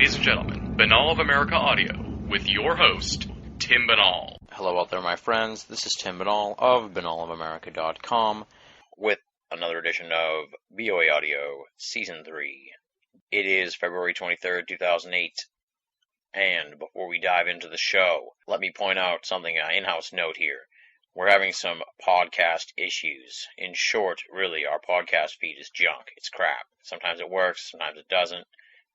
Ladies and gentlemen, Banal of America Audio, with your host, Tim Banal. Hello out there, my friends. This is Tim Banal of banalofamerica.com with another edition of BOAA Audio Season 3. It is February 23rd, 2008, and before we dive into the show, let me point out something, an in-house note here. We're having some podcast issues. In short, really, our podcast feed is junk. It's crap. Sometimes it works, sometimes it doesn't.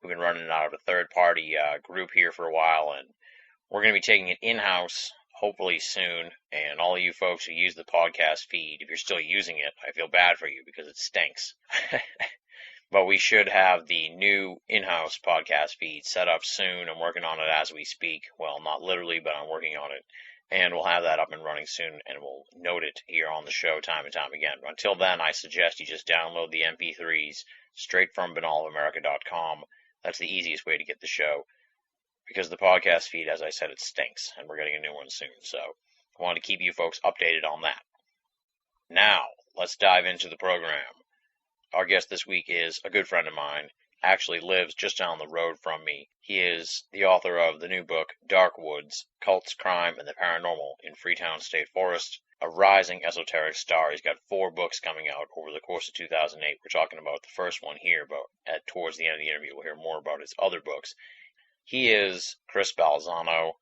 We've been running it out of a third-party group here for a while, and we're going to be taking it in-house hopefully soon. And all of you folks who use the podcast feed, if you're still using it, I feel bad for you because it stinks. But we should have the new in-house podcast feed set up soon. I'm working on it as we speak. Well, not literally, but I'm working on it. And we'll have that up and running soon, and we'll note it here on the show time and time again. But until then, I suggest you just download the MP3s straight from banalofamerica.com. That's the easiest way to get the show, because the podcast feed, as I said, it stinks, and we're getting a new one soon. So I want to keep you folks updated on that. Now, let's dive into the program. Our guest this week is a good friend of mine. Actually lives just down the road from me. He is the author of the new book, Dark Woods, Cults, Crime, and the Paranormal in Freetown State Forest, a rising esoteric star. He's got 4 books coming out over the course of 2008. We're talking about the first one here, but towards the end of the interview, we'll hear more about his other books. He is Chris Balzano.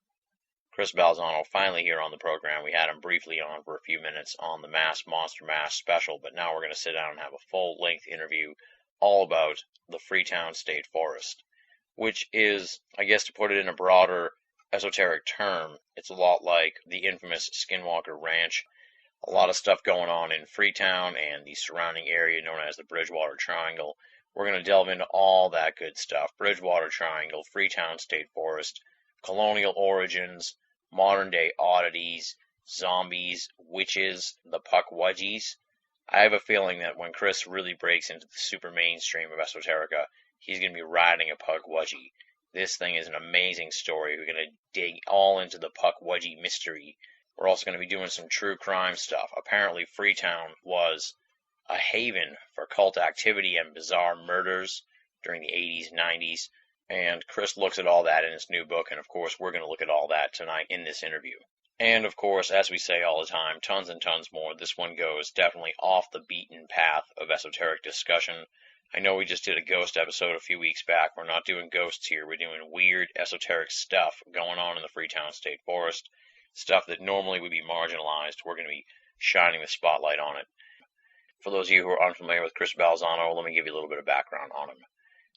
Chris Balzano finally here on the program. We had him briefly on for a few minutes on the Monster Mass special, but now we're going to sit down and have a full-length interview all about the Freetown State Forest, which is, I guess to put it in a broader esoteric term, it's a lot like the infamous Skinwalker Ranch. A lot of stuff going on in Freetown and the surrounding area known as the Bridgewater Triangle. We're going to delve into all that good stuff. Bridgewater Triangle, Freetown State Forest, colonial origins, modern-day oddities, zombies, witches, the Pukwudgies. I have a feeling that when Chris really breaks into the super mainstream of esoterica, he's going to be riding a Pukwudgie. This thing is an amazing story. We're going to dig all into the Pukwudgie mystery. We're also going to be doing some true crime stuff. Apparently, Freetown was a haven for cult activity and bizarre murders during the 80s, 90s. And Chris looks at all that in his new book, and of course, we're going to look at all that tonight in this interview. And, of course, as we say all the time, tons and tons more. This one goes definitely off the beaten path of esoteric discussion. I know we just did a ghost episode a few weeks back. We're not doing ghosts here. We're doing weird, esoteric stuff going on in the Freetown State Forest, stuff that normally would be marginalized. We're going to be shining the spotlight on it. For those of you who are unfamiliar with Chris Balzano, let me give you a little bit of background on him.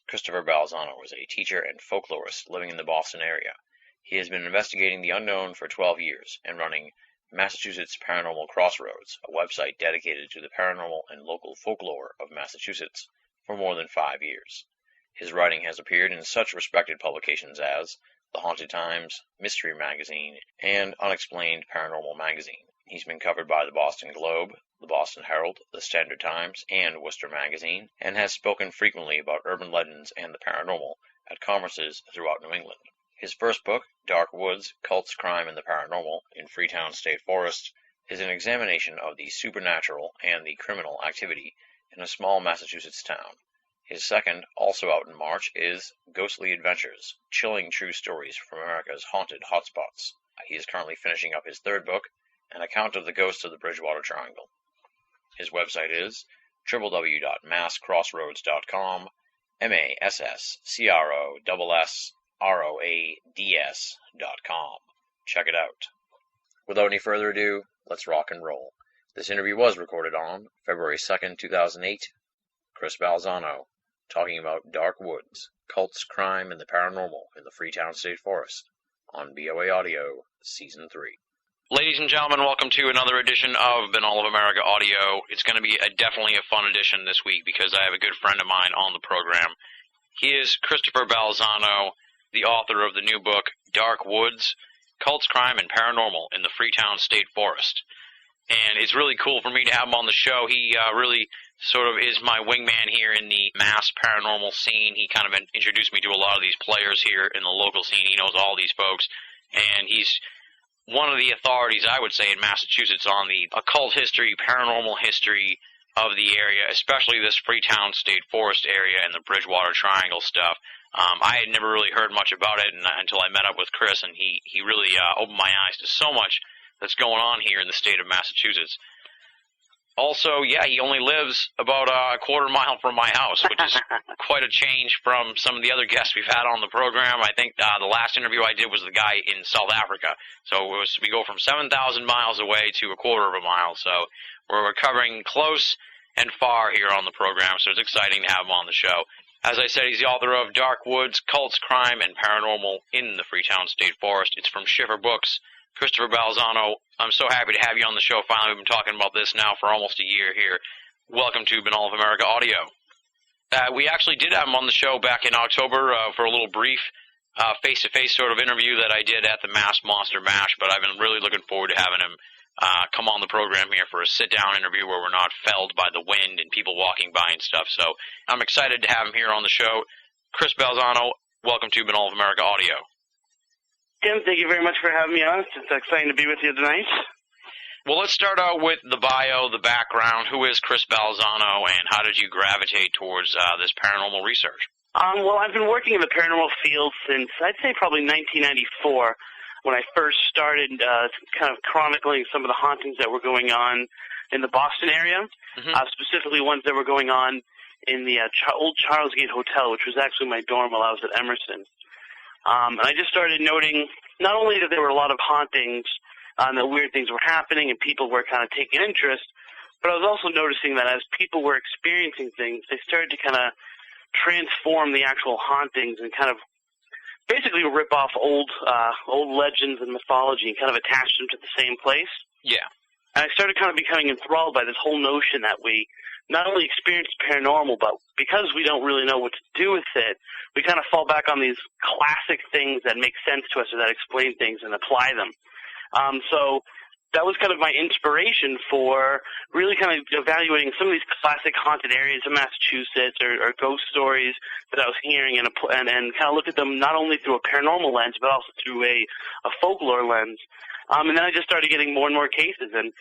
Christopher Balzano was a teacher and folklorist living in the Boston area. He has been investigating the unknown for 12 years and running Massachusetts Paranormal Crossroads, a website dedicated to the paranormal and local folklore of Massachusetts, for more than 5 years. His writing has appeared in such respected publications as The Haunted Times, Mystery Magazine, and Unexplained Paranormal Magazine. He's been covered by the Boston Globe, the Boston Herald, the Standard Times, and Worcester Magazine, and has spoken frequently about urban legends and the paranormal at conferences throughout New England. His first book, Dark Woods, Cults, Crime, and the Paranormal in Freetown State Forest, is an examination of the supernatural and the criminal activity in a small Massachusetts town. His second, also out in March, is Ghostly Adventures, Chilling True Stories from America's Haunted Hotspots. He is currently finishing up his third book, An Account of the Ghosts of the Bridgewater Triangle. His website is www.masscrossroads.com, masscrossroads.com. Check it out. Without any further ado, let's rock and roll. This interview was recorded on February 2nd, 2008. Chris Balzano, talking about Dark Woods, Cults, Crime, and the Paranormal in the Freetown State Forest on BOAA Audio, Season 3. Ladies and gentlemen, welcome to another edition of Banal of America Audio. It's going to be definitely a fun edition this week because I have a good friend of mine on the program. He is Christopher Balzano, the author of the new book, Dark Woods, Cults, Crime, and Paranormal in the Freetown State Forest. And it's really cool for me to have him on the show. He really sort of is my wingman here in the mass paranormal scene. He kind of introduced me to a lot of these players here in the local scene. He knows all these folks, and he's one of the authorities, I would say, in Massachusetts on the occult history, paranormal history of the area, especially this Freetown State Forest area and the Bridgewater Triangle stuff. I had never really heard much about it until I met up with Chris, and he really opened my eyes to so much that's going on here in the state of Massachusetts. Also, yeah, he only lives about a quarter mile from my house, which is quite a change from some of the other guests we've had on the program. I think the last interview I did was the guy in South Africa. So we go from 7,000 miles away to a quarter of a mile. So we're covering close and far here on the program, so it's exciting to have him on the show. As I said, he's the author of Dark Woods, Cults, Crime, and Paranormal in the Freetown State Forest. It's from Schiffer Books. Christopher Balzano, I'm so happy to have you on the show. Finally, we've been talking about this now for almost a year here. Welcome to All of America Audio. We actually did have him on the show back in October for a little brief face-to-face sort of interview that I did at the Mass Monster Mash, but I've been really looking forward to having him come on the program here for a sit-down interview where we're not felled by the wind and people walking by and stuff. So I'm excited to have him here on the show. Chris Balzano, welcome to All of America Audio. Tim, thank you very much for having me on. It's exciting to be with you tonight. Well, let's start out with the bio, the background. Who is Chris Balzano, and how did you gravitate towards this paranormal research? Well, I've been working in the paranormal field since, I'd say, probably 1994, when I first started kind of chronicling some of the hauntings that were going on in the Boston area, specifically ones that were going on in the old Charles Gate Hotel, which was actually my dorm while I was at Emerson. And I just started noting not only that there were a lot of hauntings and that weird things were happening and people were kind of taking interest, but I was also noticing that as people were experiencing things, they started to kind of transform the actual hauntings and kind of basically rip off old legends and mythology and kind of attach them to the same place. Yeah. And I started kind of becoming enthralled by this whole notion that we not only experience paranormal, but because we don't really know what to do with it, we kind of fall back on these classic things that make sense to us or that explain things and apply them. So that was kind of my inspiration for really kind of evaluating some of these classic haunted areas of Massachusetts or ghost stories that I was hearing and kind of look at them not only through a paranormal lens, but also through a folklore lens. And then I just started getting more and more cases. And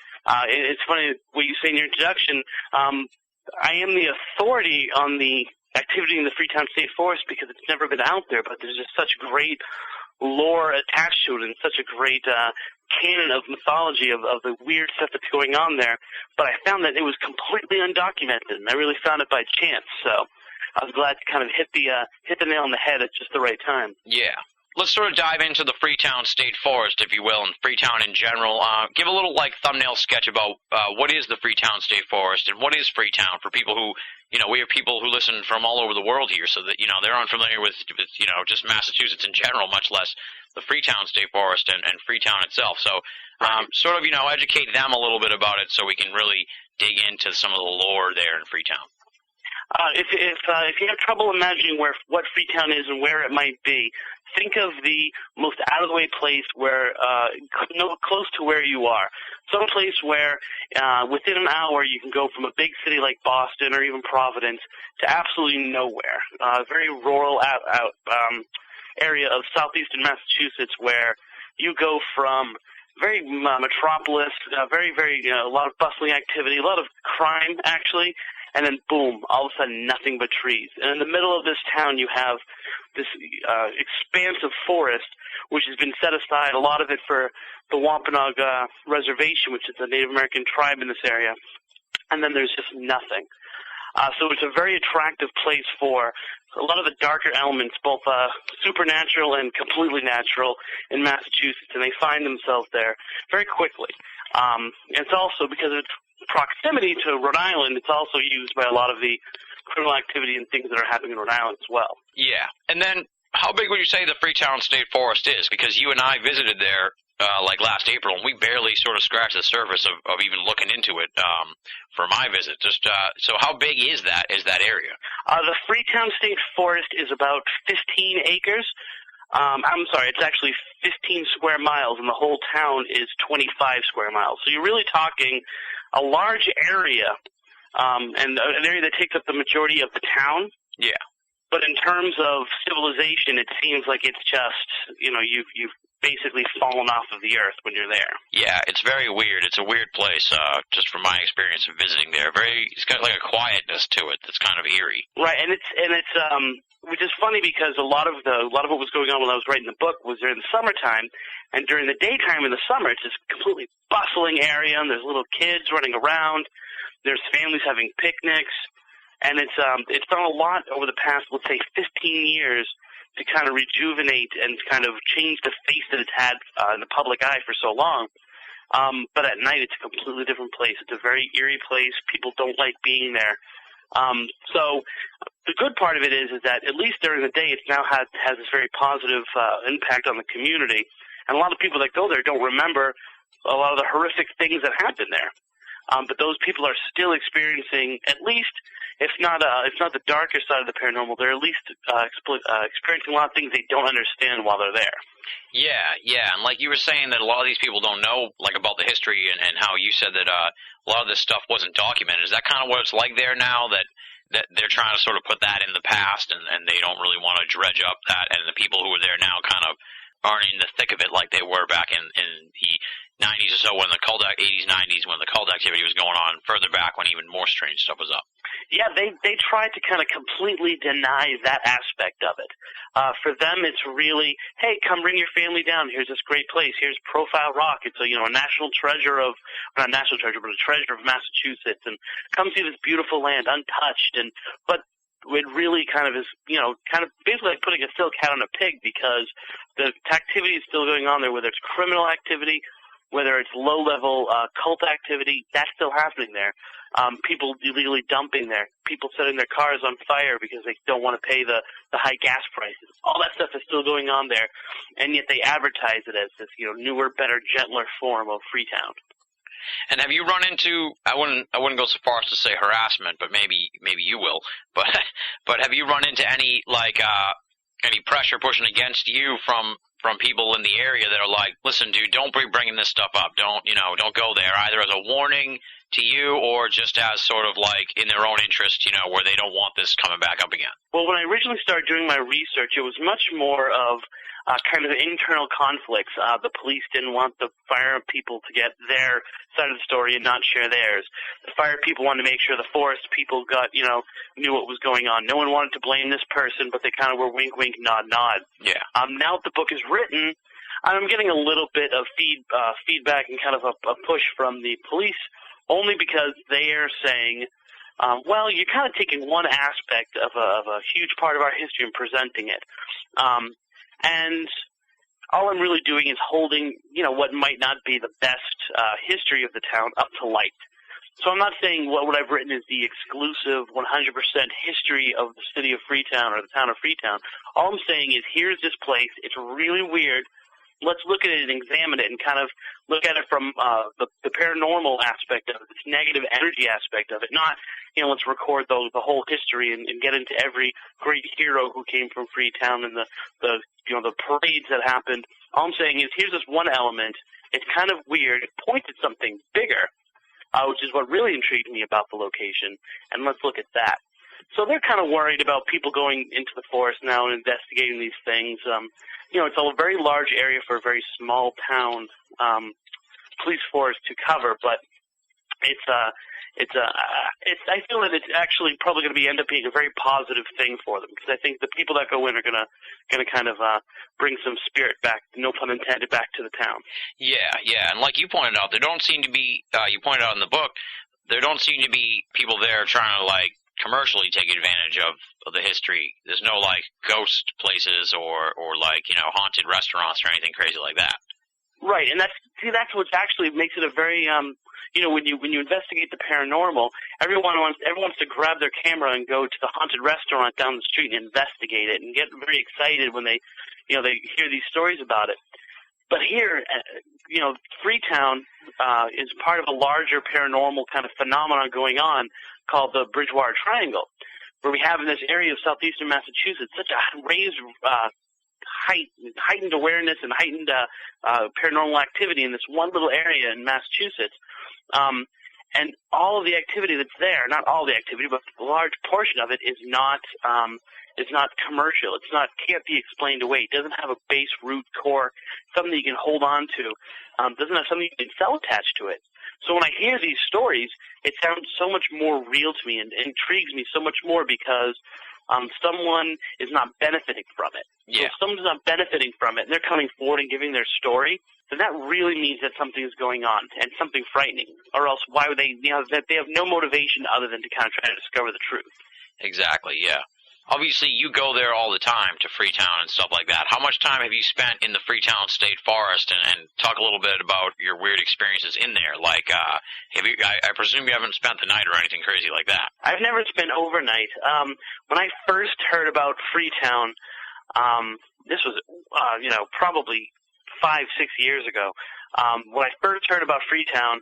it's funny what you say in your introduction. I am the authority on the activity in the Freetown State Forest because it's never been out there, but there's just such great lore attached to it and such a great canon of mythology of the weird stuff that's going on there. But I found that it was completely undocumented, and I really found it by chance. So I was glad to kind of hit the nail on the head at just the right time. Yeah. Let's sort of dive into the Freetown State Forest, if you will, and Freetown in general. Give a little, thumbnail sketch about what is the Freetown State Forest and what is Freetown for people who, we have people who listen from all over the world here, so that, they're unfamiliar with just Massachusetts in general, much less the Freetown State Forest and Freetown itself. So sort of, educate them a little bit about it so we can really dig into some of the lore there in Freetown. If you have trouble imagining what Freetown is and where it might be, think of the most out-of-the-way place where close to where you are. Some place where within an hour you can go from a big city like Boston or even Providence to absolutely nowhere. A very rural area of southeastern Massachusetts where you go from very metropolis, very, a lot of bustling activity, a lot of crime actually, and then boom, all of a sudden nothing but trees. And in the middle of this town you have this expansive forest which has been set aside, a lot of it for the Wampanoag Reservation, which is a Native American tribe in this area. And then there's just nothing. So it's a very attractive place for a lot of the darker elements, both supernatural and completely natural in Massachusetts, and they find themselves there very quickly. It's also because of its proximity to Rhode Island, it's also used by a lot of the criminal activity and things that are happening in Rhode Island as well. Yeah. And then how big would you say the Freetown State Forest is? Because you and I visited there last April, and we barely sort of scratched the surface of even looking into it for my visit. So how big is that area? The Freetown State Forest is about 15 acres. I'm sorry, it's actually 15 square miles, and the whole town is 25 square miles. So you're really talking a large area, and an area that takes up the majority of the town. Yeah. But in terms of civilization, it seems like it's just, you've basically fallen off of the earth when you're there. Yeah, it's very weird. It's a weird place, just from my experience of visiting there. It's got like a quietness to it that's kind of eerie. Right, and it's which is funny because a lot of what was going on when I was writing the book was during the summertime, and during the daytime in the summer, it's this completely bustling area, and there's little kids running around, there's families having picnics, and it's done a lot over the past, let's say, 15 years to kind of rejuvenate and kind of change the face that it's had in the public eye for so long. But at night, it's a completely different place. It's a very eerie place. People don't like being there. So the good part of it is that at least during the day, it now has this very positive impact on the community. And a lot of people that go there don't remember a lot of the horrific things that happen there. But those people are still experiencing, at least, if not the darker side of the paranormal, they're at least experiencing a lot of things they don't understand while they're there. Yeah, and like you were saying that a lot of these people don't know like about the history and how you said that a lot of this stuff wasn't documented. Is that kind of what it's like there now, that they're trying to sort of put that in the past and they don't really want to dredge up that, and the people who are there now kind of aren't in the thick of it like they were back in the 90s or so, when the cult 80s, 90s, when the cult activity was going on, further back when even more strange stuff was up? Yeah, they tried to kind of completely deny that aspect of it. For them, it's really, hey, come bring your family down. Here's this great place. Here's Profile Rock. It's a national treasure of, not national treasure, but a treasure of Massachusetts. And come see this beautiful land, untouched. But it really kind of is, kind of basically like putting a silk hat on a pig, because the activity is still going on there, whether it's criminal activity, whether it's low-level cult activity, that's still happening there. People illegally dumping there, people setting their cars on fire because they don't want to pay the high gas prices. All that stuff is still going on there, and yet they advertise it as this newer, better, gentler form of Freetown. And have you run into, I wouldn't go so far as to say harassment, but maybe you will, but have you run into any any pressure pushing against you from people in the area that are like, listen, dude, don't be bringing this stuff up. Don't go there, either as a warning to you or just as sort of like in their own interest, where they don't want this coming back up again? Well, when I originally started doing my research, it was much more of kind of internal conflicts. The police didn't want the fire people to get their side of the story and not share theirs. The fire people wanted to make sure the forest people knew what was going on. No one wanted to blame this person, but they kind of were wink, wink, nod, nod. Yeah. Now that the book is written, I'm getting a little bit of feedback and kind of a push from the police, only because they are saying, well, you're kind of taking one aspect of a huge part of our history and presenting it. And all I'm really doing is holding, what might not be the best history of the town up to light. So I'm not saying what I've written is the exclusive 100% history of the city of Freetown or the town of Freetown. All I'm saying is, here's this place. It's really weird. Let's look at it and examine it and kind of look at it from the paranormal aspect of it, this negative energy aspect of it. Not, let's record the whole history and get into every great hero who came from Freetown and the parades that happened. All I'm saying is, here's this one element. It's kind of weird. It points at something bigger, which is what really intrigued me about the location. And let's look at that. So they're kind of worried about people going into the forest now and investigating these things. It's a very large area for a very small town police force to cover, but I feel that it's actually probably going to end up being a very positive thing for them, because I think the people that go in are going to kind of bring some spirit back, no pun intended, back to the town. Yeah, and like you pointed out, there don't seem to be, you pointed out in the book, there don't seem to be people there trying to commercially take advantage of the history. There's no ghost places or haunted restaurants or anything crazy like that. Right, and that's what actually makes it a very when you investigate the paranormal, everyone wants to grab their camera and go to the haunted restaurant down the street and investigate it and get very excited when they hear these stories about it. But here, Freetown is part of a larger paranormal kind of phenomenon going on called the Bridgewater Triangle, where we have in this area of southeastern Massachusetts such a raised heightened awareness and heightened paranormal activity in this one little area in Massachusetts. And all of the activity that's there, not all the activity, but a large portion of it is not is not commercial. Can't be explained away. It doesn't have a base root core, something that you can hold on to. Doesn't have something you can sell attached to it. So when I hear these stories, it sounds so much more real to me and intrigues me so much more because someone is not benefiting from it. Yeah. So if someone's not benefiting from it and they're coming forward and giving their story, then that really means that something is going on and something frightening. Or else why would they, that they have no motivation other than to kind of try to discover the truth. Exactly, yeah. Obviously, you go there all the time to Freetown and stuff like that. How much time have you spent in the Freetown State Forest? And talk a little bit about your weird experiences in there. Like, I presume you haven't spent the night or anything crazy like that. I've never spent overnight. When I first heard about Freetown, this was, probably 5-6 years ago. When I first heard about Freetown,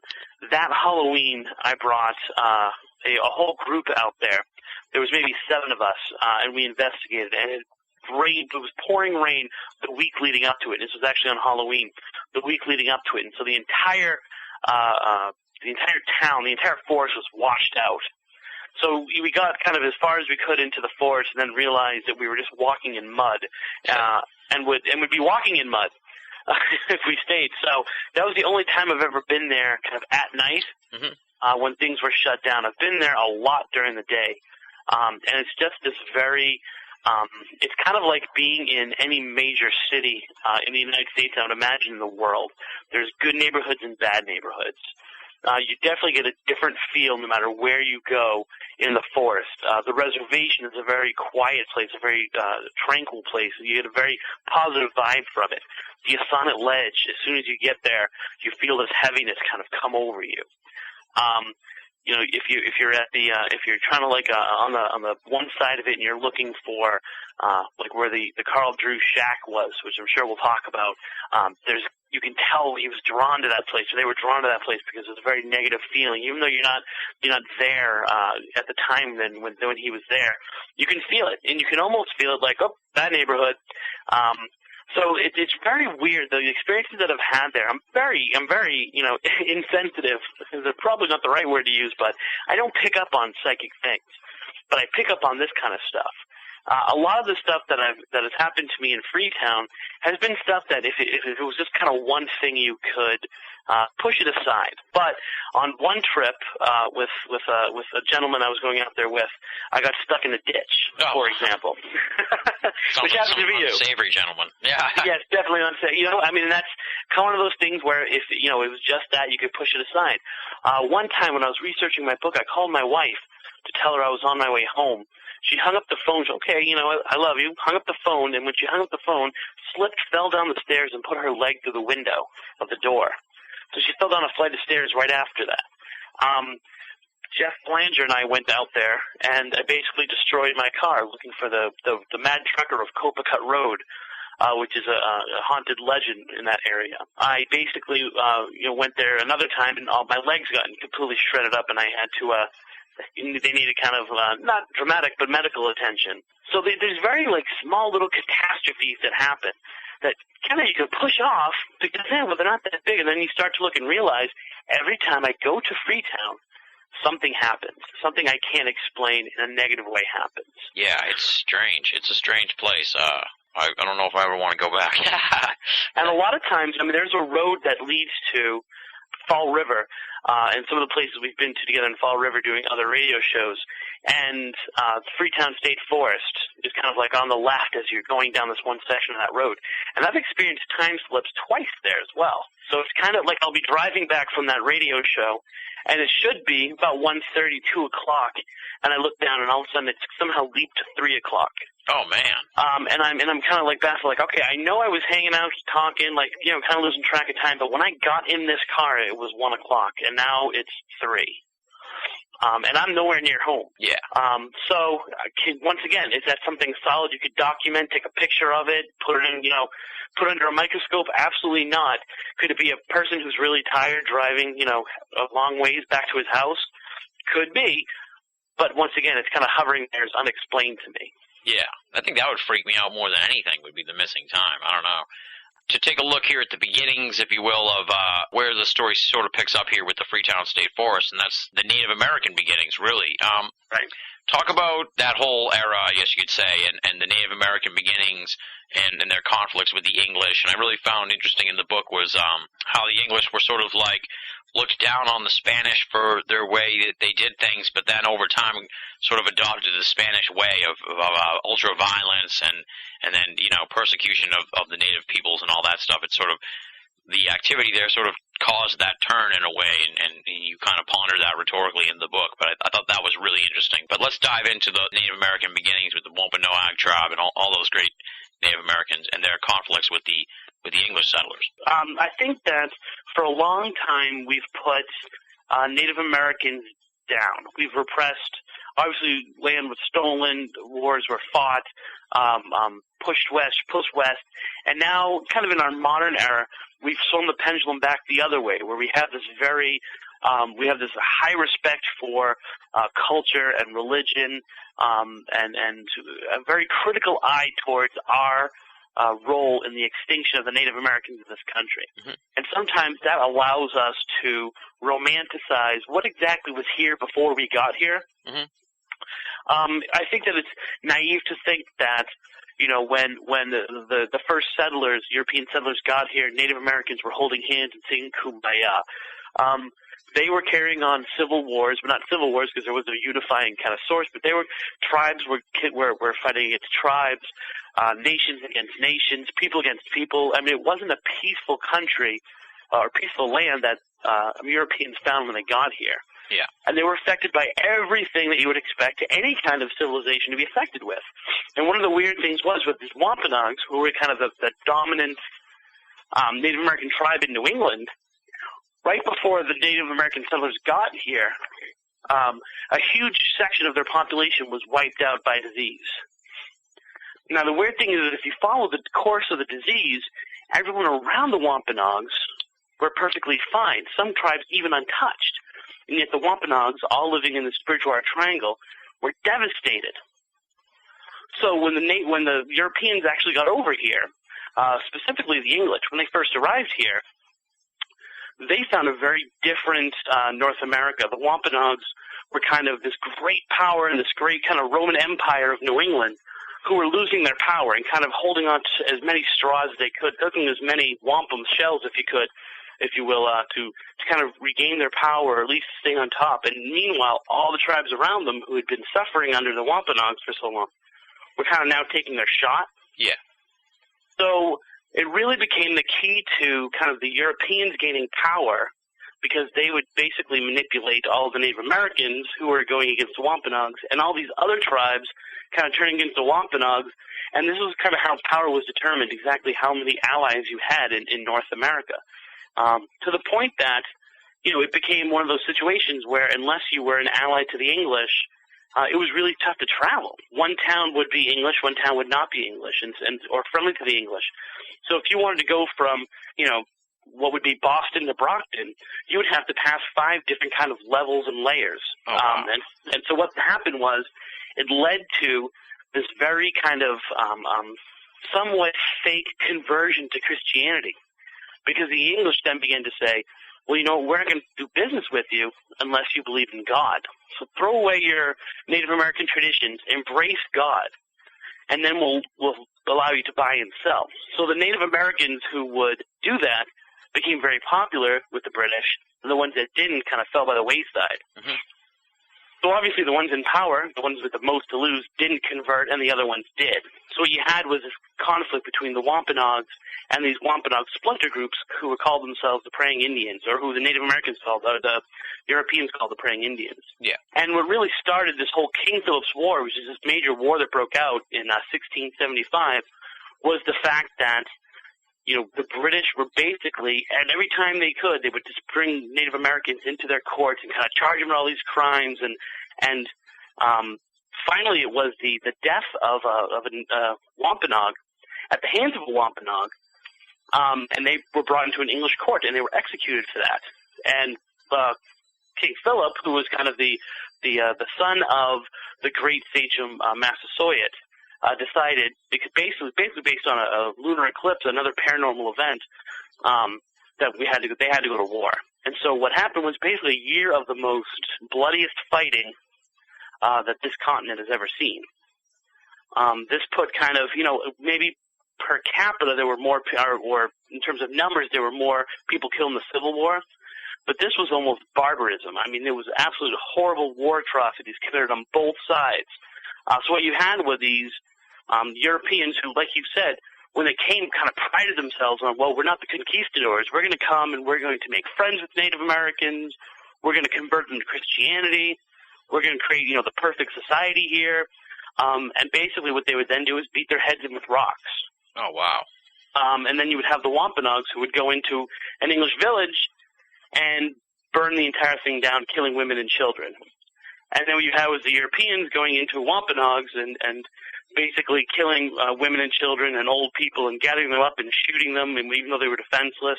that Halloween I brought a whole group out there. There was maybe 7 of us, and we investigated. And it was pouring rain the week leading up to it. This was actually on Halloween, the week leading up to it. And so the entire town, the entire forest was washed out. So we got kind of as far as we could into the forest, and then realized that we were just walking in mud, and would be walking in mud if we stayed. So that was the only time I've ever been there, kind of at night, when things were shut down. I've been there a lot during the day. And it's just this very, it's kind of like being in any major city in the United States, I would imagine, in the world. There's good neighborhoods and bad neighborhoods. You definitely get a different feel no matter where you go in the forest. The reservation is a very quiet place, a very tranquil place. You get a very positive vibe from it. The Assonet Ledge, as soon as you get there, you feel this heaviness kind of come over you. If you're at the if you're trying to on the one side of it and you're looking for like where the Carl Drew shack was, which I'm sure we'll talk about, you can tell he was drawn to that place, or they were drawn to that place because it's a very negative feeling. Even though you're not there at the time when he was there, you can feel it, and you can almost feel it like, oh, that neighborhood. So it's very weird. The experiences that I've had there, I'm very insensitive. That's probably not the right word to use, but I don't pick up on psychic things, but I pick up on this kind of stuff. A lot of the stuff that has happened to me in Freetown has been stuff that if it was just kind of one thing you could push it aside. But on one trip with a gentleman I was going out there with, I got stuck in a ditch, for example, which happens to be you. Unsavory gentleman. Yeah. Yes, definitely unsavory. That's kind of one of those things where if it was just that, you could push it aside. One time when I was researching my book, I called my wife to tell her I was on my way home. She hung up the phone. She said, okay, I love you. Hung up the phone, and when she hung up the phone, slipped, fell down the stairs, and put her leg through the window of the door. So she fell down a flight of stairs right after that. Jeff Blanger and I went out there, and I basically destroyed my car looking for the mad trucker of Copacut Road, which is a haunted legend in that area. I basically went there another time, and all my legs got completely shredded up, and I had to they needed kind of not dramatic but medical attention. So there's very small little catastrophes that happen that kind of you can push off because they're not that big, and then you start to look and realize every time I go to Freetown, something happens. Something I can't explain in a negative way happens. Yeah, it's strange. It's a strange place. I don't know if I ever want to go back. And a lot of times, there's a road that leads to Fall River, and some of the places we've been to together in Fall River doing other radio shows. And Freetown State Forest is kind of like on the left as you're going down this one section of that road. And I've experienced time slips twice there as well. So it's kind of like I'll be driving back from that radio show, and it should be about 1:30, 2 o'clock, and I look down, and all of a sudden it's somehow leaped to 3 o'clock. Oh, man. And I'm kind of baffled, okay, I know I was hanging out, talking, kind of losing track of time, but when I got in this car, it was 1 o'clock, and now it's 3. And I'm nowhere near home. Yeah. So, once again, is that something solid you could document, take a picture of it, put it in, put it under a microscope? Absolutely not. Could it be a person who's really tired driving, a long ways back to his house? Could be. But once again, it's kind of hovering there as unexplained to me. Yeah, I think that would freak me out more than anything would be the missing time. I don't know. To take a look here at the beginnings, if you will, of where the story sort of picks up here with the Freetown State Forest, and that's the Native American beginnings, really. Right. Talk about that whole era, I guess you could say, and the Native American beginnings and their conflicts with the English. And I really found interesting in the book was how the English were sort of like looked down on the Spanish for their way that they did things, but then over time sort of adopted the Spanish way of ultra-violence and then, persecution of the native peoples and all that stuff. It's sort of the activity there sort of caused that turn in a way, and you kind of ponder that rhetorically in the book. But I thought that was really interesting. But let's dive into the Native American beginnings with the Wampanoag tribe and all those great Native Americans and their conflicts with the English settlers. I think that for a long time we've put Native Americans down. We've repressed. Obviously, land was stolen, wars were fought, pushed west, and now, kind of in our modern era, we've swung the pendulum back the other way, where we have this high respect for culture and religion, and a very critical eye towards our role in the extinction of the Native Americans in this country. Mm-hmm. And sometimes that allows us to romanticize what exactly was here before we got here. Mm-hmm. I think that it's naive to think that, when the first settlers, European settlers, got here, Native Americans were holding hands and singing Kumbaya. They were carrying on civil wars, but not civil wars because there was a unifying kind of source, but tribes were fighting against tribes, nations against nations, people against people. I mean, it wasn't a peaceful country or peaceful land that Europeans found when they got here. Yeah. And they were affected by everything that you would expect any kind of civilization to be affected with. And one of the weird things was with these Wampanoags, who were kind of the dominant Native American tribe in New England, right before the Native American settlers got here, a huge section of their population was wiped out by disease. Now, the weird thing is that if you follow the course of the disease, everyone around the Wampanoags were perfectly fine, some tribes even untouched. And yet the Wampanoags, all living in the Bridgewater Triangle, were devastated. So when the Europeans actually got over here, specifically the English, when they first arrived here, they found a very different North America. The Wampanoags were kind of this great power and this great kind of Roman Empire of New England, who were losing their power and kind of holding on to as many straws as they could, cooking as many wampum shells if you will, to kind of regain their power or at least stay on top. And meanwhile, all the tribes around them who had been suffering under the Wampanoags for so long were kind of now taking their shot. Yeah. So it really became the key to kind of the Europeans gaining power, because they would basically manipulate all of the Native Americans who were going against the Wampanoags, and all these other tribes kind of turning against the Wampanoags. And this was kind of how power was determined, exactly how many allies you had in North America. To the point that, it became one of those situations where unless you were an ally to the English, it was really tough to travel. One town would be English, one town would not be English, or friendly to the English. So if you wanted to go from, what would be Boston to Brockton, you would have to pass 5 different kind of levels and layers. Oh, wow. And so what happened was it led to this very kind of somewhat fake conversion to Christianity. Because the English then began to say, well, we're not going to do business with you unless you believe in God. So throw away your Native American traditions, embrace God, and then we'll allow you to buy and sell. So the Native Americans who would do that became very popular with the British, and the ones that didn't kind of fell by the wayside. Mm-hmm. So obviously the ones in power, the ones with the most to lose, didn't convert, and the other ones did. So what you had was this conflict between the Wampanoags and these Wampanoag splinter groups who would call themselves the Praying Indians, or who the Native Americans called, or the Europeans called the Praying Indians. Yeah. And what really started this whole King Philip's War, which is this major war that broke out in 1675, was the fact that the British were basically, and every time they could, they would just bring Native Americans into their courts and kind of charge them with all these crimes. And finally, it was the death of a Wampanoag at the hands of a Wampanoag, and they were brought into an English court, and they were executed for that. And King Philip, who was kind of the son of the great sachem Massasoit, decided, because basically based on a lunar eclipse, another paranormal event, that they had to go to war. And so what happened was basically a year of the most bloodiest fighting that this continent has ever seen. This put kind of, maybe per capita there were more, or in terms of numbers, there were more people killed in the Civil War, but this was almost barbarism. I mean, there was absolute horrible war atrocities committed on both sides. So what you had were these Europeans who, like you said, when they came, kind of prided themselves on, well, we're not the conquistadors. We're going to come and we're going to make friends with Native Americans. We're going to convert them to Christianity. We're going to create, the perfect society here. And basically what they would then do is beat their heads in with rocks. Oh, wow. And then you would have the Wampanoags who would go into an English village and burn the entire thing down, killing women and children. And then what you had was the Europeans going into Wampanoags and basically killing women and children and old people and gathering them up and shooting them, and even though they were defenseless.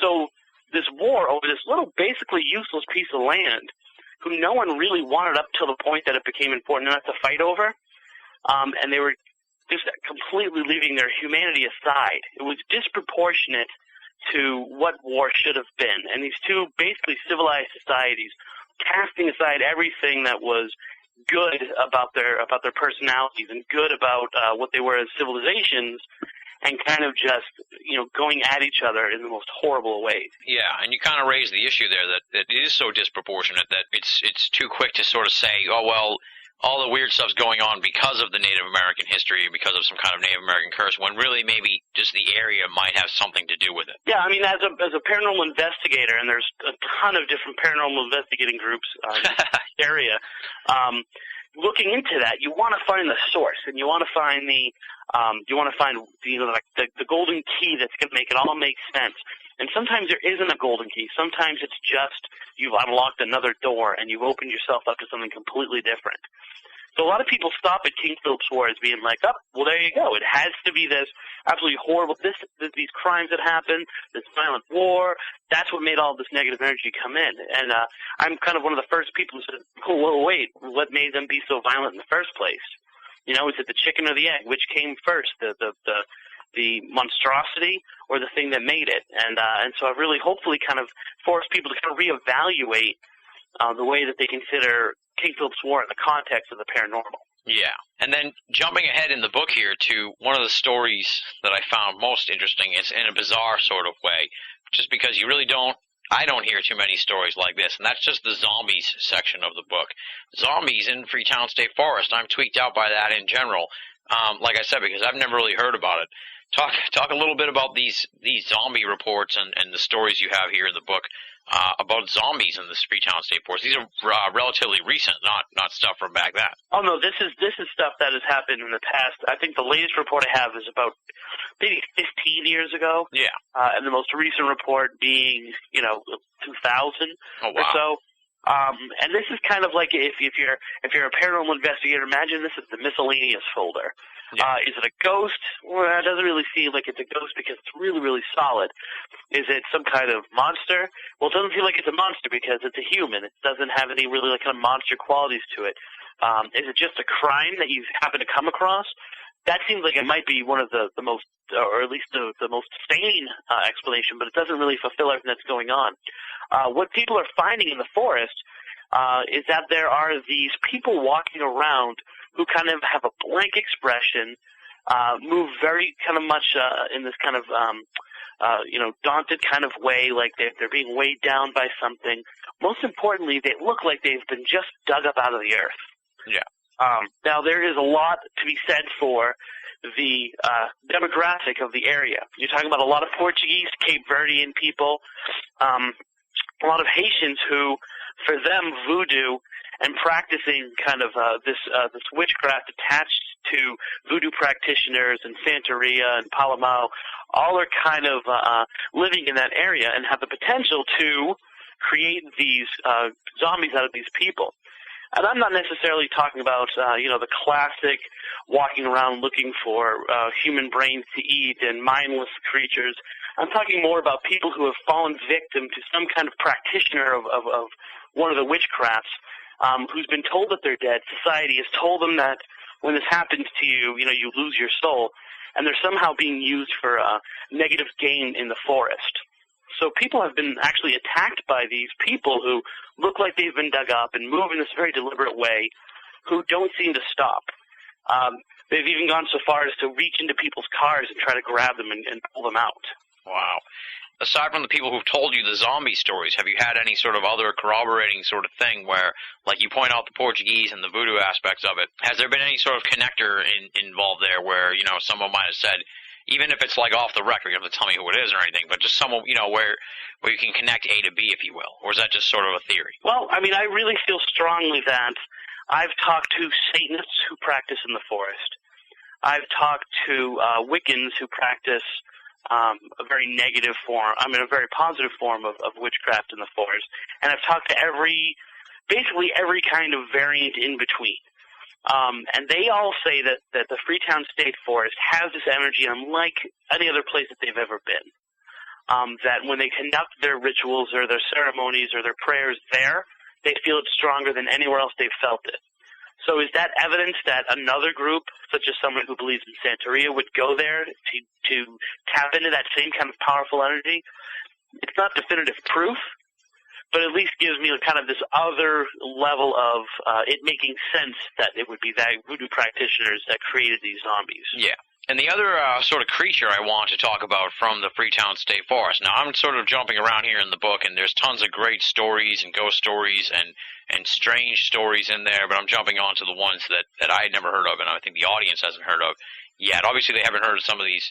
So this war over this little, basically useless piece of land, who no one really wanted up till the point that it became important enough to fight over, and they were just completely leaving their humanity aside. It was disproportionate to what war should have been. And these two basically civilized societies, casting aside everything that was good about their personalities and good about what they were as civilizations, and kind of just, going at each other in the most horrible ways. Yeah, and you kind of raise the issue there that it is so disproportionate that it's too quick to sort of say, oh, well, all the weird stuff's going on because of the Native American history, because of some kind of Native American curse, when really maybe just the area might have something to do with it. Yeah, I mean, as a paranormal investigator, and there's a ton of different paranormal investigating groups in this area, looking into that, you want to find the source, and you want to find the golden key that's going to make it all make sense. And sometimes there isn't a golden key. Sometimes it's just you've unlocked another door and you've opened yourself up to something completely different. So a lot of people stop at King Philip's War as being like, oh, well, there you go. It has to be this absolutely horrible, these crimes that happened, this violent war. That's what made all this negative energy come in. And I'm kind of one of the first people who said, oh, whoa, wait, what made them be so violent in the first place? Is it the chicken or the egg? Which came first, the monstrosity or the thing that made it? And so I've really hopefully kind of forced people to kind of reevaluate the way that they consider King Philip's War in the context of the paranormal. Yeah. And then jumping ahead in the book here to one of the stories that I found most interesting, is in a bizarre sort of way, just because I don't hear too many stories like this, and that's just the zombies section of the book. Zombies in Freetown State Forest. I'm tweaked out by that in general, like I said, because I've never really heard about it. Talk a little bit about these zombie reports and the stories you have here in the book about zombies in the Freetown State Forest. These are relatively recent, not stuff from back then. Oh no, this is stuff that has happened in the past. I think the latest report I have is about maybe 15 years ago. Yeah. And the most recent report being 2000 or so. And this is kind of like if you're a paranormal investigator, imagine this is the miscellaneous folder. Yeah. Is it a ghost? Well, it doesn't really seem like it's a ghost because it's really, really solid. Is it some kind of monster? Well, it doesn't feel like it's a monster because it's a human. It doesn't have any really kind of monster qualities to it. Is it just a crime that you happen to come across? That seems like it might be one of the most, or at least the most sane explanation, but it doesn't really fulfill everything that's going on. What people are finding in the forest is that there are these people walking around who kind of have a blank expression, move very kind of much in this kind of, daunted kind of way, like they're being weighed down by something. Most importantly, they look like they've been just dug up out of the earth. Yeah. Now, there is a lot to be said for the demographic of the area. You're talking about a lot of Portuguese, Cape Verdean people, a lot of Haitians who, for them, voodoo and practicing kind of this witchcraft attached to voodoo practitioners and Santeria and Palamao, all are kind of living in that area and have the potential to create these zombies out of these people. And I'm not necessarily talking about, the classic walking around looking for human brains to eat and mindless creatures. I'm talking more about people who have fallen victim to some kind of practitioner of one of the witchcrafts, who's been told that they're dead. Society has told them that when this happens to you, you lose your soul, and they're somehow being used for negative gain in the forest. So people have been actually attacked by these people who look like they've been dug up and move in this very deliberate way, who don't seem to stop. They've even gone so far as to reach into people's cars and try to grab them and pull them out. Wow. Aside from the people who've told you the zombie stories, have you had any sort of other corroborating sort of thing where, like you point out the Portuguese and the voodoo aspects of it, has there been any sort of connector involved there where, someone might have said, even if it's like off the record, you don't have to tell me who it is or anything, but just someone, where you can connect A to B, if you will? Or is that just sort of a theory? Well, I mean, I really feel strongly that I've talked to Satanists who practice in the forest. I've talked to Wiccans who practice a very negative form, a very positive form of witchcraft in the forest. And I've talked to basically every kind of variant in between. And they all say that the Freetown State Forest has this energy unlike any other place that they've ever been. That when they conduct their rituals or their ceremonies or their prayers there, they feel it stronger than anywhere else they've felt it. So is that evidence that another group, such as someone who believes in Santeria, would go there to tap into that same kind of powerful energy? It's not definitive proof, but at least gives me kind of this other level of it making sense that it would be that voodoo practitioners that created these zombies. Yeah. And the other sort of creature I want to talk about from the Freetown State Forest. Now, I'm sort of jumping around here in the book, and there's tons of great stories and ghost stories and strange stories in there, but I'm jumping on to the ones that I had never heard of, and I think the audience hasn't heard of yet. Obviously, they haven't heard of some of these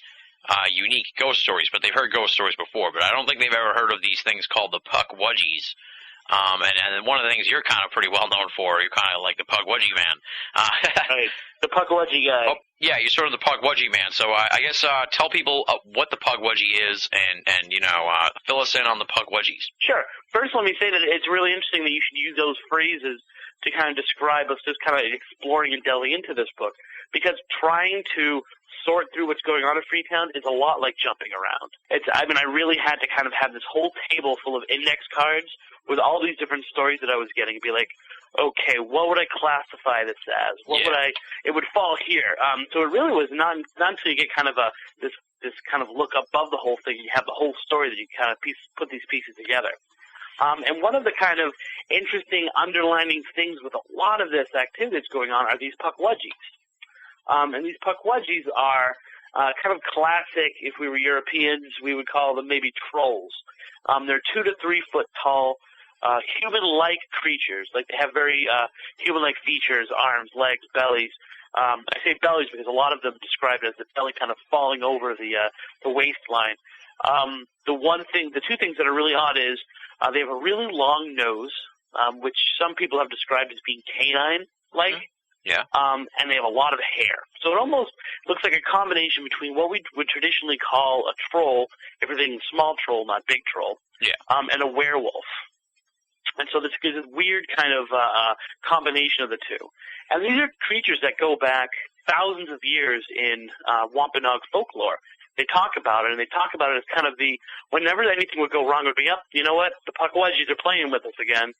unique ghost stories, but they've heard ghost stories before. But I don't think they've ever heard of these things called the Pukwudgies. And one of the things you're kind of pretty well known for, you're kind of like the Pukwudgie man. Right, the Pukwudgie guy. Oh, yeah, you're sort of the Pukwudgie man. So I guess tell people what the Pukwudgie is, and fill us in on the Pukwudgies. Sure. First, let me say that it's really interesting that you should use those phrases to kind of describe us just kind of exploring and delving into this book, because trying to sort through what's going on in Freetown is a lot like jumping around. I really had to kind of have this whole table full of index cards with all these different stories that I was getting and be like, okay, what would I classify this as? It would fall here. So it really was not until you get kind of this kind of look above the whole thing, you have the whole story that you kind of put these pieces together. And one of the kind of interesting underlining things with a lot of this activity that's going on are these Pukwudgies. And these Pukwudgies are kind of classic, if we were Europeans, we would call them maybe trolls. They're 2 to 3 foot tall, human-like creatures. Like they have very human-like features, arms, legs, bellies. I say bellies because a lot of them describe it as the belly kind of falling over the waistline. The two things that are really odd is they have a really long nose, which some people have described as being canine-like. Mm-hmm. Yeah. And they have a lot of hair. So it almost looks like a combination between what we would traditionally call a troll, if we're thinking small troll, not big troll, and a werewolf. And so this is a weird kind of combination of the two. And these are creatures that go back thousands of years in Wampanoag folklore. They talk about it, and they talk about it as kind of whenever anything would go wrong, it would be, you know what, the Pukwudgies are playing with us again.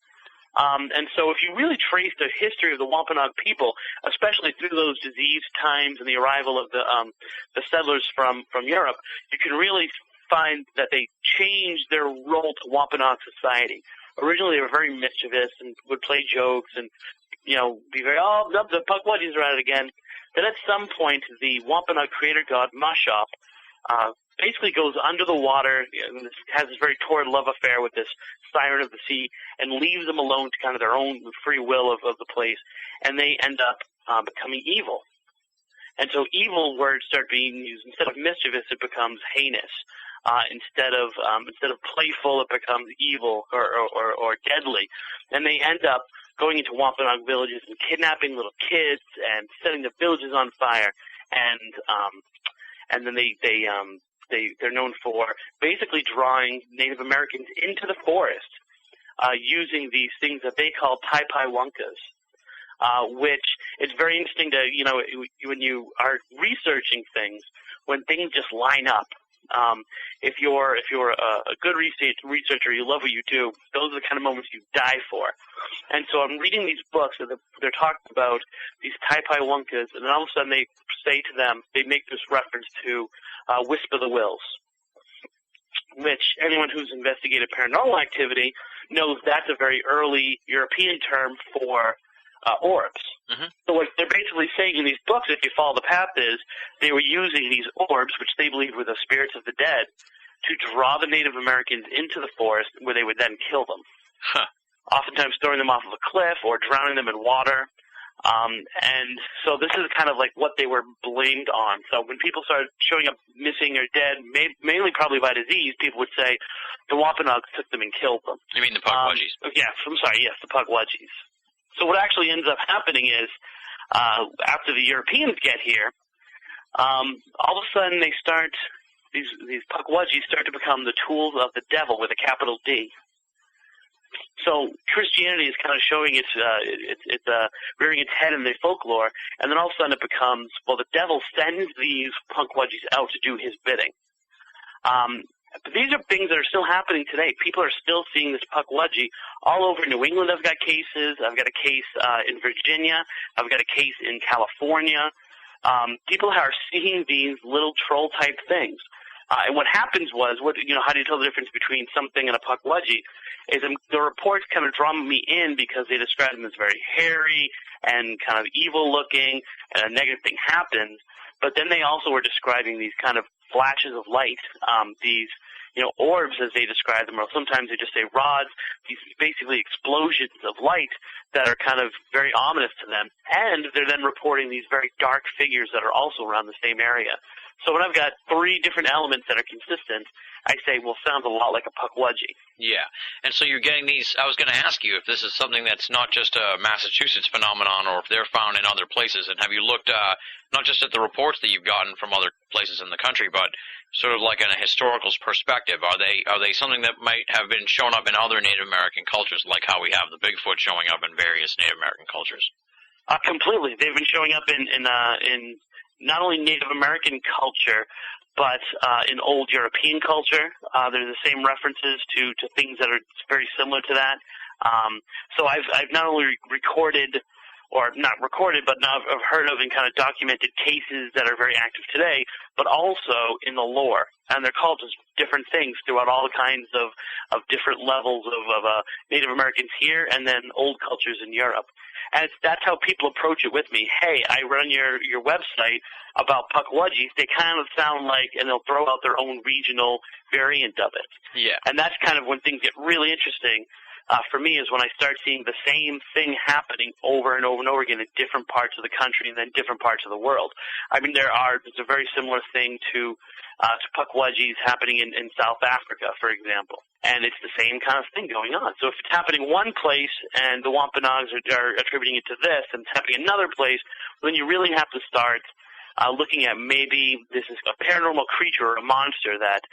And so if you really trace the history of the Wampanoag people, especially through those disease times and the arrival of the settlers from Europe, you can really find that they changed their role to Wampanoag society. Originally, they were very mischievous and would play jokes and, be very, the Pukwudgies are at it again. Then at some point, the Wampanoag creator god, Mashop, basically goes under the water, and has this very torrid love affair with this siren of the sea, and leaves them alone to kind of their own free will of the place, and they end up becoming evil. And so evil words start being used. Instead of mischievous, it becomes heinous. Instead of playful, it becomes evil or deadly. And they end up going into Wampanoag villages and kidnapping little kids and setting the villages on fire. And then they're known for basically drawing Native Americans into the forest using these things that they call tai-pai-wunkas, which is very interesting to, when you are researching things, when things just line up. If you're a good researcher, you love what you do, those are the kind of moments you die for. And so I'm reading these books, and they're talking about these tai-pai-wunkas, and then all of a sudden they say to them, they make this reference to Wisp of the Wills, which anyone who's investigated paranormal activity knows that's a very early European term for orbs. Mm-hmm. So what they're basically saying in these books, if you follow the path, is they were using these orbs, which they believed were the spirits of the dead, to draw the Native Americans into the forest where they would then kill them. Huh. Oftentimes throwing them off of a cliff or drowning them in water. And so this is kind of like what they were blamed on. So when people started showing up missing or dead, mainly probably by disease, people would say the Wampanoags took them and killed them. You mean the Pukwudgies? Yes, I'm sorry, yes, the Pukwudgies. So what actually ends up happening is, after the Europeans get here, all of a sudden they start, these Pukwudgies start to become the tools of the devil with a capital D. So Christianity is kind of showing its rearing its head in the folklore, and then all of a sudden it becomes, well, the devil sends these Pukwudgies out to do his bidding. But these are things that are still happening today. People are still seeing this Pukwudgie all over New England. I've got cases. I've got a case in Virginia. I've got a case in California. People are seeing these little troll-type things. And what happens was, how do you tell the difference between something and a Pukwudgie? Is the reports kind of draw me in because they describe them as very hairy and kind of evil-looking, and a negative thing happens. But then they also were describing these kind of flashes of light, these orbs as they describe them, or sometimes they just say rods, these basically explosions of light that are kind of very ominous to them. And they're then reporting these very dark figures that are also around the same area. So when I've got three different elements that are consistent, I say, well, sounds a lot like a Pukwudgie. Yeah, and so you're getting these, I was going to ask you if this is something that's not just a Massachusetts phenomenon or if they're found in other places, and have you looked not just at the reports that you've gotten from other places in the country, but sort of like in a historical perspective, are they something that might have been shown up in other Native American cultures, like how we have the Bigfoot showing up in various Native American cultures? Completely. They've been showing up in not only Native American culture, but in old European culture. There's the same references to things that are very similar to that. So I've not only recorded, or not recorded, but now I've heard of and kind of documented cases that are very active today, but also in the lore. And they're called just different things throughout all kinds of different levels of Native Americans here and then old cultures in Europe. And that's how people approach it with me. Hey, I run your website about Pukwudgies. They kind of sound like, and they'll throw out their own regional variant of it. Yeah. And that's kind of when things get really interesting. For me, is when I start seeing the same thing happening over and over and over again in different parts of the country and then different parts of the world. I mean, there's a very similar thing to Pukwudgies happening in South Africa, for example. And it's the same kind of thing going on. So if it's happening one place and the Wampanoags are attributing it to this, and it's happening another place, then you really have to start looking at maybe this is a paranormal creature or a monster that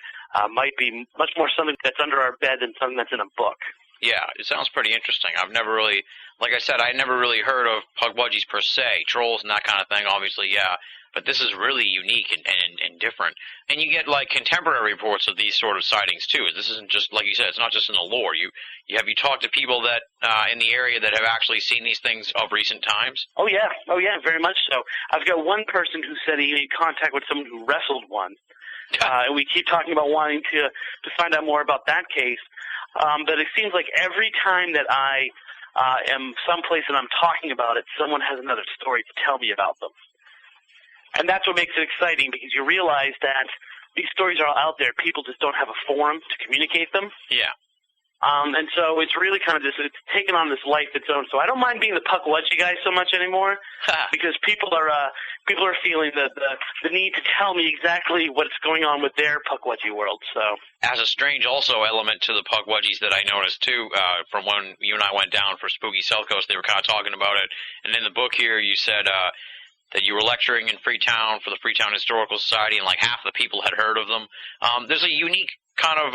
might be much more something that's under our bed than something that's in a book. Yeah, it sounds pretty interesting. I've never really, like I said, I never really heard of Pukwudgies per se, trolls and that kind of thing, obviously, yeah. But this is really unique and different. And you get, like, contemporary reports of these sort of sightings, too. This isn't just, like you said, it's not just in the lore. Have you talked to people that in the area that have actually seen these things of recent times? Oh, yeah, very much so. I've got one person who said he made contact with someone who wrestled one. And we keep talking about wanting to find out more about that case. But it seems like every time that I am someplace and I'm talking about it, someone has another story to tell me about them. And that's what makes it exciting, because you realize that these stories are all out there. People just don't have a forum to communicate them. Yeah. And so it's really kind of it's taken on this life of its own. So I don't mind being the Pukwudgie guy so much anymore, because people are feeling the need to tell me exactly what's going on with their Pukwudgie world. So as a strange also element to the Pukwudgies that I noticed too, from when you and I went down for Spooky South Coast, they were kind of talking about it. And in the book here, you said that you were lecturing in Freetown for the Freetown Historical Society, and like half the people had heard of them. There's a unique kind of,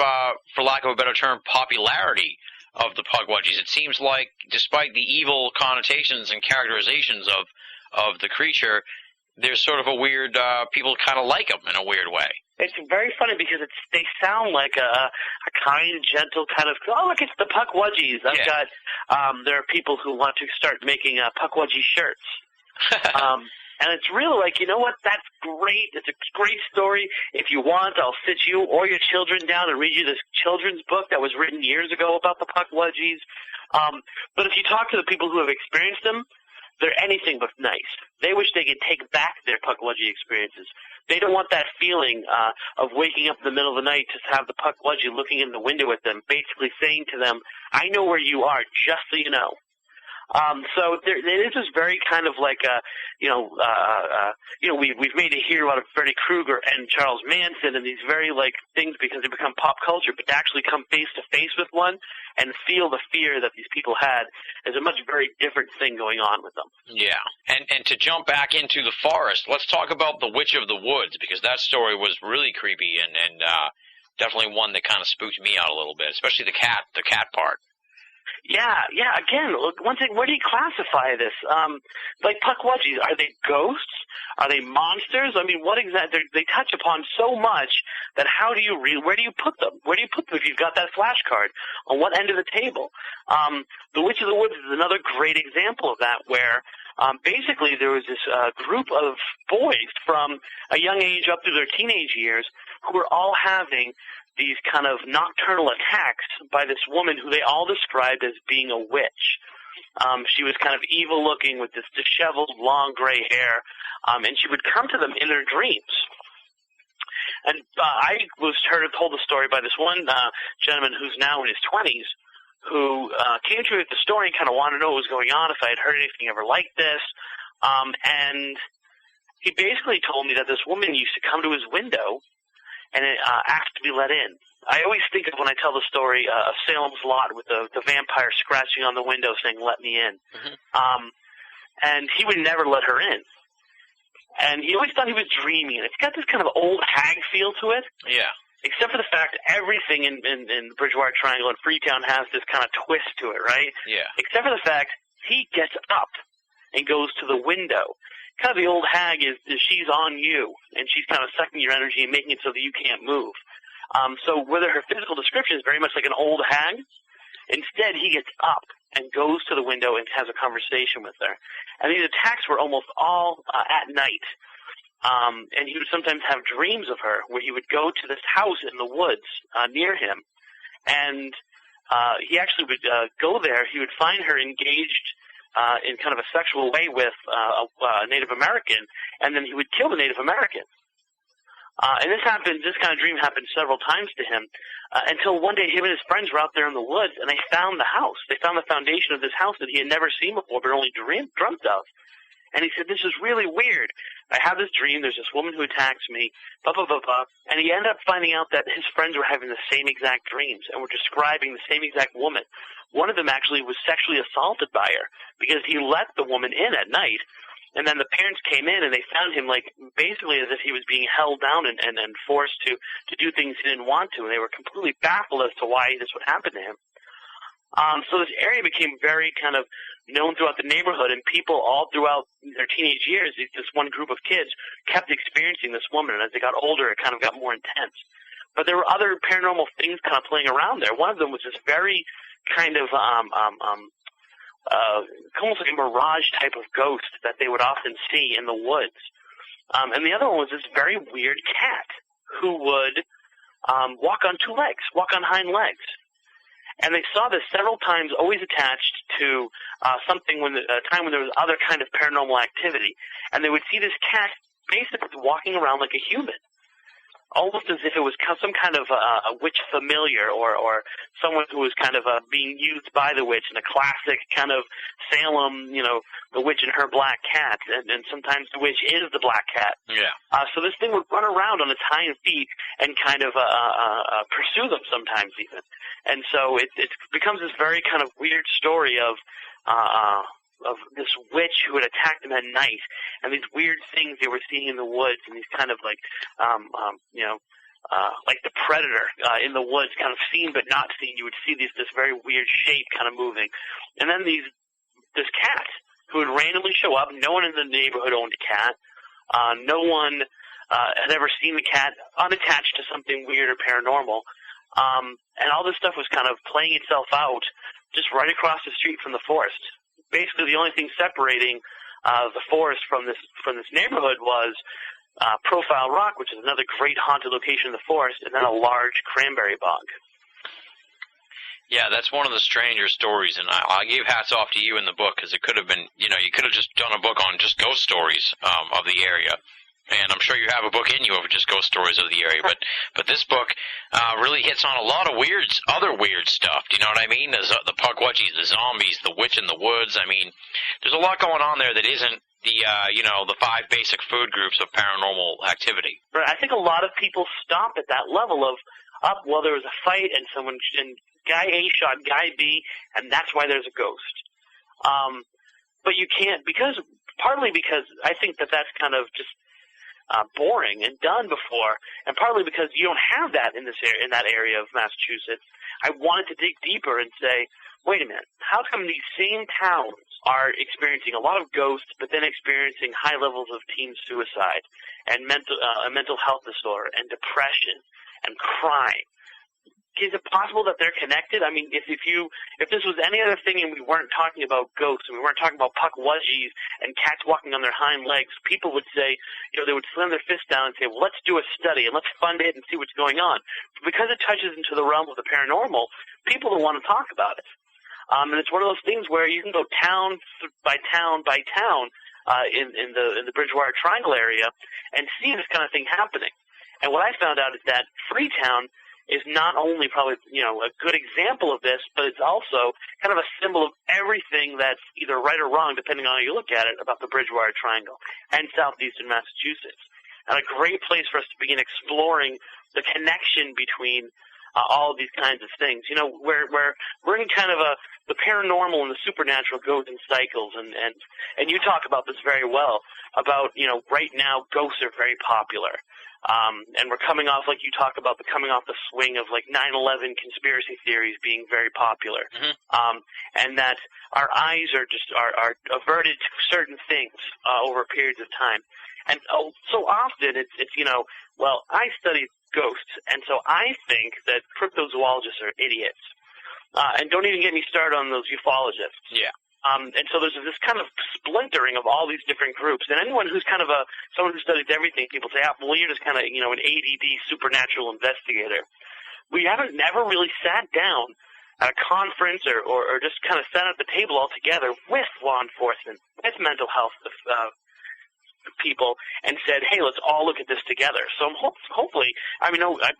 for lack of a better term, popularity of the Pukwudgies. It seems like, despite the evil connotations and characterizations of the creature, there's sort of a weird, people kind of like them in a weird way. It's very funny because they sound like a kind, gentle kind of, oh, look, it's the Pukwudgies. I've got, there are people who want to start making Pukwudgie shirts. And it's really like, you know what, that's great. It's a great story. If you want, I'll sit you or your children down and read you this children's book that was written years ago about the Pukwudgies. But if you talk to the people who have experienced them, they're anything but nice. They wish they could take back their Pukwudgie experiences. They don't want that feeling of waking up in the middle of the night to have the Pukwudgie looking in the window at them, basically saying to them, I know where you are, just so you know. So it is this very kind of like we've made a hero out of Freddy Krueger and Charles Manson and these very like things because they become pop culture, but to actually come face to face with one and feel the fear that these people had is a much very different thing going on with them. Yeah, and to jump back into the forest, let's talk about the Witch of the Woods, because that story was really creepy and definitely one that kind of spooked me out a little bit, especially the cat part. Yeah. Again, one thing, where do you classify this? Like Pukwudgies, are they ghosts? Are they monsters? I mean, what exactly? They touch upon so much that where do you put them? Where do you put them if you've got that flashcard? On what end of the table? The Witch of the Woods is another great example of that, where basically there was this group of boys from a young age up through their teenage years who were all having these kind of nocturnal attacks by this woman who they all described as being a witch. She was kind of evil-looking with this disheveled, long gray hair, and she would come to them in their dreams. And I was told the story by this one gentleman who's now in his 20s, who came to me with the story and kind of wanted to know what was going on, if I had heard anything ever like this. And he basically told me that this woman used to come to his window and asked to be let in. I always think of, when I tell the story, of Salem's Lot with the vampire scratching on the window saying, let me in. Mm-hmm. And he would never let her in. And he always thought he was dreaming. It's got this kind of old hag feel to it. Yeah. Except for the fact everything in the Bridgewater Triangle and Freetown has this kind of twist to it, right? Yeah. Except for the fact he gets up and goes to the window. Kind of the old hag is she's on you, and she's kind of sucking your energy and making it so that you can't move. So whether her physical description is very much like an old hag, instead he gets up and goes to the window and has a conversation with her. And these attacks were almost all at night. And he would sometimes have dreams of her where he would go to this house in the woods near him, and he actually would go there. He would find her engaged in kind of a sexual way with a Native American, and then he would kill the Native American. And this kind of dream happened several times to him, until one day him and his friends were out there in the woods, and they found the house. They found the foundation of this house that he had never seen before, but only dreamt of. And he said, this is really weird. I have this dream, there's this woman who attacks me, blah, blah, blah, blah. And he ended up finding out that his friends were having the same exact dreams and were describing the same exact woman. One of them actually was sexually assaulted by her because he let the woman in at night, and then the parents came in and they found him like basically as if he was being held down and forced to do things he didn't want to, and they were completely baffled as to why this would happen to him. So this area became very kind of known throughout the neighborhood, and people all throughout their teenage years, this one group of kids kept experiencing this woman, and as they got older, it kind of got more intense. But there were other paranormal things kind of playing around there. One of them was this very kind of almost like a mirage type of ghost that they would often see in the woods. And the other one was this very weird cat who would walk on two legs, walk on hind legs. And they saw this several times, always attached to something a time when there was other kind of paranormal activity. And they would see this cat basically walking around like a human, almost as if it was some kind of a witch familiar or someone who was kind of being used by the witch in a classic kind of Salem, the witch and her black cat, and sometimes the witch is the black cat. Yeah. So this thing would run around on its hind feet and kind of pursue them sometimes even. And so it becomes this very kind of weird story of this witch who had attacked them at night, and these weird things they were seeing in the woods, and these kind of like, like the predator in the woods, kind of seen but not seen. You would see this very weird shape kind of moving, and then this cat who would randomly show up. No one in the neighborhood owned a cat. No one had ever seen the cat unattached to something weird or paranormal. And all this stuff was kind of playing itself out just right across the street from the forest. Basically, the only thing separating the forest from this neighborhood was Profile Rock, which is another great haunted location in the forest, and then a large cranberry bog. Yeah, that's one of the stranger stories, and I gave hats off to you in the book, because it could have been, you could have just done a book on just ghost stories of the area. And I'm sure you have a book in you of just ghost stories of the area, but this book really hits on a lot of other weird stuff. Do you know what I mean? There's the Pukwudgies, the zombies, the witch in the woods. I mean, there's a lot going on there that isn't the 5 basic food groups of paranormal activity. Right. I think a lot of people stop at that level of, well, there was a fight and Guy A shot Guy B, and that's why there's a ghost. But you can't, partly because I think that's kind of just boring and done before, and partly because you don't have that in that area of Massachusetts. I wanted to dig deeper and say, wait a minute, how come these same towns are experiencing a lot of ghosts, but then experiencing high levels of teen suicide and a mental health disorder and depression and crime? Is it possible that they're connected? I mean, if this was any other thing and we weren't talking about ghosts and we weren't talking about Pukwudgies and cats walking on their hind legs, people would say, they would slam their fists down and say, well, let's do a study and let's fund it and see what's going on. But because it touches into the realm of the paranormal, people don't want to talk about it. And it's one of those things where you can go town by town by town in the Bridgewater Triangle area and see this kind of thing happening. And what I found out is that Freetown is not only probably, a good example of this, but it's also kind of a symbol of everything that's either right or wrong, depending on how you look at it, about the Bridgewater Triangle and southeastern Massachusetts. And a great place for us to begin exploring the connection between all of these kinds of things. Where we're in kind of the paranormal and the supernatural goes in cycles, and you talk about this very well, about, right now ghosts are very popular. And we're coming off, like you talk about, coming off the swing of like 9/11 conspiracy theories being very popular. Mm-hmm. And that our eyes are averted to certain things over periods of time. And so often it's I study ghosts, and so I think that cryptozoologists are idiots. And don't even get me started on those ufologists. Yeah. And so there's this kind of splintering of all these different groups. And anyone who's kind of someone who studies everything, people say, well, you're just kind of, an ADD supernatural investigator. We haven't never really sat down at a conference or just kind of sat at the table all together with law enforcement, with mental health people, and said, hey, let's all look at this together. So hopefully, I know a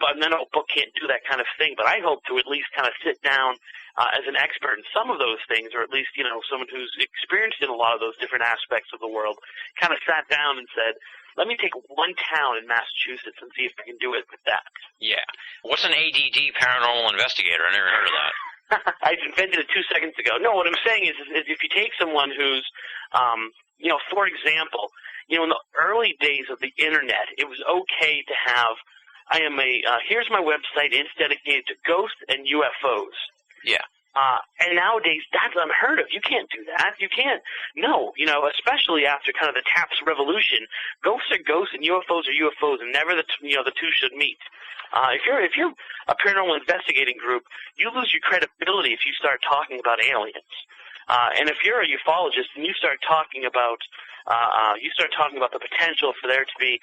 book can't do that kind of thing, but I hope to at least kind of sit down as an expert in some of those things, or at least, someone who's experienced in a lot of those different aspects of the world, kind of sat down and said, let me take one town in Massachusetts and see if I can do it with that. Yeah. What's an ADD paranormal investigator? I never heard of that. I invented it 2 seconds ago. No, what I'm saying is if you take someone who's, for example, in the early days of the Internet, it was okay to have, here's my website, and it's dedicated to ghosts and UFOs. Yeah. And nowadays, that's unheard of. You can't do that. You can't. No, especially after kind of the TAPS revolution, ghosts are ghosts and UFOs are UFOs, and never the two should meet. If you're a paranormal investigating group, you lose your credibility if you start talking about aliens. And if you're a ufologist and you start talking about the potential for there to be,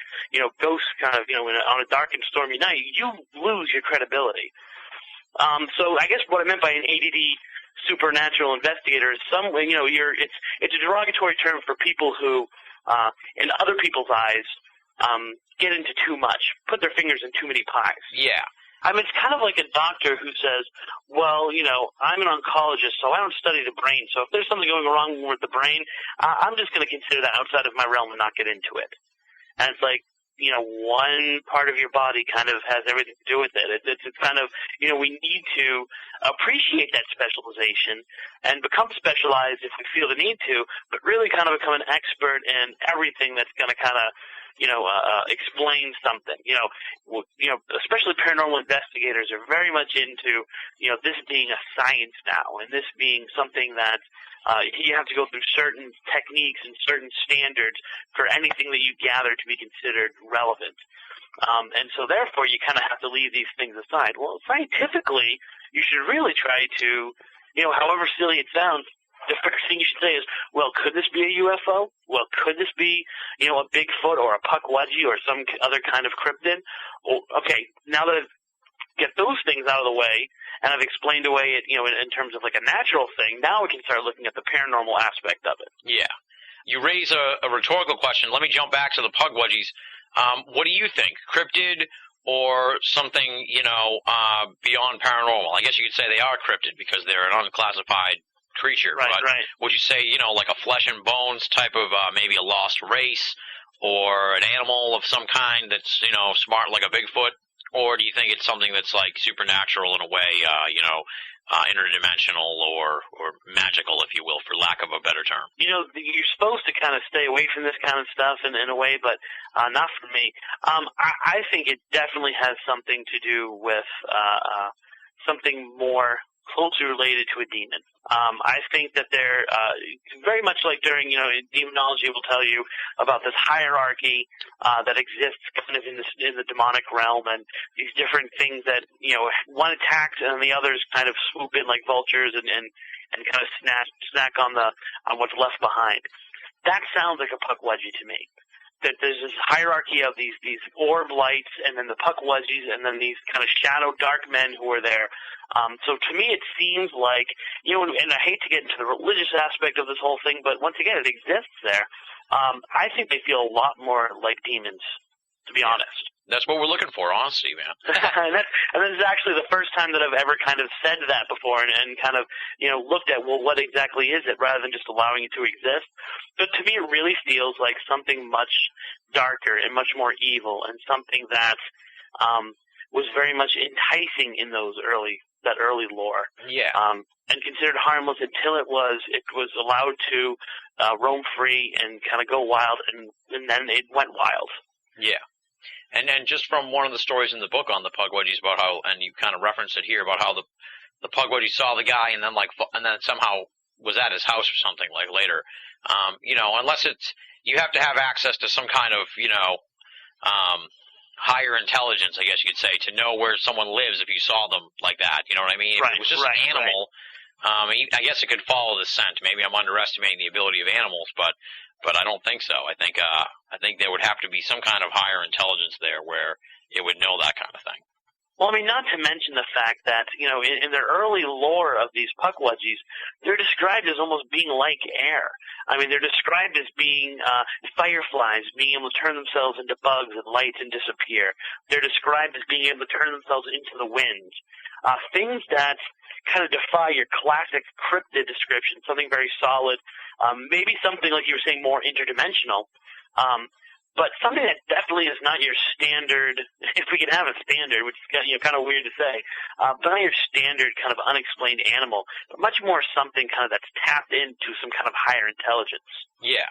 ghosts kind of, on a dark and stormy night, you lose your credibility. So I guess what I meant by an ADD supernatural investigator is it's a derogatory term for people who, in other people's eyes, get into too much, put their fingers in too many pies. Yeah. I mean, it's kind of like a doctor who says, well, I'm an oncologist, so I don't study the brain. So if there's something going wrong with the brain, I'm just going to consider that outside of my realm and not get into it. And it's like, one part of your body kind of has everything to do with it. It's kind of, we need to appreciate that specialization and become specialized if we feel the need to, but really kind of become an expert in everything that's going to kind of, explain something. Especially paranormal investigators are very much into, this being a science now, and this being something that you have to go through certain techniques and certain standards for anything that you gather to be considered relevant. And so therefore you kind of have to leave these things aside. Well, scientifically, you should really try to, however silly it sounds, the first thing you should say is, well, could this be a UFO? Well, could this be, a Bigfoot or a Pukwudgie or some other kind of cryptid? Well, okay, now that I've get those things out of the way, and I've explained away it, in terms of like a natural thing, now we can start looking at the paranormal aspect of it. Yeah. You raise a rhetorical question. Let me jump back to the Pugwudgies. What do you think? Cryptid or something, beyond paranormal? I guess you could say they are cryptid because they're an unclassified creature. Right, but right. Would you say, like a flesh and bones type of maybe a lost race or an animal of some kind that's, smart like a Bigfoot? Or do you think it's something that's like supernatural in a way, interdimensional or magical, if you will, for lack of a better term? You're supposed to kind of stay away from this kind of stuff in a way, but not for me. I think it definitely has something to do with something more closely related to a demon. I think that they're very much like during, demonology will tell you about this hierarchy that exists kind of in the demonic realm, and these different things that, one attacks and the others kind of swoop in like vultures and kind of snack on what's left behind. That sounds like a Pukwudgie to me. That there's this hierarchy of these orb lights, and then the Pukwudgies, and then these kind of shadow dark men who are there. So to me, it seems like, and I hate to get into the religious aspect of this whole thing, but once again, it exists there. I think they feel a lot more like demons, to be honest. That's what we're looking for, honesty, man. and this is actually the first time that I've ever kind of said that before and kind of, looked at, well, what exactly is it, rather than just allowing it to exist. But to me, it really feels like something much darker and much more evil, and something that was very much enticing in that early lore. Yeah. And considered harmless until it was allowed to roam free and kind of go wild, and then it went wild. Yeah. And then just from one of the stories in the book on the Pugwudgies about how, and you kind of referenced it here, about how the Pugwudgie saw the guy and then somehow was at his house or something like later. Unless you have to have access to some kind of, higher intelligence, I guess you could say, to know where someone lives if you saw them like that. You know what I mean? Right, if it was just an animal, I guess it could follow the scent. Maybe I'm underestimating the ability of animals, but I don't think so. I think there would have to be some kind of higher intelligence there where it would know that kind of thing. Well, I mean, not to mention the fact that, in their early lore of these Pukwudgies, they're described as almost being like air. I mean, they're described as being fireflies, being able to turn themselves into bugs and light and disappear. They're described as being able to turn themselves into the wind. Things that kind of defy your classic cryptid description, something very solid, maybe something like you were saying, more interdimensional. But something that definitely is not your standard, if we can have a standard, which is kind of weird to say, but not your standard kind of unexplained animal, but much more something kind of that's tapped into some kind of higher intelligence. Yeah.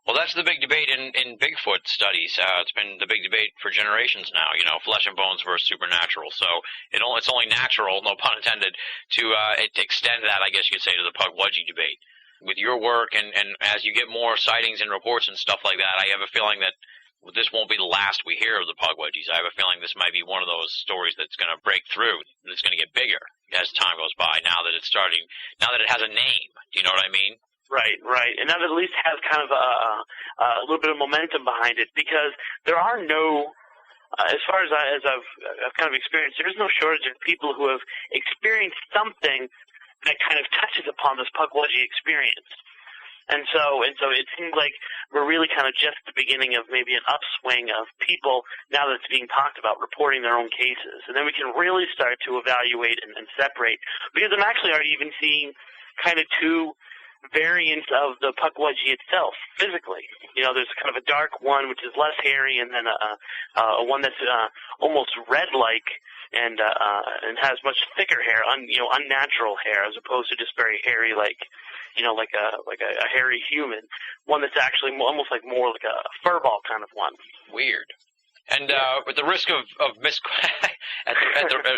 Well, that's the big debate in Bigfoot studies. It's been the big debate for generations now, flesh and bones versus supernatural. So it's only natural, no pun intended, to extend that, I guess you could say, to the Pugwudgie debate. With your work and as you get more sightings and reports and stuff like that, I have a feeling that this won't be the last we hear of the Pugwudgies. I have a feeling this might be one of those stories that's going to break through, that's going to get bigger as time goes by, now that it has a name. Do you know what I mean? Right. And now that at least has kind of a little bit of momentum behind it, because there are no, as far as I've kind of experienced, there's no shortage of people who have experienced something that kind of touches upon this Pukwudgie experience. And so it seems like we're really kind of just at the beginning of maybe an upswing of people, now that it's being talked about, reporting their own cases. And then we can really start to evaluate and separate. Because I'm actually already even seeing kind of two variants of the Pukwudgie itself, physically. There's kind of a dark one, which is less hairy, and then a one that's almost red-like, and has much thicker hair, unnatural hair, as opposed to just very hairy, like a hairy human. One that's actually almost like more like a furball kind of one. Weird. And with the risk of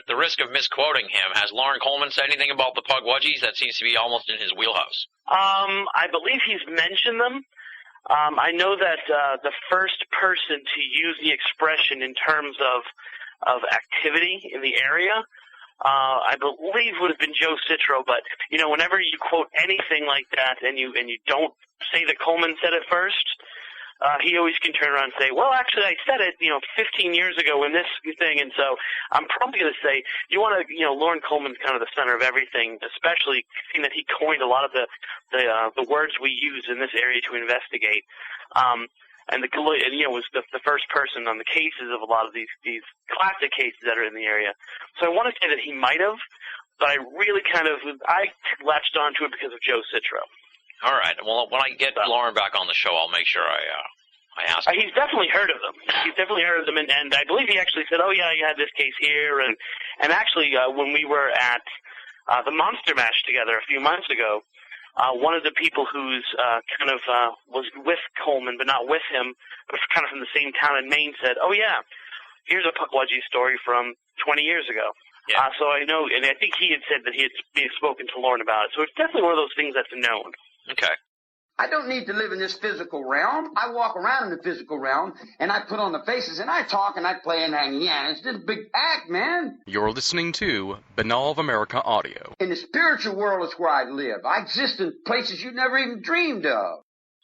the risk of misquoting him, has Lauren Coleman said anything about the Pugwudgies? That seems to be almost in his wheelhouse. I believe he's mentioned them. I know that the first person to use the expression in terms of activity in the area, I believe would have been Joe Citro, but whenever you quote anything like that and you don't say that Coleman said it first, he always can turn around and say, well, actually, I said it, 15 years ago in this thing, and so I'm probably going to say, you want to, Loren Coleman's kind of the center of everything, especially seeing that he coined a lot of the words we use in this area to investigate. And was the first person on the cases of a lot of these classic cases that are in the area. So I want to say that he might have, but I really I latched onto it because of Joe Citro. All right. Well, when I get Loren back on the show, I'll make sure I ask him. He's definitely heard of them. And I believe he actually said, oh, yeah, you had this case here. And actually, when we were at the Monster Mash together a few months ago, one of the people who's was with Coleman but not with him, but kind of from the same town in Maine, said, oh, yeah, here's a Pukwudgie story from 20 years ago. Yeah. So I know, and I think he had said that he had spoken to Loren about it. So it's definitely one of those things that's known. Okay. I don't need to live in this physical realm. I walk around in the physical realm, and I put on the faces, and I talk, and I play, and it's just a big act, man. You're listening to Banal of America Audio. In the spiritual world is where I live. I exist in places you never even dreamed of.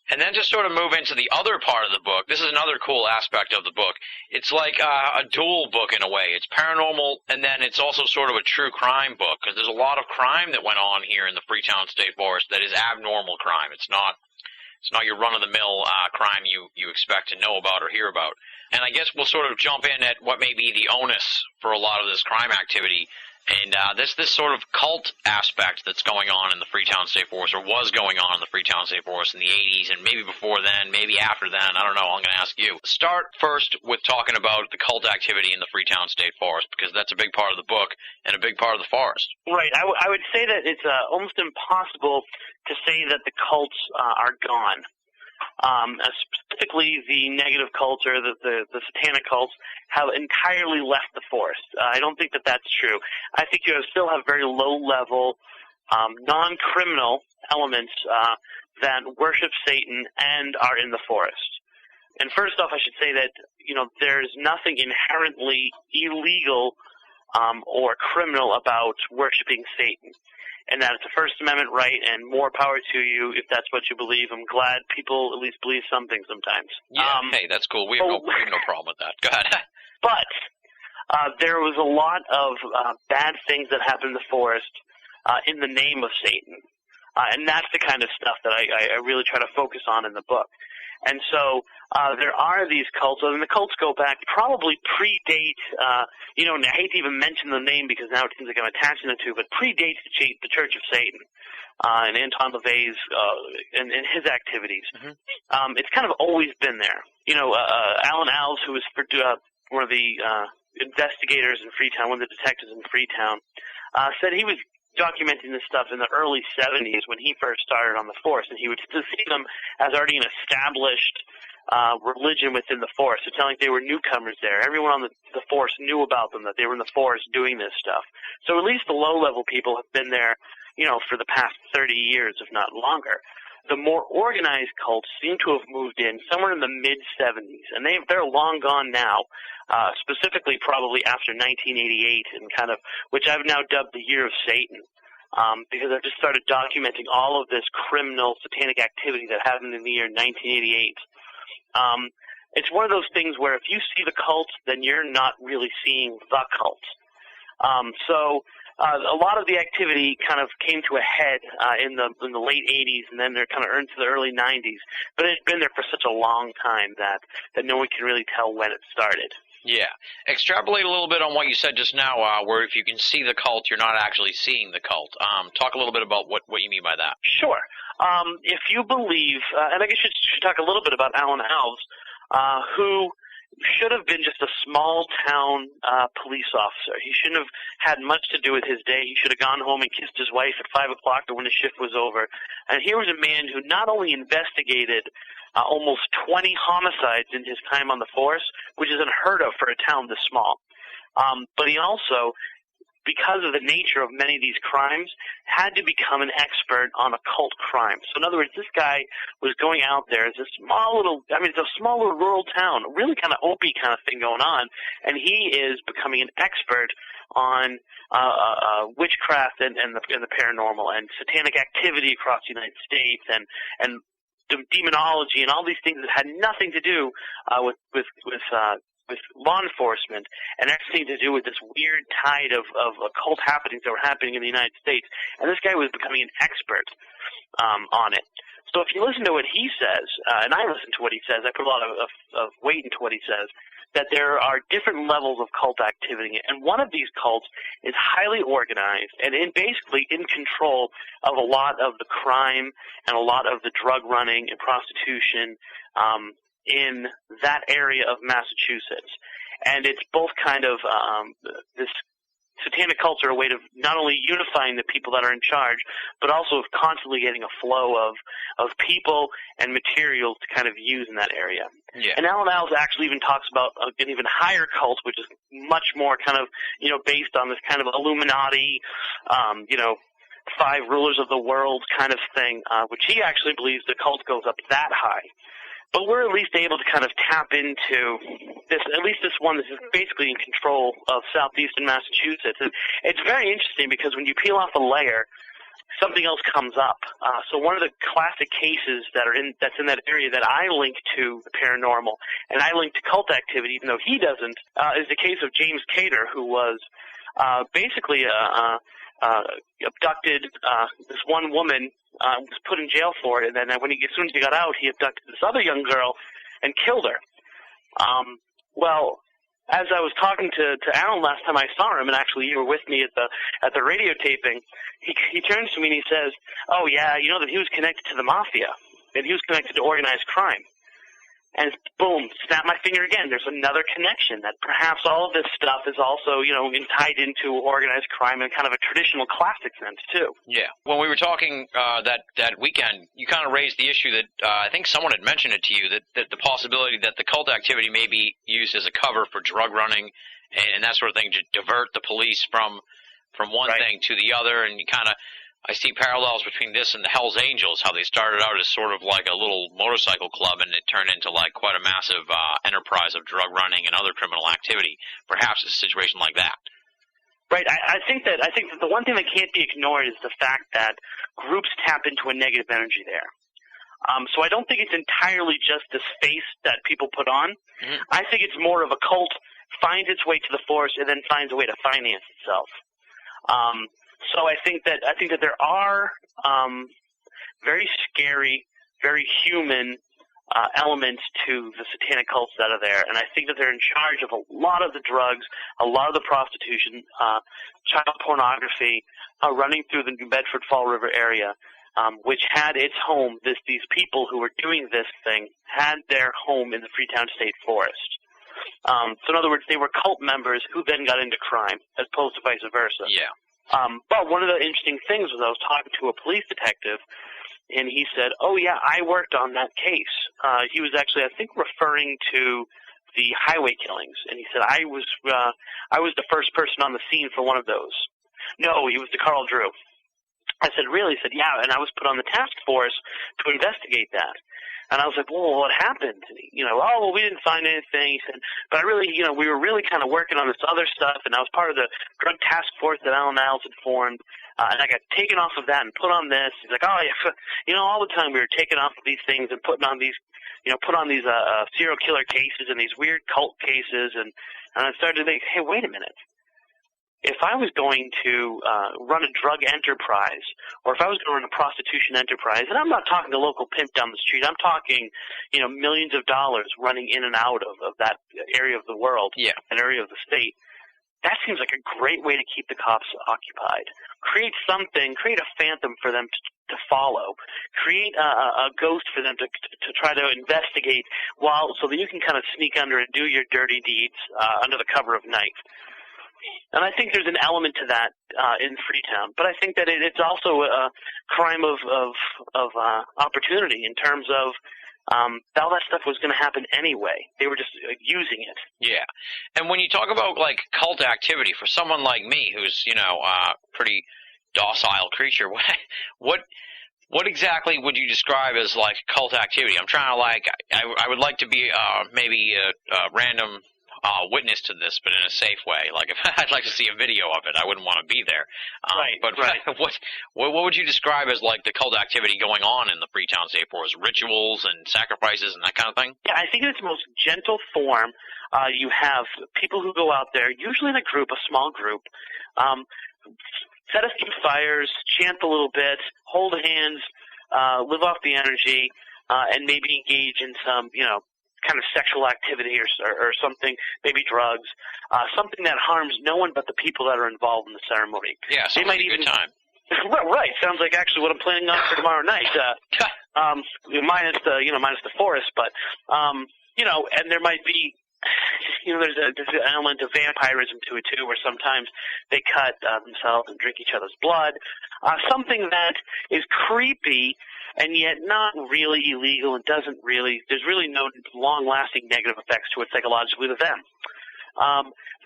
And then to sort of move into the other part of the book, this is another cool aspect of the book. It's like a dual book in a way. It's paranormal, and then it's also sort of a true crime book, because there's a lot of crime that went on here in the Freetown State Forest that is abnormal crime. It's not your run-of-the-mill crime you expect to know about or hear about. And I guess we'll sort of jump in at what may be the onus for a lot of this crime activity. And this sort of cult aspect that's going on in the Freetown State Forest, or was going on in the Freetown State Forest in the 80s, and maybe before then, maybe after then, I don't know, I'm going to ask you. Start first with talking about the cult activity in the Freetown State Forest, because that's a big part of the book and a big part of the forest. Right. I would say that it's almost impossible to say that the cults are gone. Specifically, the negative cults or the satanic cults have entirely left the forest. I don't think that that's true. I think you still have very low-level, non-criminal elements that worship Satan and are in the forest. And first off, I should say that there's nothing inherently illegal or criminal about worshiping Satan. And that it's a First Amendment right, and more power to you if that's what you believe. I'm glad people at least believe something sometimes. Yeah, hey, that's cool. We have no problem with that. Go ahead. But there was a lot of bad things that happened in the forest in the name of Satan. And that's the kind of stuff that I really try to focus on in the book. And so there are these cults, and the cults go back, probably predate, and I hate to even mention the name because now it seems like I'm attaching it to, but predates the Church of Satan and Anton LaVey's and his activities. Mm-hmm. It's kind of always been there. Alan Alves, who was one of the investigators in Freetown, one of the detectives in Freetown, said he was documenting this stuff in the early 70s when he first started on the force, and he would see them as already an established religion within the forest. So telling they were newcomers there. Everyone on the force knew about them, that they were in the forest doing this stuff. So at least the low-level people have been there, for the past 30 years, if not longer. The more organized cults seem to have moved in somewhere in the mid-70s, and they're long gone now, specifically probably after 1988, and which I've now dubbed the Year of Satan, because I've just started documenting all of this criminal satanic activity that happened in the year 1988. It's one of those things where if you see the cult, then you're not really seeing the cult. A lot of the activity kind of came to a head in the late 80s, and then they're kind of into the early 90s. But it's been there for such a long time that no one can really tell when it started. Yeah. Extrapolate a little bit on what you said just now, where if you can see the cult, you're not actually seeing the cult. Talk a little bit about what you mean by that. Sure. If you believe, and I guess you should talk a little bit about Alan Alves, who should have been just a small-town police officer. He shouldn't have had much to do with his day. He should have gone home and kissed his wife at 5 o'clock when his shift was over. And here was a man who not only investigated almost 20 homicides in his time on the force, which is unheard of for a town this small, but he also, because of the nature of many of these crimes, had to become an expert on occult crime. So in other words, this guy was going out there as a small little, it's a small little rural town, really kind of Opie kind of thing going on, and he is becoming an expert on witchcraft and the paranormal and satanic activity across the United States and demonology and all these things that had nothing to do with law enforcement and everything to do with this weird tide of occult happenings that were happening in the United States. And this guy was becoming an expert on it. So if you listen to what he says, and I listen to what he says, I put a lot of weight into what he says, that there are different levels of cult activity, and one of these cults is highly organized and basically in control of a lot of the crime and a lot of the drug running and prostitution in that area of Massachusetts. And it's both kind of this satanic cults are a way of not only unifying the people that are in charge, but also of constantly getting a flow of people and materials to kind of use in that area. Yeah. And Alan Alls actually even talks about an even higher cult, which is much more kind of, based on this kind of Illuminati, 5 rulers of the world kind of thing, which he actually believes the cult goes up that high. But we're at least able to kind of tap into this, at least this one that is basically in control of southeastern Massachusetts. And it's very interesting because when you peel off a layer, something else comes up. So one of the classic cases that's in that area that I link to the paranormal, and I link to cult activity, even though he doesn't, is the case of James Cater, who was basically abducted this one woman. Was put in jail for it, and then as soon as he got out, he abducted this other young girl and killed her. Well, as I was talking to Alan last time I saw him, and actually you were with me at the radio taping, he turns to me and he says, "Oh yeah, you know that he was connected to the mafia, and he was connected to organized crime." And boom, snap my finger again. There's another connection that perhaps all of this stuff is also, tied into organized crime in kind of a traditional classic sense, too. Yeah. When we were talking that weekend, you kind of raised the issue that I think someone had mentioned it to you, that the possibility that the cult activity may be used as a cover for drug running and that sort of thing to divert the police from one thing to the other. And I see parallels between this and the Hells Angels, how they started out as sort of like a little motorcycle club, and it turned into like quite a massive enterprise of drug running and other criminal activity. Perhaps it's a situation like that. Right. I think that the one thing that can't be ignored is the fact that groups tap into a negative energy there. So I don't think it's entirely just this face that people put on. Mm-hmm. I think it's more of a cult finds its way to the force and then finds a way to finance itself. So I think that there are very scary, very human elements to the satanic cults that are there, and I think that they're in charge of a lot of the drugs, a lot of the prostitution, child pornography, running through the New Bedford Fall River area, which had its home. These people who were doing this thing had their home in the Freetown State Forest. So in other words, they were cult members who then got into crime, as opposed to vice versa. Yeah. But one of the interesting things was I was talking to a police detective, and he said, "Oh yeah, I worked on that case." He was actually, I think, referring to the highway killings, and he said, "I was the first person on the scene for one of those." No, he was the Carl Drew. I said, "Really?" He said, "Yeah," and I was put on the task force to investigate that. And I was like, "Well, what happened?" "Oh, well, we didn't find anything." He said, "But I really, we were really kind of working on this other stuff, and I was part of the drug task force that Alan Alls had formed, and I got taken off of that and put on this." He's like, "Oh, yeah, all the time we were taken off of these things and put on these serial killer cases and these weird cult cases," and I started to think, hey, wait a minute. If I was going to run a drug enterprise, or if I was going to run a prostitution enterprise, and I'm not talking a local pimp down the street, I'm talking, millions of dollars running in and out of that area of the world, an area of the state, that seems like a great way to keep the cops occupied. Create a phantom for them to follow. Create a ghost for them to try to investigate so that you can kind of sneak under and do your dirty deeds under the cover of night. And I think there's an element to that in Freetown, but I think that it's also a crime of opportunity in terms of all that stuff was going to happen anyway. They were just using it. Yeah, and when you talk about like cult activity for someone like me, who's pretty docile creature, what exactly would you describe as like cult activity? I'm trying to I would like to be maybe a random witness to this, but in a safe way. Like, if I'd like to see a video of it, I wouldn't want to be there. But what would you describe as, like, the cult activity going on in the Freetown State Forest? Rituals and sacrifices and that kind of thing? Yeah, I think in its most gentle form, you have people who go out there, usually in a group, a small group, set a few fires, chant a little bit, hold hands, live off the energy, and maybe engage in some, kind of sexual activity or something, maybe drugs, something that harms no one but the people that are involved in the ceremony. Yeah, sounds like a good time. Right. Sounds like actually what I'm planning on for tomorrow night. Minus the forest, but and there might be, there's an element of vampirism to it too, where sometimes they cut themselves and drink each other's blood. Something that is creepy and yet not really illegal and there's really no long-lasting negative effects to it psychologically to them.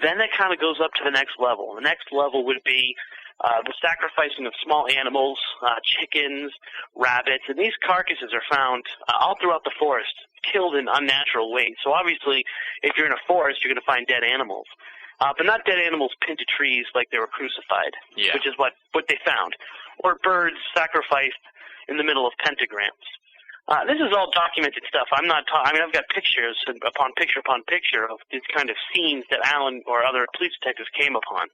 Then that kind of goes up to the next level. The next level would be the sacrificing of small animals, chickens, rabbits, and these carcasses are found all throughout the forest, killed in unnatural ways. So obviously, if you're in a forest, you're going to find dead animals. But not dead animals pinned to trees like they were crucified, which is what they found. Or birds sacrificed in the middle of pentagrams. This is all documented stuff. I've got pictures upon picture of these kind of scenes that Alan or other police detectives came upon.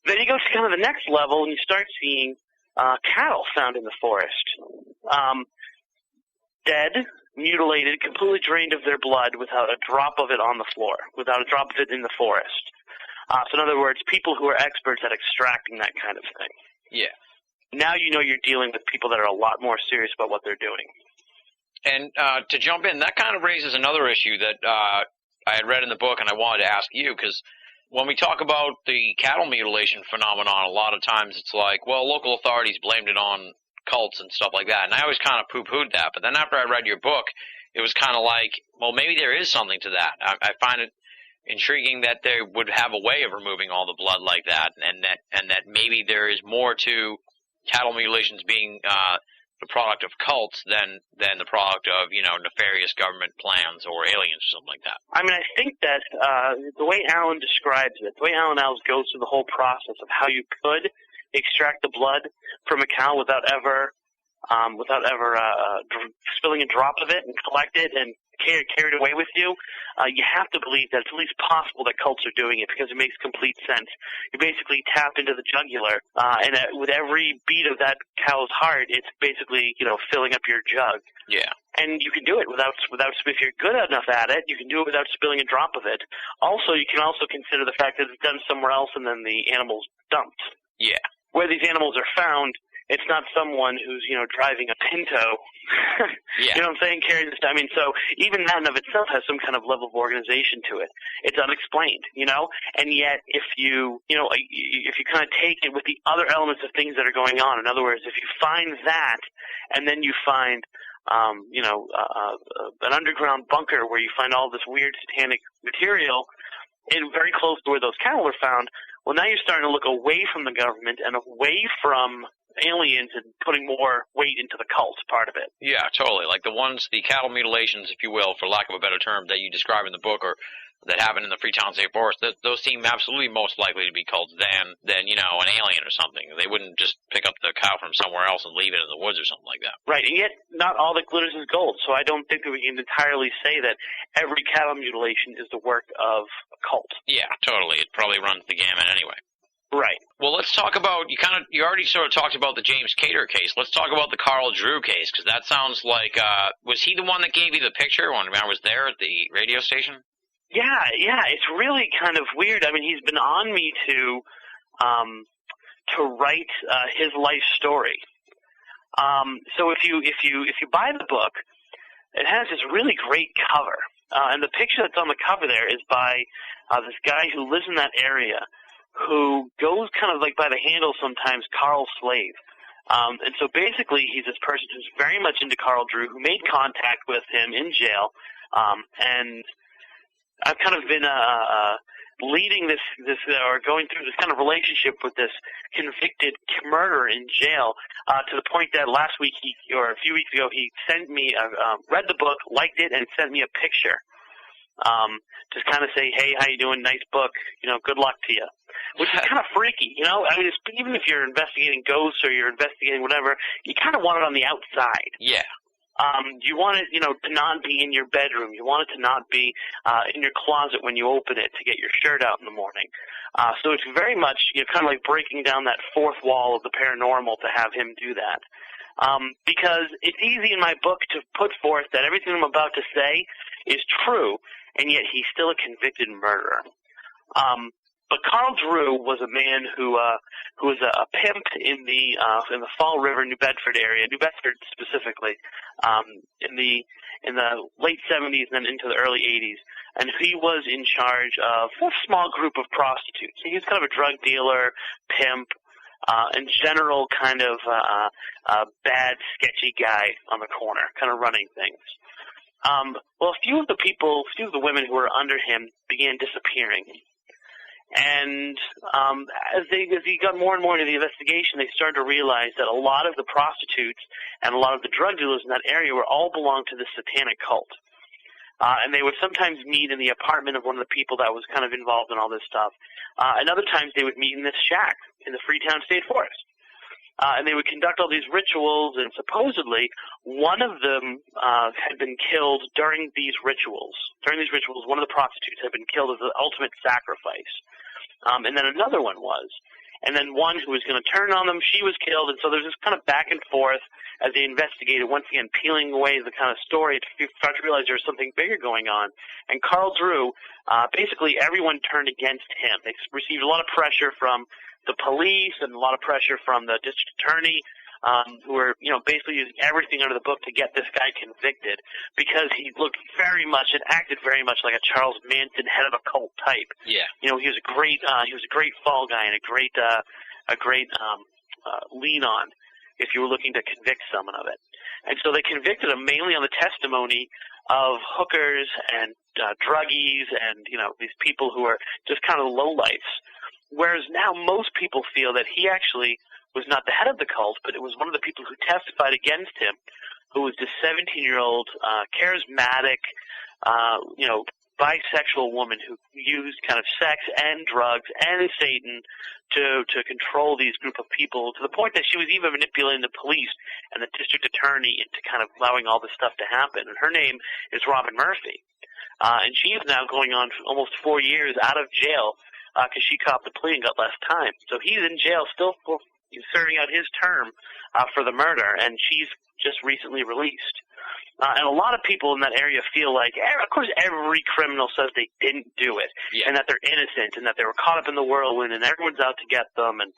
Then you go to kind of the next level and you start seeing cattle found in the forest. Dead, mutilated, completely drained of their blood without a drop of it on the floor, without a drop of it in the forest. So in other words, people who are experts at extracting that kind of thing. Yeah. Now you know you're dealing with people that are a lot more serious about what they're doing. And to jump in, that kind of raises another issue that I had read in the book, and I wanted to ask you, because when we talk about the cattle mutilation phenomenon, a lot of times it's like, well, local authorities blamed it on cults and stuff like that, and I always kind of poo-pooed that. But then after I read your book, it was kind of like, well, maybe there is something to that. I find it intriguing that they would have a way of removing all the blood like that, and that maybe there is more to cattle mutilations being the product of cults than the product of, nefarious government plans or aliens or something like that. I mean, I think that the way Alan describes it, the way Alan Alves goes through the whole process of how you could extract the blood from a cow without ever spilling a drop of it and collect it and carry it away with you, you have to believe that it's at least possible that cults are doing it, because it makes complete sense. You basically tap into the jugular, and with every beat of that cow's heart, it's basically, filling up your jug. Yeah. And you can do it without, if you're good enough at it, you can do it without spilling a drop of it. Also, you can also consider the fact that it's done somewhere else and then the animal's dumped. Yeah. Where these animals are found, it's not someone who's, driving a Pinto, Yeah. You know what I'm saying, carrying this. I mean, so even that in of itself has some kind of level of organization to it. It's unexplained, and yet if you kind of take it with the other elements of things that are going on, in other words, if you find that and then you find, an underground bunker where you find all this weird satanic material very close to where those cattle are found, well, now you're starting to look away from the government and away from aliens and putting more weight into the cult part of it. Yeah, totally. Like the cattle mutilations, if you will, for lack of a better term, that you describe in the book, or that happened in the Freetown State Forest, those seem absolutely most likely to be cults than an alien or something. They wouldn't just pick up the cow from somewhere else and leave it in the woods or something like that. Right, and yet not all that glitters is gold, so I don't think that we can entirely say that every cattle mutilation is the work of a cult. Yeah, totally. It probably runs the gamut anyway. Right. Well, let's talk about, you already sort of talked about the James Cater case. Let's talk about the Carl Drew case, because that sounds like, was he the one that gave you the picture when I was there at the radio station? Yeah, it's really kind of weird. I mean, he's been on me to write his life story. So if you buy the book, it has this really great cover, and the picture that's on the cover there is by this guy who lives in that area, who goes kind of like by the handle sometimes, Carl Slave. And so basically he's this person who's very much into Carl Drew, who made contact with him in jail, and I've kind of been leading this or going through this kind of relationship with this convicted murderer in jail, to the point that last week or a few weeks ago he sent me, read the book, liked it, and sent me a picture. Just kind of say, hey, how you doing? Nice book. Good luck to you. Which is kind of freaky, I mean, even if you're investigating ghosts or you're investigating whatever, you kind of want it on the outside. Yeah. You want it, to not be in your bedroom. You want it to not be in your closet when you open it to get your shirt out in the morning. So it's very much, kind of like breaking down that fourth wall of the paranormal to have him do that. Because it's easy in my book to put forth that everything I'm about to say is true, and yet he's still a convicted murderer. But Carl Drew was a man who was a pimp in the Fall River, New Bedford area, New Bedford specifically, in the late 70s and then into the early 80s, and he was in charge of a small group of prostitutes. He was kind of a drug dealer, pimp, and general kind of bad, sketchy guy on the corner, kind of running things. Well, a few of the women who were under him began disappearing. And as he got more and more into the investigation, they started to realize that a lot of the prostitutes and a lot of the drug dealers in that area were all belonged to the satanic cult. And they would sometimes meet in the apartment of one of the people that was kind of involved in all this stuff. And other times they would meet in this shack in the Freetown State Forest. And they would conduct all these rituals, and supposedly one of them had been killed during these rituals. During these rituals, one of the prostitutes had been killed as the ultimate sacrifice. And then another one was. And then one who was going to turn on them, she was killed. And so there's this kind of back and forth as they investigated, once again peeling away the kind of story to start to realize there was something bigger going on. And Carl Drew, basically everyone turned against him. They received a lot of pressure from the police and a lot of pressure from the district attorney, who were, basically using everything under the book to get this guy convicted, because he looked very much and acted very much like a Charles Manson head of a cult type. Yeah. He was a great fall guy and a great lean on if you were looking to convict someone of it. And so they convicted him mainly on the testimony of hookers and druggies and, these people who are just kind of lowlifes. Whereas now most people feel that he actually was not the head of the cult, but it was one of the people who testified against him, who was this 17-year-old, charismatic, bisexual woman who used kind of sex and drugs and Satan to control these group of people, to the point that she was even manipulating the police and the district attorney into kind of allowing all this stuff to happen. And her name is Robin Murphy. And she is now going on for almost 4 years out of jail because she copped the plea and got less time. So he's in jail still serving out his term for the murder, and she's just recently released. And a lot of people in that area feel like, of course, every criminal says they didn't do it, yeah, and that they're innocent, and that they were caught up in the whirlwind, and everyone's out to get them. And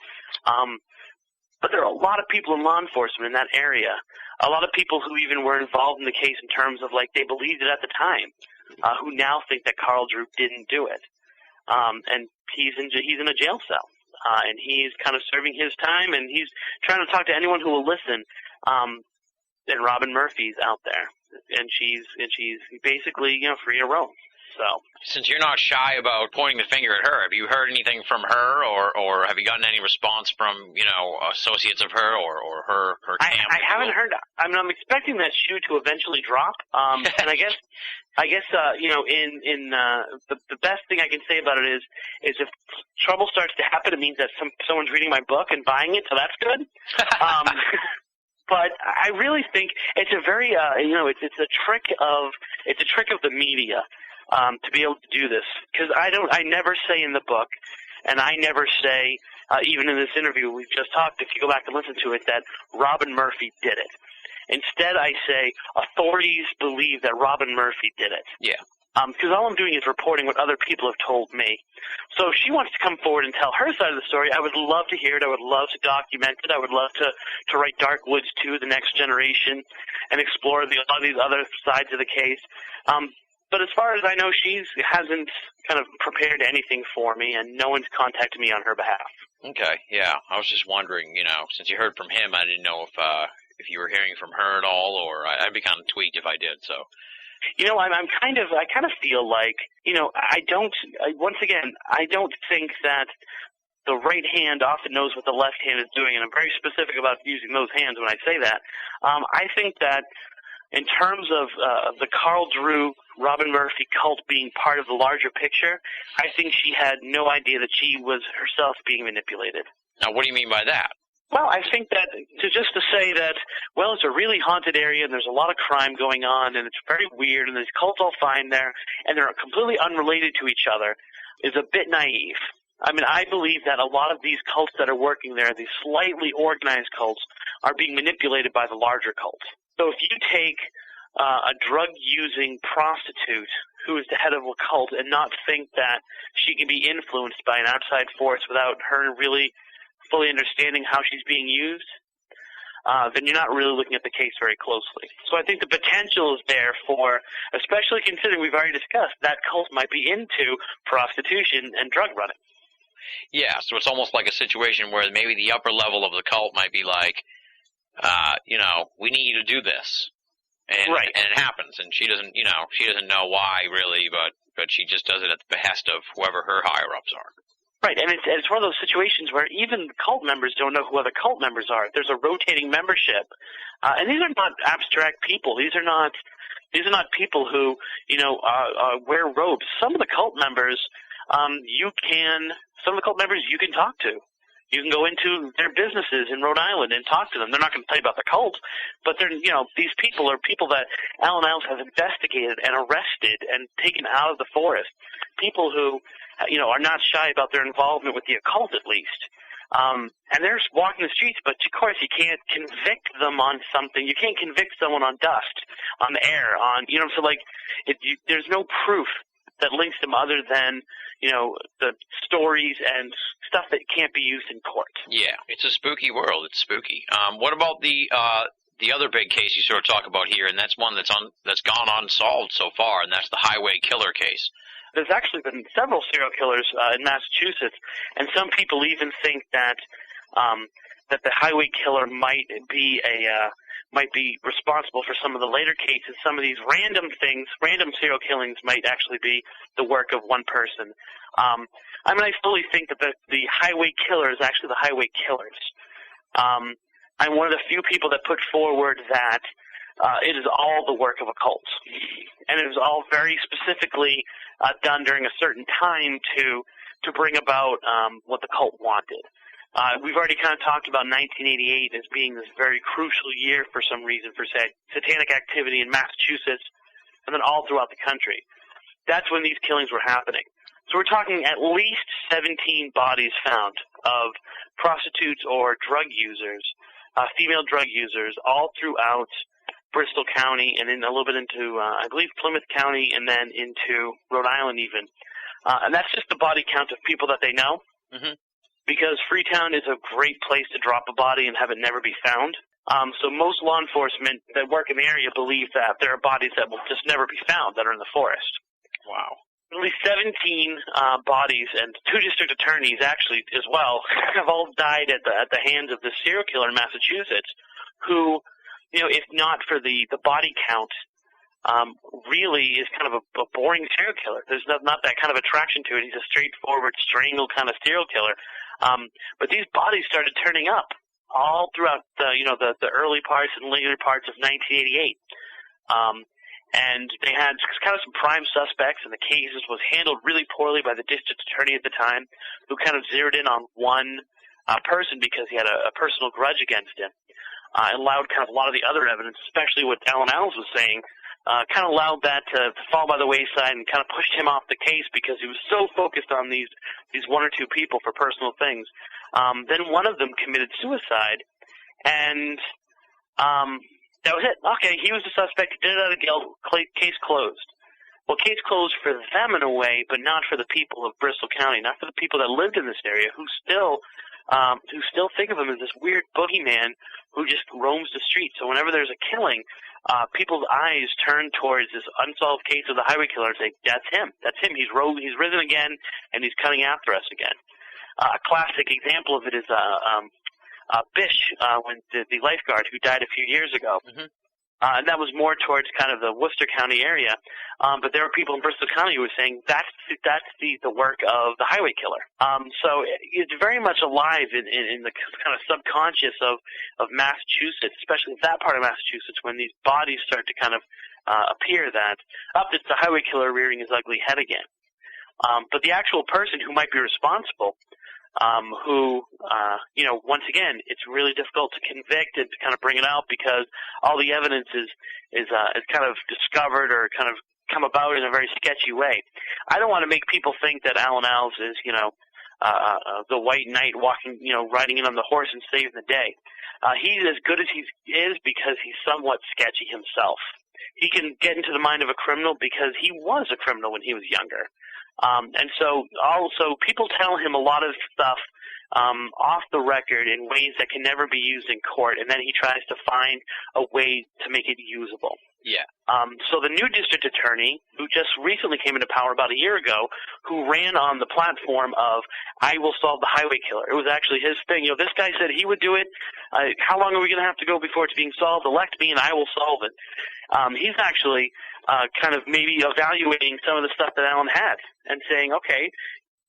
but there are a lot of people in law enforcement in that area, a lot of people who even were involved in the case in terms of, like, they believed it at the time, who now think that Carl Drew didn't do it. And he's in a jail cell. And he's kind of serving his time, and he's trying to talk to anyone who will listen. And Robin Murphy's out there, and she's basically free to roam. So since you're not shy about pointing the finger at her, have you heard anything from her, or have you gotten any response from associates of her or her camp? I haven't heard. I mean, I'm expecting that shoe to eventually drop. And I guess the best thing I can say about it is if trouble starts to happen, it means that someone's reading my book and buying it, so that's good. But I really think it's a very it's a trick of the media to be able to do this, because I never say in the book, and I never say even in this interview we've just talked, if you go back and listen to it, that Robin Murphy did it. Instead, I say authorities believe that Robin Murphy did it. Yeah. Because all I'm doing is reporting what other people have told me. So if she wants to come forward and tell her side of the story, I would love to hear it. I would love to document it. I would love to write Dark Woods 2, the next generation, and explore a lot of these other sides of the case. But as far as I know, she hasn't kind of prepared anything for me, and no one's contacted me on her behalf. Okay, yeah. I was just wondering, since you heard from him, I didn't know if you were hearing from her at all, or I'd be kind of tweaked if I did, so. I kind of feel like, I don't think that the right hand often knows what the left hand is doing, and I'm very specific about using those hands when I say that. I think that in terms of the Carl Drew, Robin Murphy cult being part of the larger picture, I think she had no idea that she was herself being manipulated. Now, what do you mean by that? Well, I think that just to say that, well, it's a really haunted area and there's a lot of crime going on and it's very weird and these cults all find there and they're completely unrelated to each other is a bit naive. I mean, I believe that a lot of these cults that are working there, these slightly organized cults, are being manipulated by the larger cult. So if you take a drug-using prostitute who is the head of a cult and not think that she can be influenced by an outside force without her really fully understanding how she's being used, then you're not really looking at the case very closely. So I think the potential is there for, especially considering we've already discussed, that cult might be into prostitution and drug running. Yeah, so it's almost like a situation where maybe the upper level of the cult might be like, we need you to do this. And, right. And it happens, and she doesn't know why really, but she just does it at the behest of whoever her higher-ups are. Right, and it's one of those situations where even cult members don't know who other cult members are. There's a rotating membership, and these are not abstract people. These are not people who wear robes. Some of the cult members you can talk to. You can go into their businesses in Rhode Island and talk to them. They're not going to tell you about the cult, but these people are people that Alan Iles has investigated and arrested and taken out of the forest. People who, are not shy about their involvement with the occult, at least. And they're just walking the streets, but of course you can't convict them on something. You can't convict someone on dust, on the air, there's no proof that links them other than, the stories and stuff that can't be used in court. Yeah, it's a spooky world. It's spooky. What about the other big case you sort of talk about here, and that's one that's gone unsolved so far, and that's the highway killer case. There's actually been several serial killers in Massachusetts, and some people even think that that the highway killer might be responsible for some of the later cases. Some of these random serial killings might actually be the work of one person. I fully think that the highway killer is actually the highway killers. I'm one of the few people that put forward that it is all the work of a cult. And it was all very specifically done during a certain time to bring about what the cult wanted. We've already kind of talked about 1988 as being this very crucial year for some reason for satanic activity in Massachusetts and then all throughout the country. That's when these killings were happening. So we're talking at least 17 bodies found of prostitutes or drug users, female drug users, all throughout Bristol County and then a little bit into, I believe, Plymouth County and then into Rhode Island even. And that's just the body count of people that they know. Mm-hmm. Because Freetown is a great place to drop a body and have it never be found. So most law enforcement that work in the area believe that there are bodies that will just never be found that are in the forest. Wow. At least 17 bodies and 2 district attorneys actually as well have all died at the hands of this serial killer in Massachusetts who, if not for the body count, really is kind of a boring serial killer. There's not that kind of attraction to it. He's a straightforward, strangle kind of serial killer. But these bodies started turning up all throughout the early parts and later parts of 1988. And they had kind of some prime suspects, and the case was handled really poorly by the district attorney at the time, who kind of zeroed in on one person because he had a personal grudge against him. And allowed kind of a lot of the other evidence, especially what Alan Iles was saying, kind of allowed that to fall by the wayside and kind of pushed him off the case because he was so focused on these 1 or 2 people for personal things. Then one of them committed suicide, and that was it. Okay, he was the suspect. He did it out of guilt. Case closed. Well, case closed for them in a way, but not for the people of Bristol County, not for the people that lived in this area who still think of him as this weird boogeyman who just roams the streets. So whenever there's a killing, people's eyes turn towards this unsolved case of the highway killer and say, that's him. That's him. He's risen again, and he's coming after us again. A classic example of it is Bish, when the lifeguard who died a few years ago. Mm-hmm. And that was more towards kind of the Worcester County area. But there are people in Bristol County who were saying that's the work of the highway killer. So it's very much alive in the kind of subconscious of Massachusetts, especially that part of Massachusetts, when these bodies start to kind of appear that, it's the highway killer rearing his ugly head again. But the actual person who might be responsible, once again, it's really difficult to convict and to kind of bring it out because all the evidence is kind of discovered or kind of come about in a very sketchy way. I don't want to make people think that Alan Alves is, the white knight walking, riding in on the horse and saving the day. He's as good as he is because he's somewhat sketchy himself. He can get into the mind of a criminal because he was a criminal when he was younger. And so also people tell him a lot of stuff off the record in ways that can never be used in court, and then he tries to find a way to make it usable. Yeah. So the new district attorney, who just recently came into power about a year ago, who ran on the platform of, I will solve the highway killer. It was actually his thing. This guy said he would do it. How long are we going to have to go before it's being solved? Elect me and I will solve it. He's actually kind of maybe evaluating some of the stuff that Alan had and saying, okay,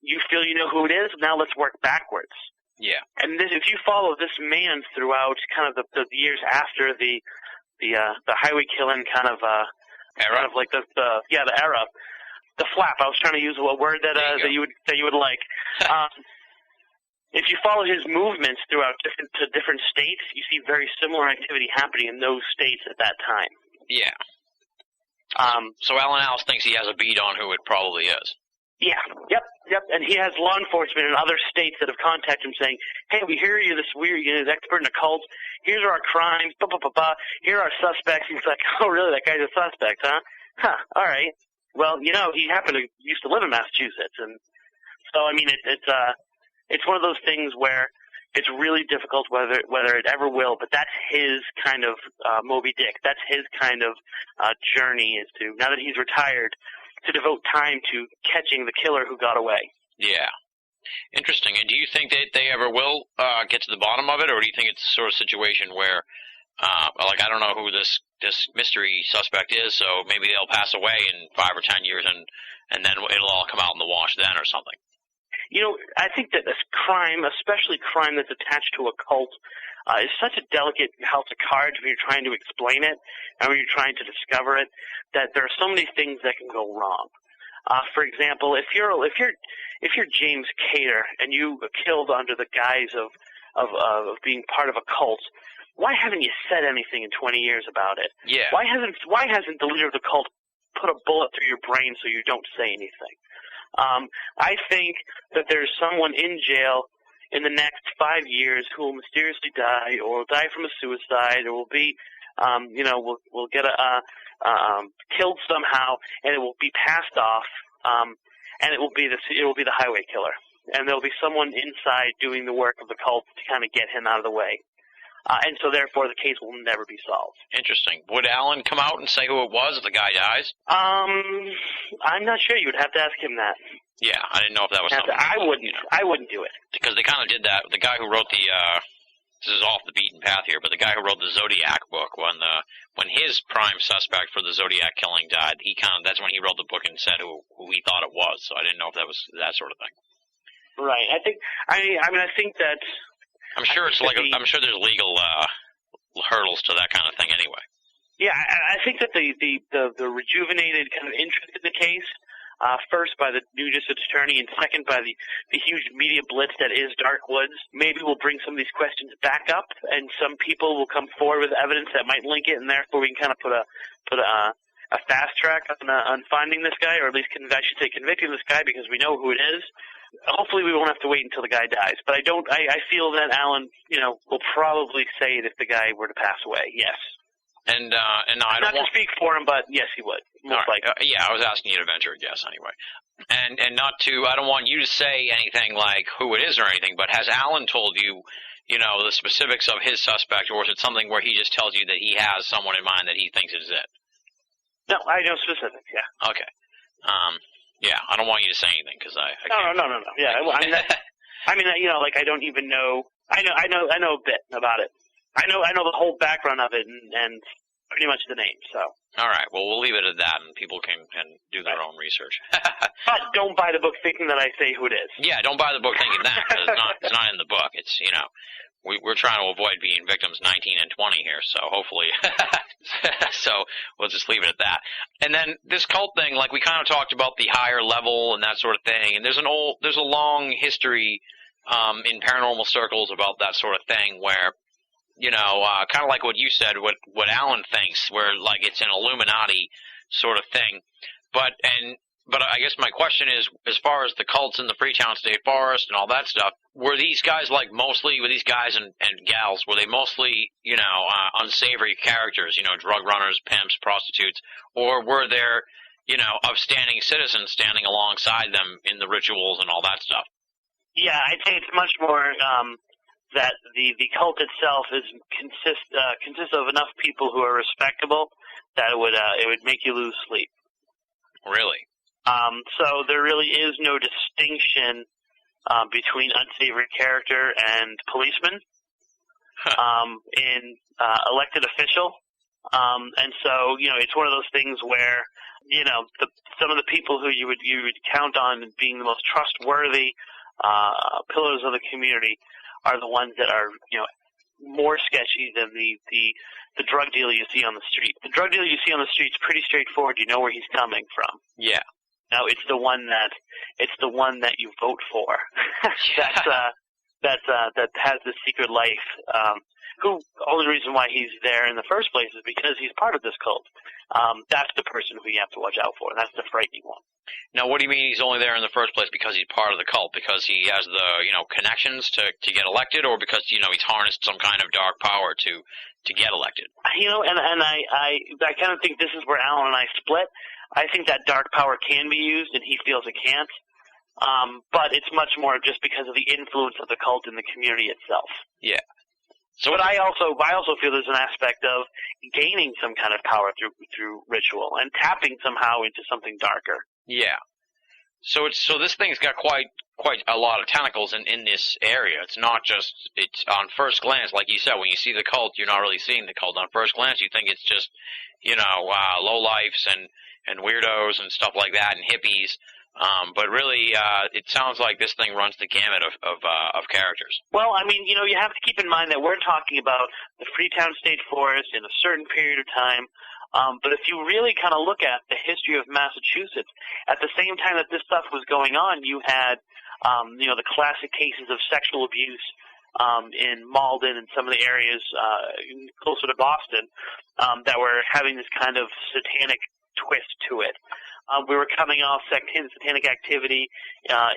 you feel you know who it is, now let's work backwards. Yeah. And if you follow this man throughout kind of the years after the highway killing kind of era, kind of like the era, the flap. I was trying to use a word that you would like. If you follow his movements throughout different states, you see very similar activity happening in those states at that time. Yeah. So Alan Alves thinks he has a beat on who it probably is. Yeah. Yep. And he has law enforcement in other states that have contacted him saying, hey, we hear you're this weird, expert in occult. Here's our crimes, Here are our suspects. He's like, oh, really? That guy's a suspect, huh? Huh, all right. Well, he used to live in Massachusetts. And so, I mean, it's one of those things where it's really difficult whether it ever will, but that's his kind of Moby Dick. That's his kind of journey, is to, now that he's retired, to devote time to catching the killer who got away. Yeah. Interesting. And do you think that they ever will get to the bottom of it, or do you think it's the sort of situation where, I don't know who this mystery suspect is, so maybe they'll pass away in 5 or 10 years, and then it'll all come out in the wash then or something? I think that this crime, especially crime that's attached to a cult, is such a delicate house of cards when you're trying to explain it and when you're trying to discover it, that there are so many things that can go wrong. For example, if you're James Cater and you killed under the guise of being part of a cult, why haven't you said anything in 20 years about it? Yeah. Why hasn't the leader of the cult put a bullet through your brain so you don't say anything? I think that there's someone in jail in the next 5 years who will mysteriously die, or will die from a suicide, or will be, will get killed somehow, and it will be passed off, and it will be the highway killer, and there'll be someone inside doing the work of the cult to kind of get him out of the way. And so, therefore, the case will never be solved. Interesting. Would Alan come out and say who it was if the guy dies? I'm not sure. You would have to ask him that. Yeah, I didn't know if that was something. I wouldn't do it. Because they kind of did that. The guy who wrote this is off the beaten path here, but the guy who wrote the Zodiac book, when his prime suspect for the Zodiac killing died, that's when he wrote the book and said who he thought it was. So I didn't know if that was that sort of thing. Right. I think that. I'm sure I'm sure there's legal hurdles to that kind of thing anyway. Yeah, I think that the rejuvenated kind of interest in the case, first by the new district attorney and second by the huge media blitz that is Dark Woods, maybe will bring some of these questions back up, and some people will come forward with evidence that might link it, and therefore we can kind of put a fast track on finding this guy, or at least I should say convicting this guy, because we know who it is. Hopefully we won't have to wait until the guy dies. But I feel that Alan, will probably say it if the guy were to pass away, yes. And I don't want to speak for him, but yes, he would. Most likely. Yeah, I was asking you to venture a guess anyway. And I don't want you to say anything like who it is or anything, but has Alan told you, the specifics of his suspect, or is it something where he just tells you that he has someone in mind that he thinks is it? No, I know specifics, yeah. Okay. Yeah, I don't want you to say anything because I No. Yeah, I don't even know. I know a bit about it. I know the whole background of it, and pretty much the name. So. All right. Well, we'll leave it at that, and people can do their own research. But don't buy the book thinking that I say who it is. Yeah, don't buy the book thinking that, because it's not in the book. It's, we're trying to avoid being victims 19 and 20 here, so hopefully, so we'll just leave it at that. And then this cult thing, like we kind of talked about the higher level and that sort of thing, and there's a long history in paranormal circles about that sort of thing where, kind of like what you said, what Alan thinks, where like it's an Illuminati sort of thing, but I guess my question is, as far as the cults in the Freetown State Forest and all that stuff, were these guys and gals, were they mostly, unsavory characters, drug runners, pimps, prostitutes, or were there, upstanding citizens standing alongside them in the rituals and all that stuff? Yeah, I'd say it's much more that the cult itself consists of enough people who are respectable that it would make you lose sleep. Really? So there really is no distinction between unsavory character and policeman in elected official. And so, it's one of those things where, some of the people who you would count on being the most trustworthy pillars of the community are the ones that are, more sketchy than the drug dealer you see on the street. The drug dealer you see on the street is pretty straightforward. You know where he's coming from. Yeah. No, it's the one that you vote for. that has the secret life. Who only reason why he's there in the first place is because he's part of this cult. That's the person who you have to watch out for. That's the frightening one. Now, what do you mean he's only there in the first place because he's part of the cult? Because he has the connections to get elected, or because he's harnessed some kind of dark power to get elected? And I kind of think this is where Alan and I split. I think that dark power can be used, and he feels it can't. But it's much more just because of the influence of the cult in the community itself. Yeah. But I also feel there's an aspect of gaining some kind of power through ritual and tapping somehow into something darker. Yeah. So this thing's got quite a lot of tentacles in this area. It's not just, it's on first glance, like you said, when you see the cult, you're not really seeing the cult. On first glance, you think it's just, lowlifes and weirdos and stuff like that and hippies. But really, it sounds like this thing runs the gamut of characters. Well, you have to keep in mind that we're talking about the Freetown State Forest in a certain period of time. But if you really kind of look at the history of Massachusetts, at the same time that this stuff was going on, you had, the classic cases of sexual abuse in Malden and some of the areas closer to Boston that were having this kind of satanic twist to it. We were coming off satanic activity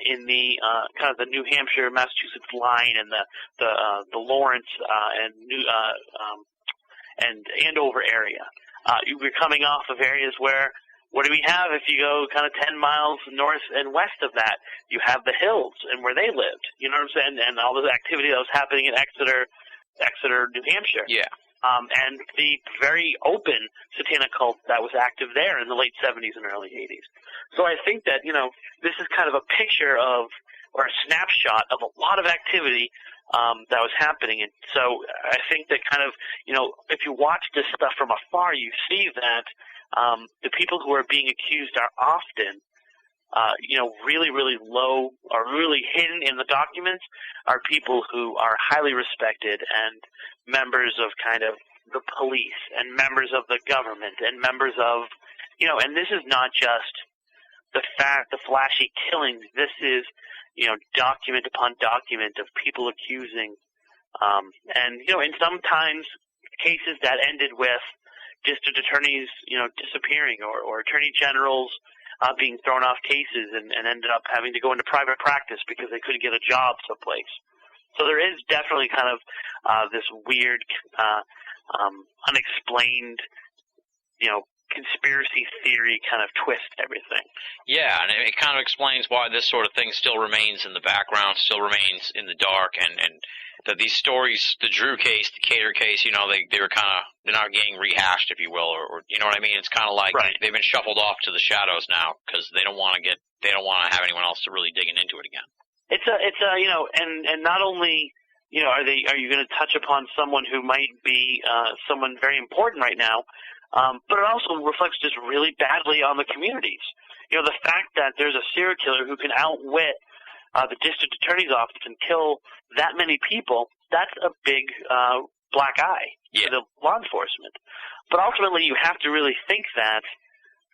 in the kind of the New Hampshire, Massachusetts line, and the Lawrence and Andover area. We're coming off of areas where, what do we have if you go kind of 10 miles north and west of that? You have the hills and where they lived. You know what I'm saying? And all the activity that was happening in Exeter, New Hampshire. Yeah. And the very open satanic cult that was active there in the late 70s and early 80s. So I think that, this is kind of a picture of, or a snapshot of a lot of activity that was happening. And so I think that kind of, if you watch this stuff from afar, you see that the people who are being accused are often, really, really low or really hidden in the documents are people who are highly respected and members of kind of the police and members of the government and members of, and this is not just the flashy killings. This is, document upon document of people accusing, and sometimes cases that ended with district attorneys, disappearing or attorney generals being thrown off cases and ended up having to go into private practice because they couldn't get a job someplace. So there is definitely kind of this weird, unexplained, conspiracy theory kind of twist to everything. Yeah, and it kind of explains why this sort of thing still remains in the background, still remains in the dark, and that these stories, the Drew case, the Cater case, they're not getting rehashed, if you will, or you know what I mean? It's kind of like they've been shuffled off to the shadows now because they don't want to have anyone else to really digging into it again. And not only are you going to touch upon someone who might be someone very important right now? But it also reflects just really badly on the communities. The fact that there's a serial killer who can outwit the district attorney's office and kill that many people, that's a big black eye to the law enforcement. But ultimately, you have to really think that,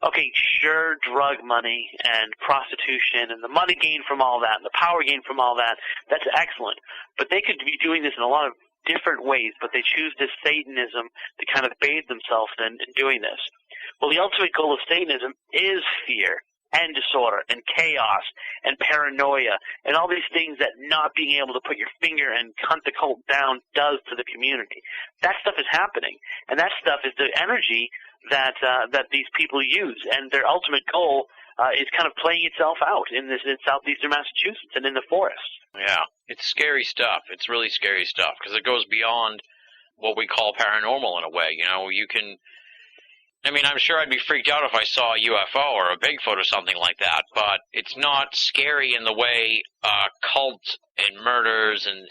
okay, sure, drug money and prostitution and the money gained from all that and the power gained from all that, that's excellent. But they could be doing this in a lot of different ways, but they choose this Satanism to kind of bathe themselves in doing this. Well, the ultimate goal of Satanism is fear and disorder and chaos and paranoia and all these things that not being able to put your finger and hunt the cult down does to the community. That stuff is happening, and that stuff is the energy that these people use, and their ultimate goal is kind of playing itself out in southeastern Massachusetts and in the forest. Yeah, it's scary stuff. It's really scary stuff because it goes beyond what we call paranormal in a way. I'm sure I'd be freaked out if I saw a UFO or a Bigfoot or something like that, but it's not scary in the way cult and murders and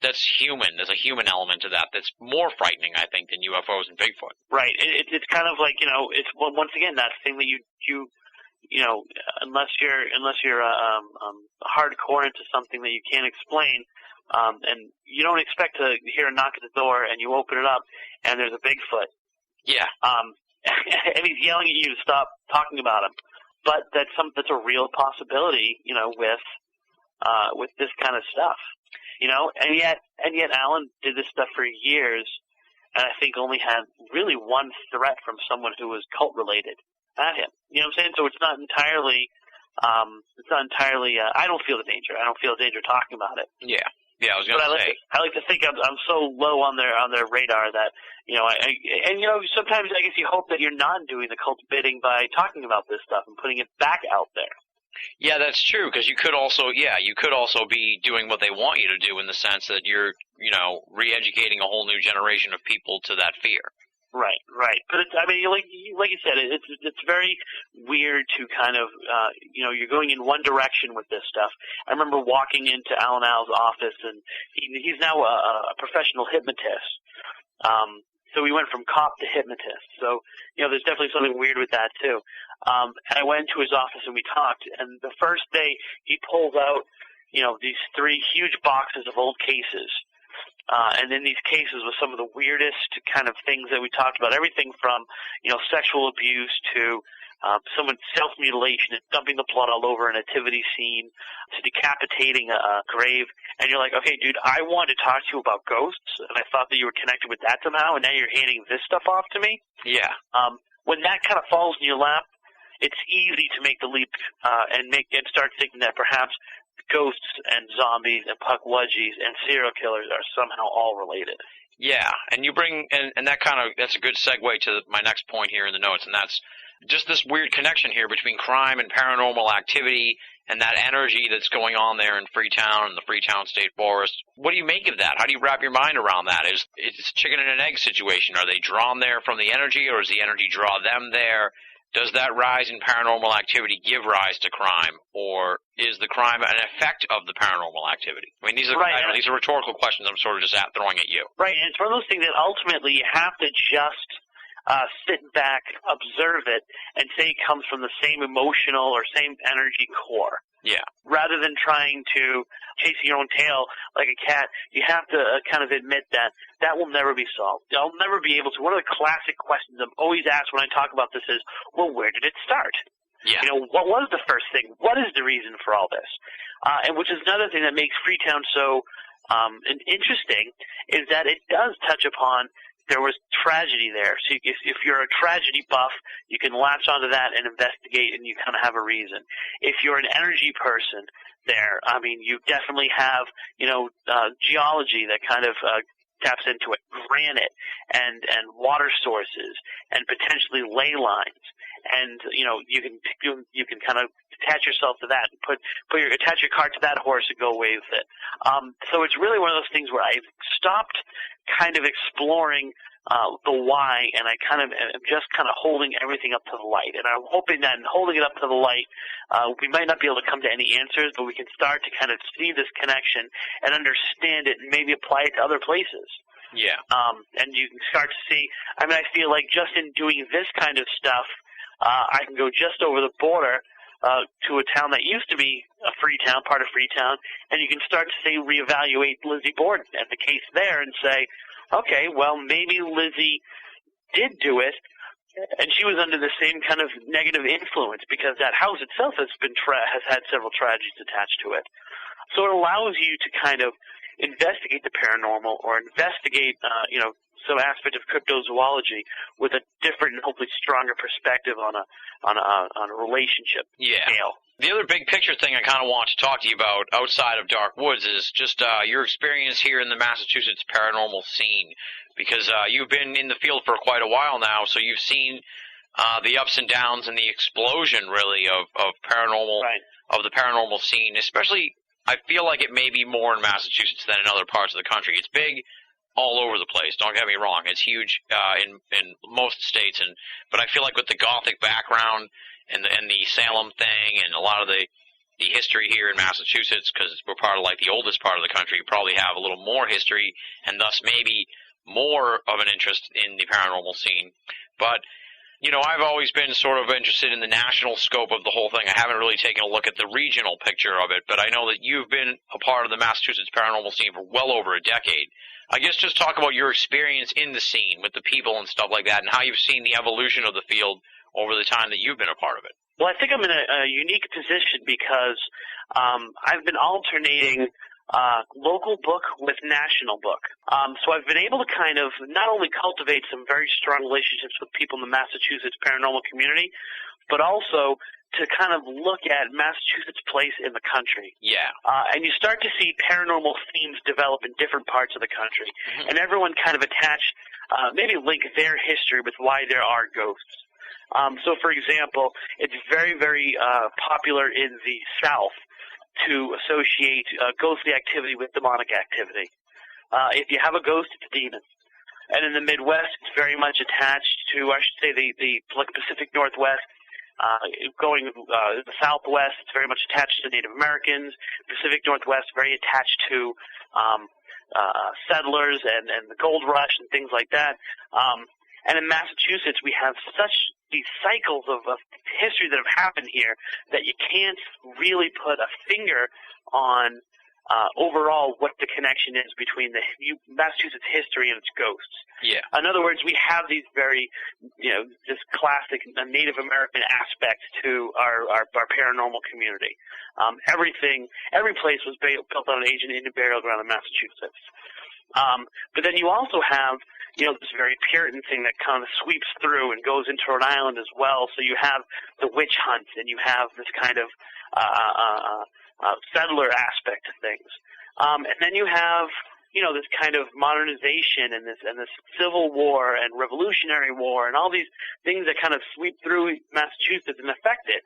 that's human. There's a human element to that that's more frightening, I think, than UFOs and Bigfoot. Right. It's kind of like, it's once again that thing that you unless you're hardcore into something that you can't explain, and you don't expect to hear a knock at the door and you open it up and there's a Bigfoot. Yeah. And he's yelling at you to stop talking about him. But that's a real possibility, with this kind of stuff. And yet Alan did this stuff for years, and I think only had really one threat from someone who was cult related at him. You know what I'm saying? So it's not entirely I don't feel the danger. I don't feel the danger talking about it. Yeah. Yeah, I was going to say. I like to think I'm so low on their radar that sometimes I guess you hope that you're not doing the cult bidding by talking about this stuff and putting it back out there. Yeah, that's true, because you could also be doing what they want you to do in the sense that you're re-educating a whole new generation of people to that fear. Right. But like you said, it's very weird to kind of you're going in one direction with this stuff. I remember walking into Alan Al's office, and he's now a professional hypnotist. So we went from cop to hypnotist. So there's definitely something weird with that too. And I went to his office and we talked. And the first day he pulls out these 3 huge boxes of old cases. And in these cases was some of the weirdest kind of things that we talked about. Everything from, sexual abuse to someone's self-mutilation and dumping the blood all over a nativity scene to decapitating a grave. And you're like, okay, dude, I wanted to talk to you about ghosts, and I thought that you were connected with that somehow, and now you're handing this stuff off to me? Yeah. When that kind of falls in your lap, it's easy to make the leap and start thinking that perhaps ghosts and zombies and puckwudgies and serial killers are somehow all related. Yeah, and you bring and that's a good segue to my next point here in the notes, and that's just this weird connection here between crime and paranormal activity and that energy that's going on there in Freetown and the Freetown State Forest. What do you make of that? How do you wrap your mind around that? It's a chicken and an egg situation. Are they drawn there from the energy, or does the energy draw them there? Does that rise in paranormal activity give rise to crime, or is the crime an effect of the paranormal activity? I mean, these are these are rhetorical questions I'm sort of just throwing at you. Right, and it's one of those things that ultimately you have to just sit back, observe it, and say it comes from the same emotional or same energy core. Yeah. Rather than trying to chase your own tail like a cat, you have to kind of admit that will never be solved. I'll never be able to. One of the classic questions I'm always asked when I talk about this is, well, where did it start? Yeah. What was the first thing? What is the reason for all this? And which is another thing that makes Freetown so interesting, is that it does touch upon there was tragedy there. So if you're a tragedy buff, you can latch onto that and investigate, and you kind of have a reason. If you're an energy person there, I mean, you definitely have, geology that kind of taps into it, granite and water sources and potentially ley lines. And, you can kind of attach yourself to that and attach your cart to that horse and go away with it. So it's really one of those things where I've stopped kind of exploring the why, and I kind of am just kind of holding everything up to the light. And I'm hoping that in holding it up to the light, we might not be able to come to any answers, but we can start to kind of see this connection and understand it and maybe apply it to other places. Yeah. And you can start to see, I mean, I feel like just in doing this kind of stuff, I can go just over the border to a town that used to be a Freetown, part of Freetown, and you can start to say, reevaluate Lizzie Borden and the case there and say, okay, well, maybe Lizzie did do it, and she was under the same kind of negative influence because that house itself has had several tragedies attached to it. So it allows you to kind of investigate the paranormal or investigate, some aspect of cryptozoology with a different and hopefully stronger perspective on a relationship scale. The other big picture thing I kind of want to talk to you about outside of Dark Woods is just your experience here in the Massachusetts paranormal scene, because you've been in the field for quite a while now, so you've seen the ups and downs and the explosion, really, of paranormal, of the paranormal scene. Especially, I feel like it may be more in Massachusetts than in other parts of the country. It's big all over the place. Don't get me wrong; it's huge in most states, but I feel like with the Gothic background and the Salem thing and a lot of the history here in Massachusetts, because we're part of like the oldest part of the country, you probably have a little more history and thus maybe more of an interest in the paranormal scene. But I've always been sort of interested in the national scope of the whole thing. I haven't really taken a look at the regional picture of it, but I know that you've been a part of the Massachusetts paranormal scene for well over a decade. I guess just talk about your experience in the scene with the people and stuff like that, and how you've seen the evolution of the field over the time that you've been a part of it. Well, I think I'm in a unique position because I've been alternating local book with national book. So I've been able to kind of not only cultivate some very strong relationships with people in the Massachusetts paranormal community, but also to kind of look at Massachusetts' place in the country. Yeah. And you start to see paranormal themes develop in different parts of the country. Mm-hmm. And everyone kind of maybe link their history with why there are ghosts. So, for example, it's very, very popular in the South to associate ghostly activity with demonic activity. If you have a ghost, it's a demon. And in the Midwest, it's very much attached to, I should say, the Pacific Northwest. Going the Southwest, it's very much attached to Native Americans. Pacific Northwest, very attached to settlers and the gold rush and things like that. And in Massachusetts, we have these cycles of history that have happened here that you can't really put a finger on overall what the connection is between the Massachusetts history and its ghosts. Yeah. In other words, we have these very, this classic Native American aspect to our paranormal community. Every place was built on an ancient Indian burial ground in Massachusetts. But then you also have, this very Puritan thing that kind of sweeps through and goes into Rhode Island as well. So you have the witch hunts, and you have this kind of settler aspect to things. And then you have, this kind of modernization and this Civil War and Revolutionary War and all these things that kind of sweep through Massachusetts and affect it.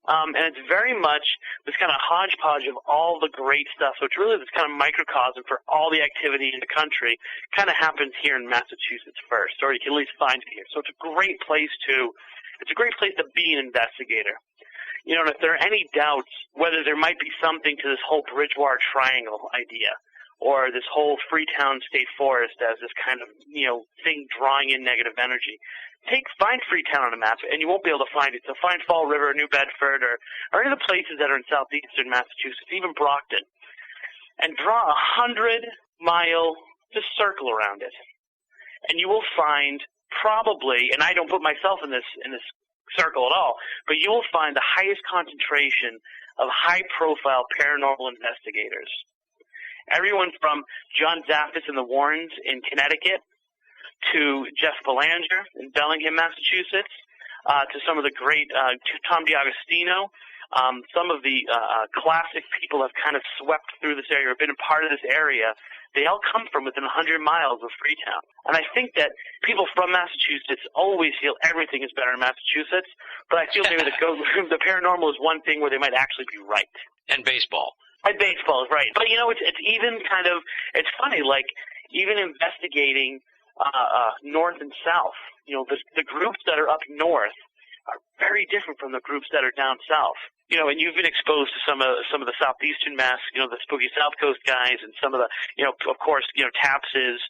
And it's very much this kind of hodgepodge of all the great stuff. So it's really this kind of microcosm for all the activity in the country kind of happens here in Massachusetts first, or you can at least find it here. So it's a great place to be an investigator. And if there are any doubts whether there might be something to this whole Bridgewater Triangle idea, or this whole Freetown State Forest as this kind of, thing drawing in negative energy, find Freetown on a map, and you won't be able to find it. So find Fall River, New Bedford, or any of the places that are in southeastern Massachusetts, even Brockton, and draw 100-mile just circle around it. And you will find probably, and I don't put myself in this circle at all, but you will find the highest concentration of high-profile paranormal investigators. Everyone from John Zaffis and the Warrens in Connecticut to Jeff Belanger in Bellingham, Massachusetts, to some of the great Tom DiAgostino. Some of the classic people have kind of swept through this area or been a part of this area. They all come from within 100 miles of Freetown. And I think that people from Massachusetts always feel everything is better in Massachusetts, but I feel maybe the paranormal is one thing where they might actually be right. And baseball. And baseball is right. But, it's even kind of, it's funny, like, even investigating north and south. You know, the groups that are up north are very different from the groups that are down south. You know, and you've been exposed to some of the southeastern mass, you know, the spooky South Coast guys, and some of the, you know, of course, you know, Taps is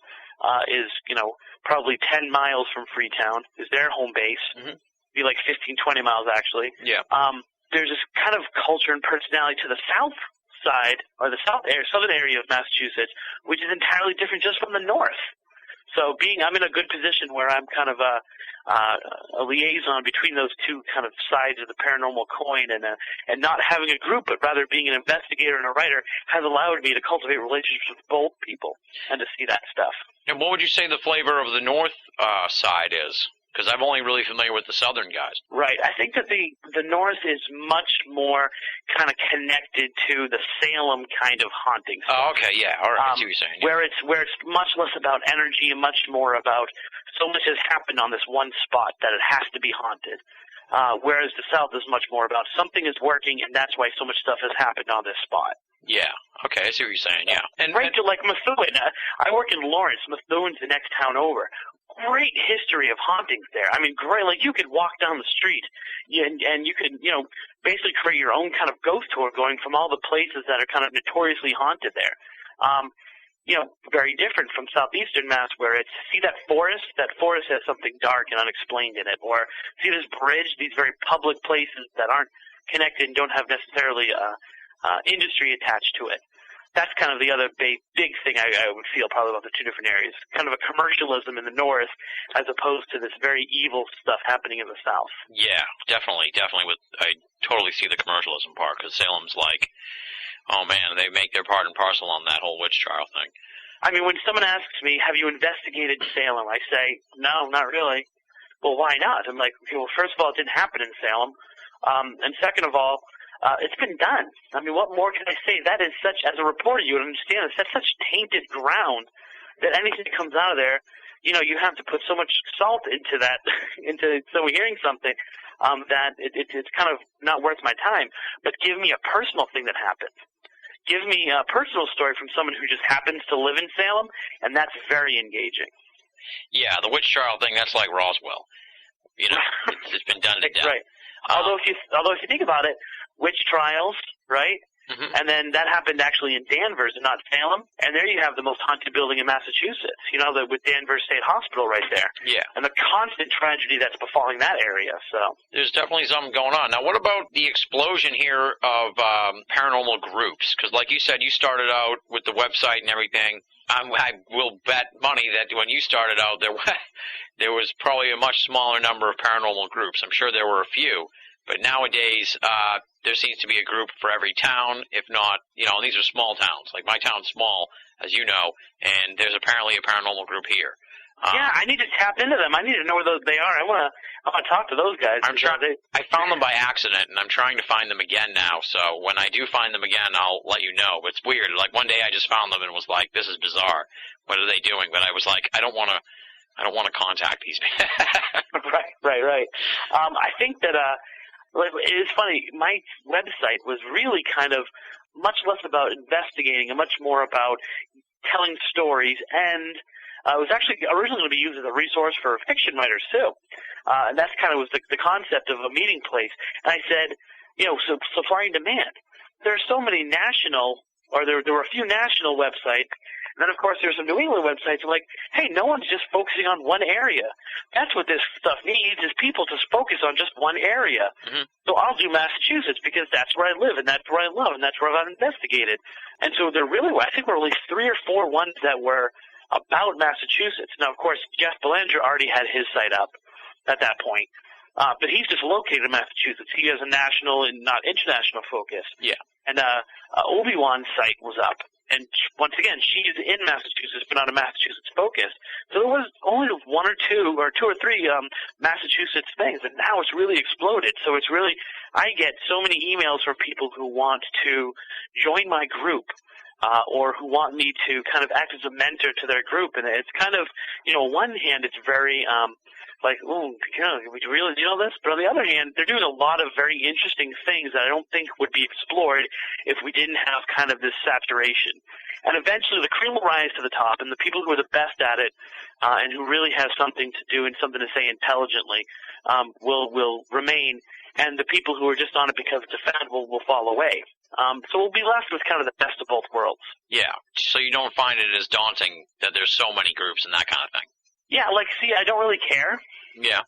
you know, probably 10 miles from Freetown, is their home base. Mm-hmm. Be like 15, 20 miles actually. Yeah. There's this kind of culture and personality to the south side, or the southern area of Massachusetts, which is entirely different just from the north. So I'm in a good position where I'm kind of a liaison between those two kind of sides of the paranormal coin, and not having a group, but rather being an investigator and a writer has allowed me to cultivate relationships with both people and to see that stuff. And what would you say the flavor of the north side is? Because I'm only really familiar with the southern guys. Right. I think that the north is much more kind of connected to the Salem kind of haunting stuff. Oh, okay, yeah. All right, I see what you're saying. Yeah. Where it's much less about energy and much more about so much has happened on this one spot that it has to be haunted. Whereas the south is much more about something is working, and that's why so much stuff has happened on this spot. Yeah. Okay, I see what you're saying, yeah. And to like Methuen. I work in Lawrence. Methuen's the next town over. Great history of hauntings there. I mean, great. Like, you could walk down the street and you could, you know, basically create your own kind of ghost tour going from all the places that are kind of notoriously haunted there. You know, very different from southeastern Mass, where it's, see that forest has something dark and unexplained in it. Or see this bridge, these very public places that aren't connected and don't have necessarily industry attached to it. That's kind of the other big thing I would feel probably about the two different areas. Kind of a commercialism in the north as opposed to this very evil stuff happening in the south. Yeah, definitely. I totally see the commercialism part, because Salem's like, oh man, they make their part and parcel on that whole witch trial thing. I mean, when someone asks me, have you investigated Salem? I say, no, not really. Well, why not? I'm like, okay, well, first of all, it didn't happen in Salem. And second of all, it's been done. I mean, what more can I say? That is such, as a reporter, you would understand, that's such tainted ground that anything that comes out of there, you know, you have to put so much salt into that, so we're hearing something, that it's kind of not worth my time. But give me a personal thing that happened. Give me a personal story from someone who just happens to live in Salem, and that's very engaging. Yeah, the witch trial thing, that's like Roswell. You know, it's been done to death. Right. Although if you think about it, witch trials, right? Mm-hmm. And then that happened actually in Danvers and not Salem. And there you have the most haunted building in Massachusetts, you know, with Danvers State Hospital right there. Yeah. And the constant tragedy that's befalling that area, so. There's definitely something going on. Now, what about the explosion here of paranormal groups? Because like you said, you started out with the website and everything. I will bet money that when you started out, there was probably a much smaller number of paranormal groups. I'm sure there were a few. But nowadays, there seems to be a group for every town, if not, you know, and these are small towns. Like, my town's small, as you know, and there's apparently a paranormal group here. Yeah, I need to tap into them. I need to know where they are. I want to talk to those guys. I found them by accident, and I'm trying to find them again now. So when I do find them again, I'll let you know. It's weird. Like, one day I just found them and was like, this is bizarre. What are they doing? But I was like, I don't want to contact these people. Right. I think that it is funny. My website was really kind of much less about investigating and much more about telling stories, and it was actually originally going to be used as a resource for fiction writers too. And that's kind of was the concept of a meeting place. And I said, you know, so supply and demand. There are so many national, or there were a few national websites. And then, of course, there's some New England websites. I'm like, hey, no one's just focusing on one area. That's what this stuff needs, is people to focus on just one area. Mm-hmm. So I'll do Massachusetts because that's where I live and that's where I love and that's where I've investigated. And so I think there were at least 3 or 4 ones that were about Massachusetts. Now, of course, Jeff Belanger already had his site up at that point. But he's just located in Massachusetts. He has a national and not international focus. Yeah. And Obi-Wan's site was up. And once again, she's in Massachusetts, but not a Massachusetts focus. So there was only 1 or 2 or 3 Massachusetts things, and now it's really exploded. So it's really, I get so many emails from people who want to join my group, or who want me to kind of act as a mentor to their group. And it's kind of, you know, on one hand, it's very, like, oh, would you really do all this? But on the other hand, they're doing a lot of very interesting things that I don't think would be explored if we didn't have kind of this saturation. And eventually the cream will rise to the top, and the people who are the best at it and who really have something to do and something to say intelligently will remain, and the people who are just on it because it's a fad will fall away. So we'll be left with kind of the best of both worlds. Yeah, so you don't find it as daunting that there's so many groups and that kind of thing? Yeah, like, see, I don't really care. Yeah.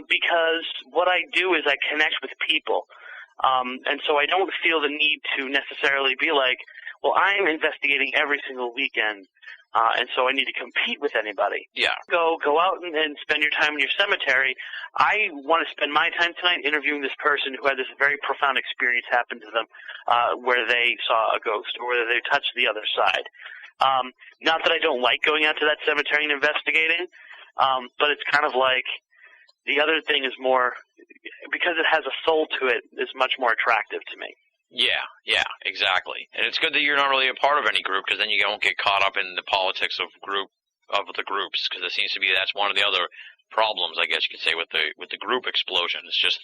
Because what I do is I connect with people. And so I don't feel the need to necessarily be like, well, I'm investigating every single weekend, and so I need to compete with anybody. Yeah. Go out and spend your time in your cemetery. I want to spend my time tonight interviewing this person who had this very profound experience happen to them, where they saw a ghost or whether they touched the other side. Not that I don't like going out to that cemetery and investigating, but it's kind of like the other thing is more, because it has a soul to it, is much more attractive to me. Yeah, exactly. And it's good that you're not really a part of any group, because then you don't get caught up in the politics of the groups, because it seems to be that's one of the other problems, I guess you could say, with the group explosion. It's just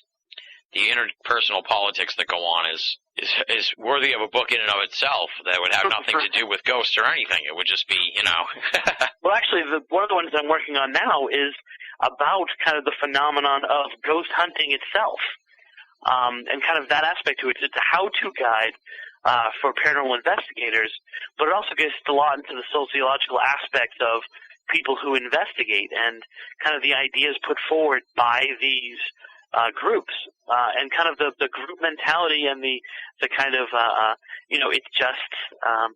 the interpersonal politics that go on is worthy of a book in and of itself. That would have nothing to do with ghosts or anything. It would just be, Well, actually, one of the ones I'm working on now is about kind of the phenomenon of ghost hunting itself, and kind of that aspect to it. It's a how-to guide for paranormal investigators, but it also gets a lot into the sociological aspects of people who investigate and kind of the ideas put forward by these groups, and kind of the group mentality and the kind of, it's just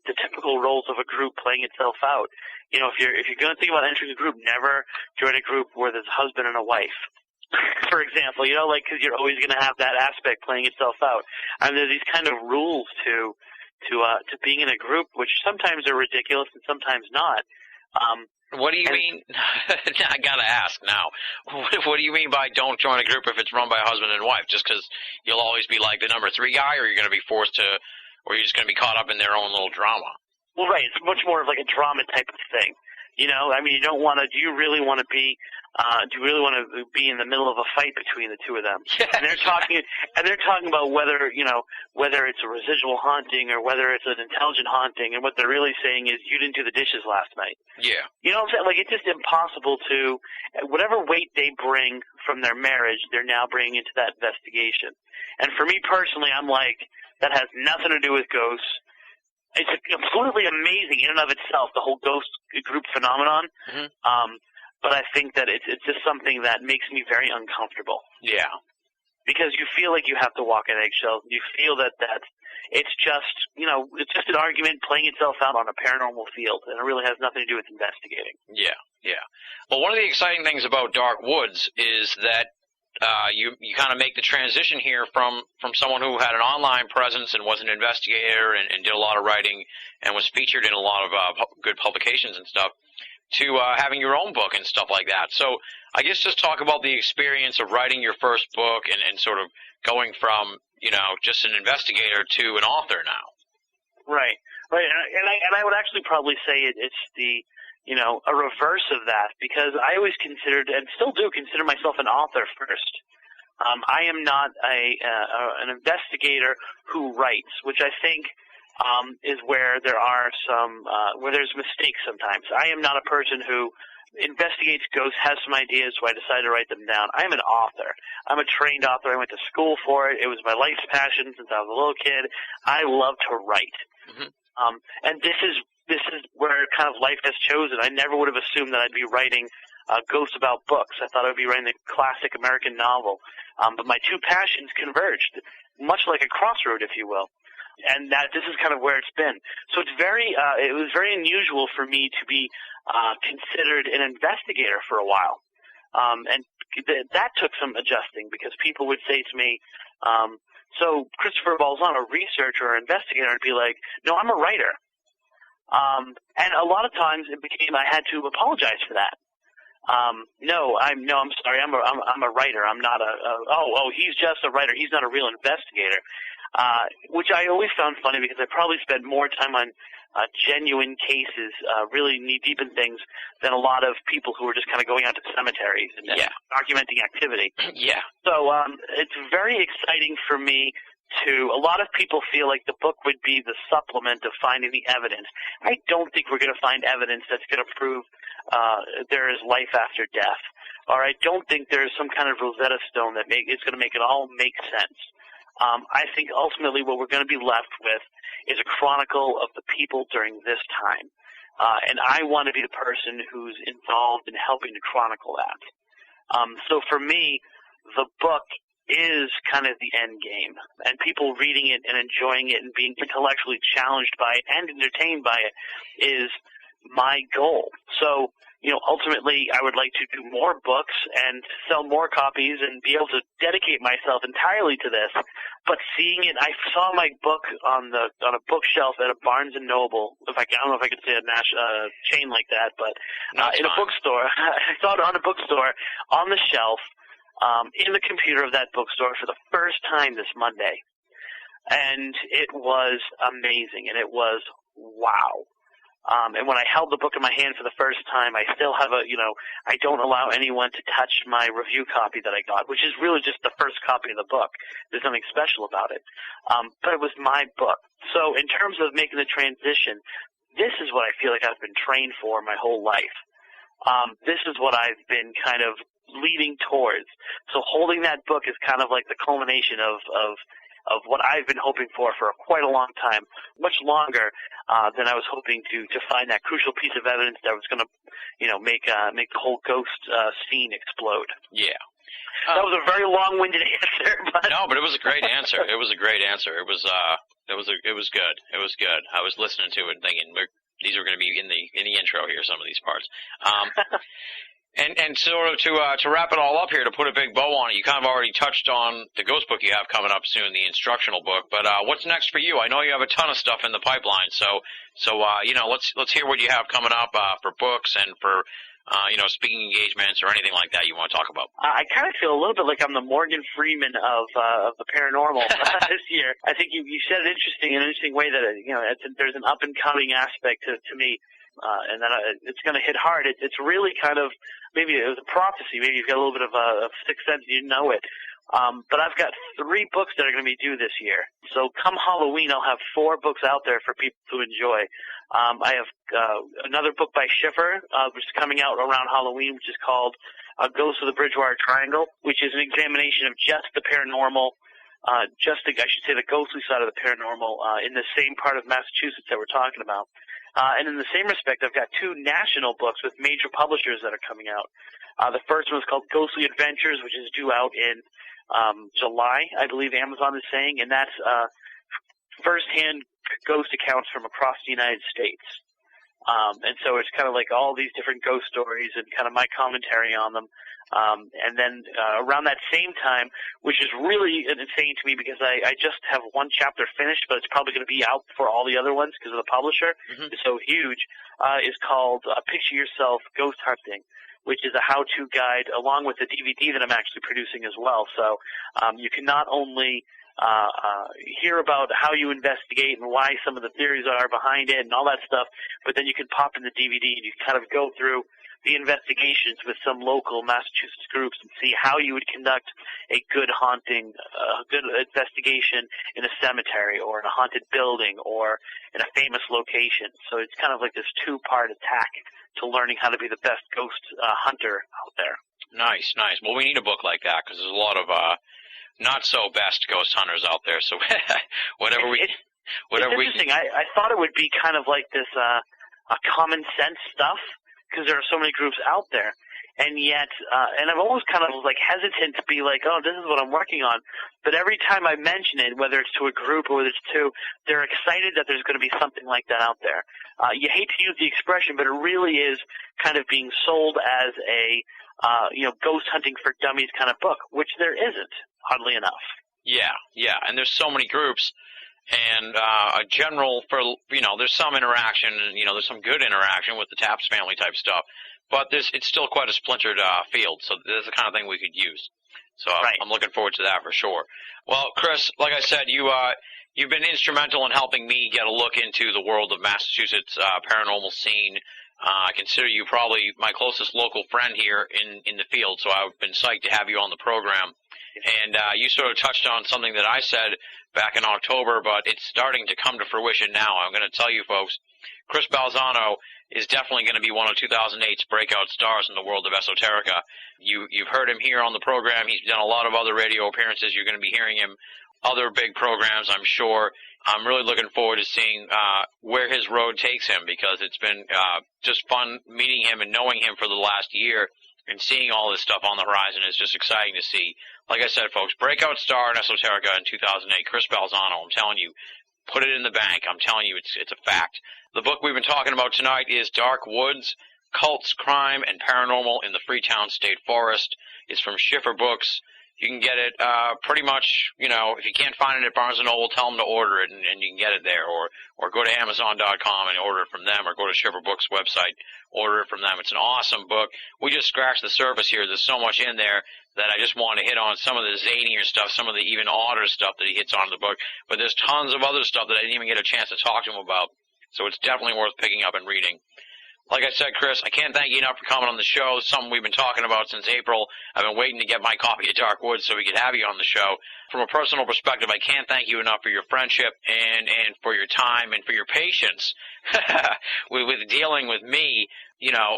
the typical roles of a group playing itself out. If you're going to think about entering a group, never join a group where there's a husband and a wife, for example, because you're always going to have that aspect playing itself out. And there's these kind of rules to being in a group, which sometimes are ridiculous and sometimes not. What do you mean? I gotta ask now. What do you mean by don't join a group if it's run by a husband and wife? Just because you'll always be like the number 3 guy, or you're going to be forced to, or you're just going to be caught up in their own little drama? Well, right. It's much more of like a drama type of thing. You don't want to. Do you really want to be? Do you really want to be in the middle of a fight between the two of them? Yeah. And they're talking about whether it's a residual haunting or whether it's an intelligent haunting, and what they're really saying is you didn't do the dishes last night. Yeah. You know what I'm saying? Like, it's just impossible to, whatever weight they bring from their marriage, they're now bringing into that investigation. And for me personally, I'm like, that has nothing to do with ghosts. It's completely amazing in and of itself, the whole ghost group phenomenon. Mm-hmm. But I think that it's just something that makes me very uncomfortable. Yeah. Because you feel like you have to walk on eggshells. You feel that it's just, it's just an argument playing itself out on a paranormal field, and it really has nothing to do with investigating. Yeah. Well, one of the exciting things about Dark Woods is that you kind of make the transition here from someone who had an online presence and was an investigator and did a lot of writing and was featured in a lot of good publications and stuff, to having your own book and stuff like that. So I guess just talk about the experience of writing your first book and sort of going from, just an investigator to an author now. Right. And I would actually probably say it's the, a reverse of that, because I always considered, and still do consider myself an author first. I am not an investigator who writes, which I think is where there are where there's mistakes sometimes. I am not a person who investigates ghosts, has some ideas, so I decided to write them down. I am an author. I'm a trained author. I went to school for it. It was my life's passion since I was a little kid. I love to write. Mm-hmm. And this is where kind of life has chosen. I never would have assumed that I'd be writing ghosts about books. I thought I would be writing a classic American novel. But my two passions converged, much like a crossroad, if you will. And this is kind of where it's been. So it was very unusual for me to be considered an investigator for a while. And that took some adjusting, because people would say to me, so Christopher Balzan, a researcher or investigator, I'd be like, no, I'm a writer. And a lot of times it became I had to apologize for that. I'm sorry, I'm a writer. I'm not he's just a writer. He's not a real investigator. Which I always found funny, because I probably spent more time on genuine cases, really knee-deep in things, than a lot of people who were just kind of going out to cemeteries and documenting activity. Yeah. So it's very exciting for me to, a lot of people feel like the book would be the supplement of finding the evidence. I don't think we're going to find evidence that's going to prove there is life after death. Or I don't think there's some kind of Rosetta Stone that is going to make it all make sense. I think ultimately what we're going to be left with is a chronicle of the people during this time. And I want to be the person who's involved in helping to chronicle that. So for me, the book is kind of the end game. And people reading it and enjoying it and being intellectually challenged by it and entertained by it is my goal. So, ultimately I would like to do more books and sell more copies and be able to dedicate myself entirely to this. But seeing it, I saw my book on a bookshelf at a Barnes and Noble. I don't know if I could say a chain like that, but in a bookstore. I saw it on a bookstore on the shelf in the computer of that bookstore for the first time this Monday, and it was amazing, and it was wow. And when I held the book in my hand for the first time, I still have I don't allow anyone to touch my review copy that I got, which is really just the first copy of the book. There's nothing special about it. But it was my book. So in terms of making the transition, this is what I feel like I've been trained for my whole life. This is what I've been kind of leading towards. So holding that book is kind of like the culmination of what I've been hoping for quite a long time, much longer than I was hoping to find that crucial piece of evidence that was going to, make the whole ghost scene explode. Yeah. That was a very long-winded answer. But no, but it was a great answer. It was a great answer. It was good. It was good. I was listening to it and thinking these are going to be in the intro here, some of these parts. And sort of to wrap it all up here, to put a big bow on it, you kind of already touched on the ghost book you have coming up soon, the instructional book. But what's next for you? I know you have a ton of stuff in the pipeline, so let's hear what you have coming up for books and for speaking engagements or anything like that you want to talk about. I kind of feel a little bit like I'm the Morgan Freeman of the paranormal this year. I think you said it in an interesting way that there's an up and coming aspect to me. And then it's going to hit hard. It's really kind of, maybe it was a prophecy. Maybe you've got a little bit of a sixth sense and you know it. But I've got 3 books that are going to be due this year. So come Halloween, I'll have 4 books out there for people to enjoy. I have another book by Schiffer, which is coming out around Halloween, which is called Ghosts of the Bridgewater Triangle, which is an examination of just the paranormal, I should say the ghostly side of the paranormal in the same part of Massachusetts that we're talking about. And in the same respect, I've got 2 national books with major publishers that are coming out. The first one is called Ghostly Adventures, which is due out in July, I believe Amazon is saying, and that's first-hand ghost accounts from across the United States. And so it's kind of like all these different ghost stories and kind of my commentary on them. And then around that same time, which is really insane to me because I just have 1 chapter finished, but it's probably going to be out for all the other ones because of the publisher. Mm-hmm. It's so huge, is called Picture Yourself Ghost Hunting, which is a how-to guide along with the DVD that I'm actually producing as well. So you can not only hear about how you investigate and why some of the theories are behind it and all that stuff, but then you can pop in the DVD and you can kind of go through the investigations with some local Massachusetts groups and see how you would conduct a good haunting, good investigation in a cemetery or in a haunted building or in a famous location. So it's kind of like this 2-part attack to learning how to be the best ghost hunter out there. Nice. Well, we need a book like that because there's a lot of not so best ghost hunters out there. So It's interesting. I thought it would be kind of like this a common sense stuff, because there are so many groups out there. And yet, and I'm almost kind of like hesitant to be like, oh, this is what I'm working on. But every time I mention it, whether it's to a group or whether it's to, they're excited that there's going to be something like that out there. You hate to use the expression, but it really is kind of being sold as a, ghost hunting for dummies kind of book, which there isn't, oddly enough. Yeah. And there's so many groups. And there's some interaction, and there's some good interaction with the Taps family type stuff, but it's still quite a splintered field. So this is the kind of thing we could use. So right. I'm looking forward to that for sure. Well, Chris, like I said, you've been instrumental in helping me get a look into the world of Massachusetts paranormal scene. I consider you probably my closest local friend here in the field, so I've been psyched to have you on the program. And you sort of touched on something that I said back in October, but it's starting to come to fruition now. I'm going to tell you folks, Chris Balzano is definitely going to be one of 2008's breakout stars in the world of esoterica. You've heard him here on the program. He's done a lot of other radio appearances. You're going to be hearing him other big programs, I'm sure. I'm really looking forward to seeing where his road takes him, because it's been just fun meeting him and knowing him for the last year, and seeing all this stuff on the horizon is just exciting to see. Like I said, folks, breakout star in esoterica in 2008, Chris Balzano. I'm telling you, put it in the bank. I'm telling you, it's a fact. The book we've been talking about tonight is Dark Woods, Cults, Crime, and Paranormal in the Freetown State Forest. It's from Schiffer Books. You can get it pretty much, if you can't find it at Barnes & Noble, tell them to order it, and you can get it there. Or go to Amazon.com and order it from them, or go to Schiffer Books' website, order it from them. It's an awesome book. We just scratched the surface here. There's so much in there that I just want to hit on some of the zanier stuff, some of the even odder stuff that he hits on in the book. But there's tons of other stuff that I didn't even get a chance to talk to him about. So it's definitely worth picking up and reading. Like I said, Chris, I can't thank you enough for coming on the show. It's something we've been talking about since April. I've been waiting to get my copy of Dark Woods so we could have you on the show. From a personal perspective, I can't thank you enough for your friendship and for your time and for your patience with dealing with me,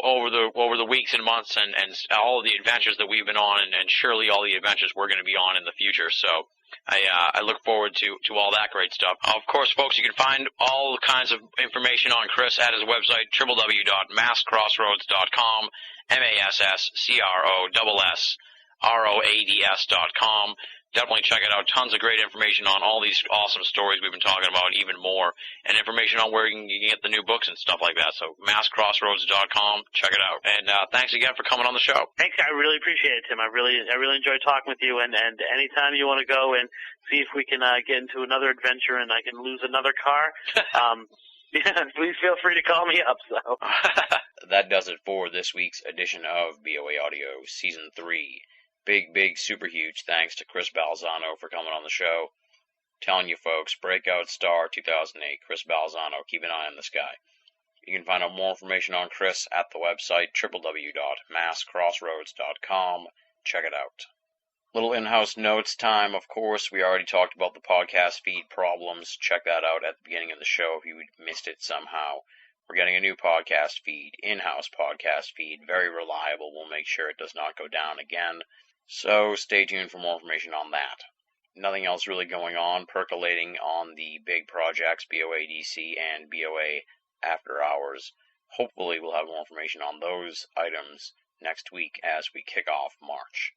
over the weeks and months and all of the adventures that we've been on, and surely all the adventures we're going to be on in the future. So I look forward to all that great stuff. Of course, folks, you can find all kinds of information on Chris at his website, www.masscrossroads.com, masscrossroads.com. Definitely check it out. Tons of great information on all these awesome stories we've been talking about, even more, and information on where you can get the new books and stuff like that. So masscrossroads.com, check it out. And thanks again for coming on the show. Thanks, I really appreciate it, Tim. I really enjoyed talking with you, and anytime you want to go and see if we can get into another adventure and I can lose another car, please feel free to call me up. So that does it for this week's edition of BOA Audio Season 3. Big, super huge thanks to Chris Balzano for coming on the show. Telling you folks, breakout star 2008, Chris Balzano. Keep an eye on this guy. You can find out more information on Chris at the website, www.masscrossroads.com. Check it out. Little in-house notes time, of course. We already talked about the podcast feed problems. Check that out at the beginning of the show if you missed it somehow. We're getting a new podcast feed, in-house podcast feed, very reliable. We'll make sure it does not go down again. So stay tuned for more information on that. Nothing else really going on, percolating on the big projects, BOA DC and BOA After Hours. Hopefully we'll have more information on those items next week as we kick off March.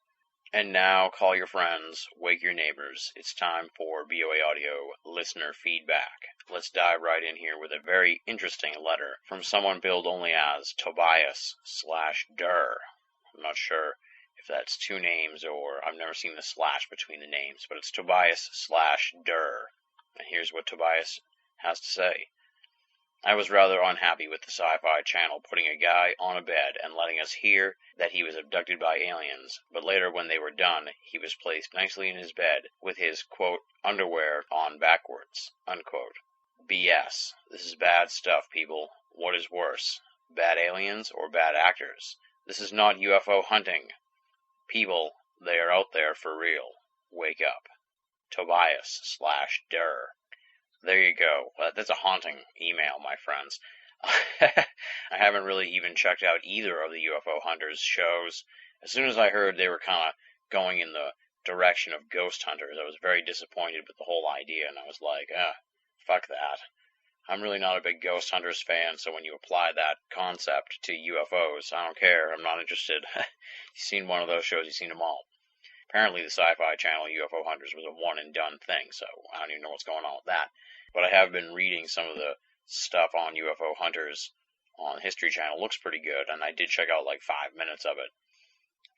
And now, call your friends, wake your neighbors. It's time for BOA Audio listener feedback. Let's dive right in here with a very interesting letter from someone billed only as Tobias/Der. I'm not sure if that's two names or I've never seen the slash between the names, but it's Tobias/Der. And here's what Tobias has to say. I was rather unhappy with the Sci-Fi Channel putting a guy on a bed and letting us hear that he was abducted by aliens, but later when they were done, he was placed nicely in his bed with his, quote, underwear on backwards, unquote. BS. This is bad stuff, people. What is worse, bad aliens or bad actors? This is not UFO hunting. People, they are out there for real. Wake up. Tobias/Der. There you go. That's a haunting email, my friends. I haven't really even checked out either of the UFO Hunters shows. As soon as I heard they were kind of going in the direction of ghost hunters, I was very disappointed with the whole idea, and I was like, fuck that. I'm really not a big ghost hunters fan, so when you apply that concept to UFOs, I don't care. I'm not interested. You've seen one of those shows, you've seen them all. Apparently the Sci-Fi Channel UFO Hunters was a one-and-done thing, so I don't even know what's going on with that. But I have been reading some of the stuff on UFO Hunters on History Channel. Looks pretty good, and I did check out like 5 minutes of it.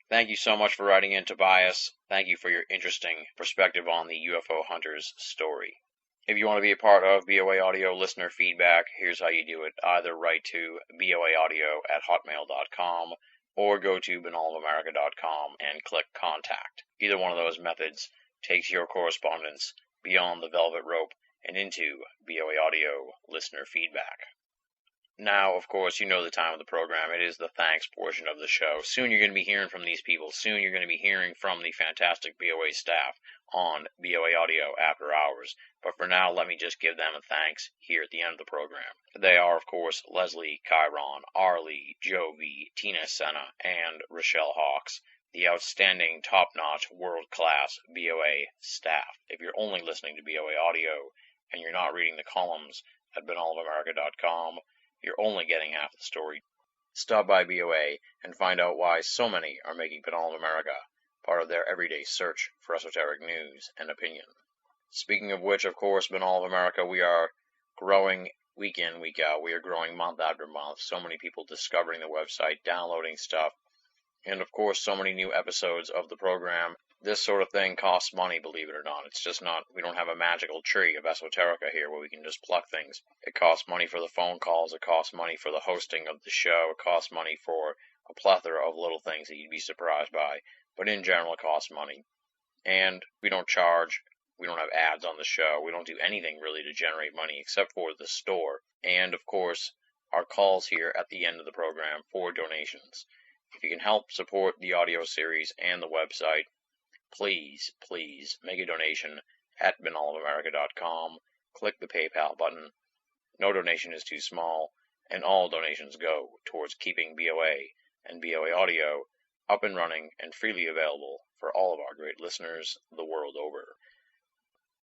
Thank you so much for writing in, Tobias. Thank you for your interesting perspective on the UFO Hunters story. If you want to be a part of BOA Audio listener feedback, here's how you do it. Either write to boaaudio@hotmail.com or go to banalofamerica.com and click Contact. Either one of those methods takes your correspondence beyond the velvet rope and into BOA Audio listener feedback. Now, of course, you know the time of the program. It is the thanks portion of the show. Soon you're going to be hearing from these people. Soon you're going to be hearing from the fantastic BOA staff on BOA Audio After Hours. But for now, let me just give them a thanks here at the end of the program. They are, of course, Leslie, Chiron, Arlie, Jovi, Tina Senna, and Rochelle Hawks, the outstanding, top-notch, world-class BOA staff. If you're only listening to BOA Audio and you're not reading the columns at BenallofAmerica.com, you're only getting half the story. Stop by BOA and find out why so many are making Benall of America part of their everyday search for esoteric news and opinion. Speaking of which, of course, Benall of America, we are growing week in, week out. We are growing month after month. So many people discovering the website, downloading stuff, and of course, so many new episodes of the program. This sort of thing costs money, believe it or not. It's just not, we don't have a magical tree of esoterica here where we can just pluck things. It costs money for the phone calls, it costs money for the hosting of the show, it costs money for a plethora of little things that you'd be surprised by. But in general, it costs money. And we don't charge, we don't have ads on the show, we don't do anything really to generate money except for the store. And of course, our calls here at the end of the program for donations. If you can help support the audio series and the website, please make a donation at BenallofAmerica.com. Click the PayPal button. No donation is too small, and all donations go towards keeping BOA and BOA Audio up and running and freely available for all of our great listeners the world over.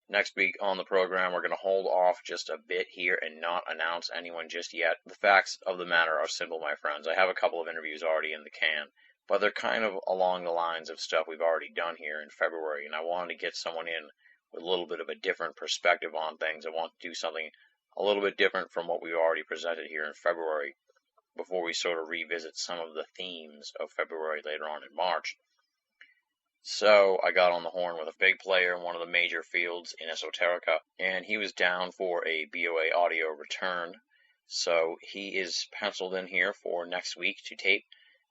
Next week on the program, we're going to hold off just a bit here and not announce anyone just yet. The facts of the matter are simple, my friends. I have a couple of interviews already in the can, but they're kind of along the lines of stuff we've already done here in February, and I wanted to get someone in with a little bit of a different perspective on things. I want to do something a little bit different from what we've already presented here in February before we sort of revisit some of the themes of February later on in March. So I got on the horn with a big player in one of the major fields in esoterica, and he was down for a BOA Audio return. So he is penciled in here for next week to tape.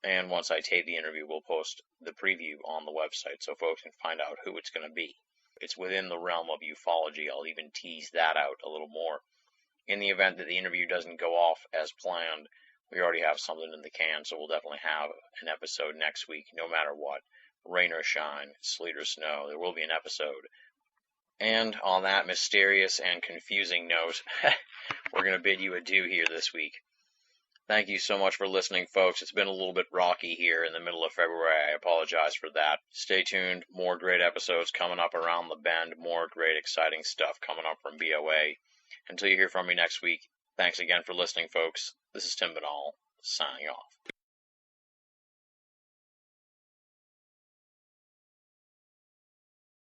And once I tape the interview, we'll post the preview on the website so folks can find out who it's going to be. It's within the realm of ufology. I'll even tease that out a little more. In the event that the interview doesn't go off as planned, we already have something in the can, so we'll definitely have an episode next week, no matter what. Rain or shine, sleet or snow, there will be an episode. And on that mysterious and confusing note, we're going to bid you adieu here this week. Thank you so much for listening, folks. It's been a little bit rocky here in the middle of February. I apologize for that. Stay tuned. More great episodes coming up around the bend. More great, exciting stuff coming up from BOA. Until you hear from me next week, thanks again for listening, folks. This is Tim Benall, signing off.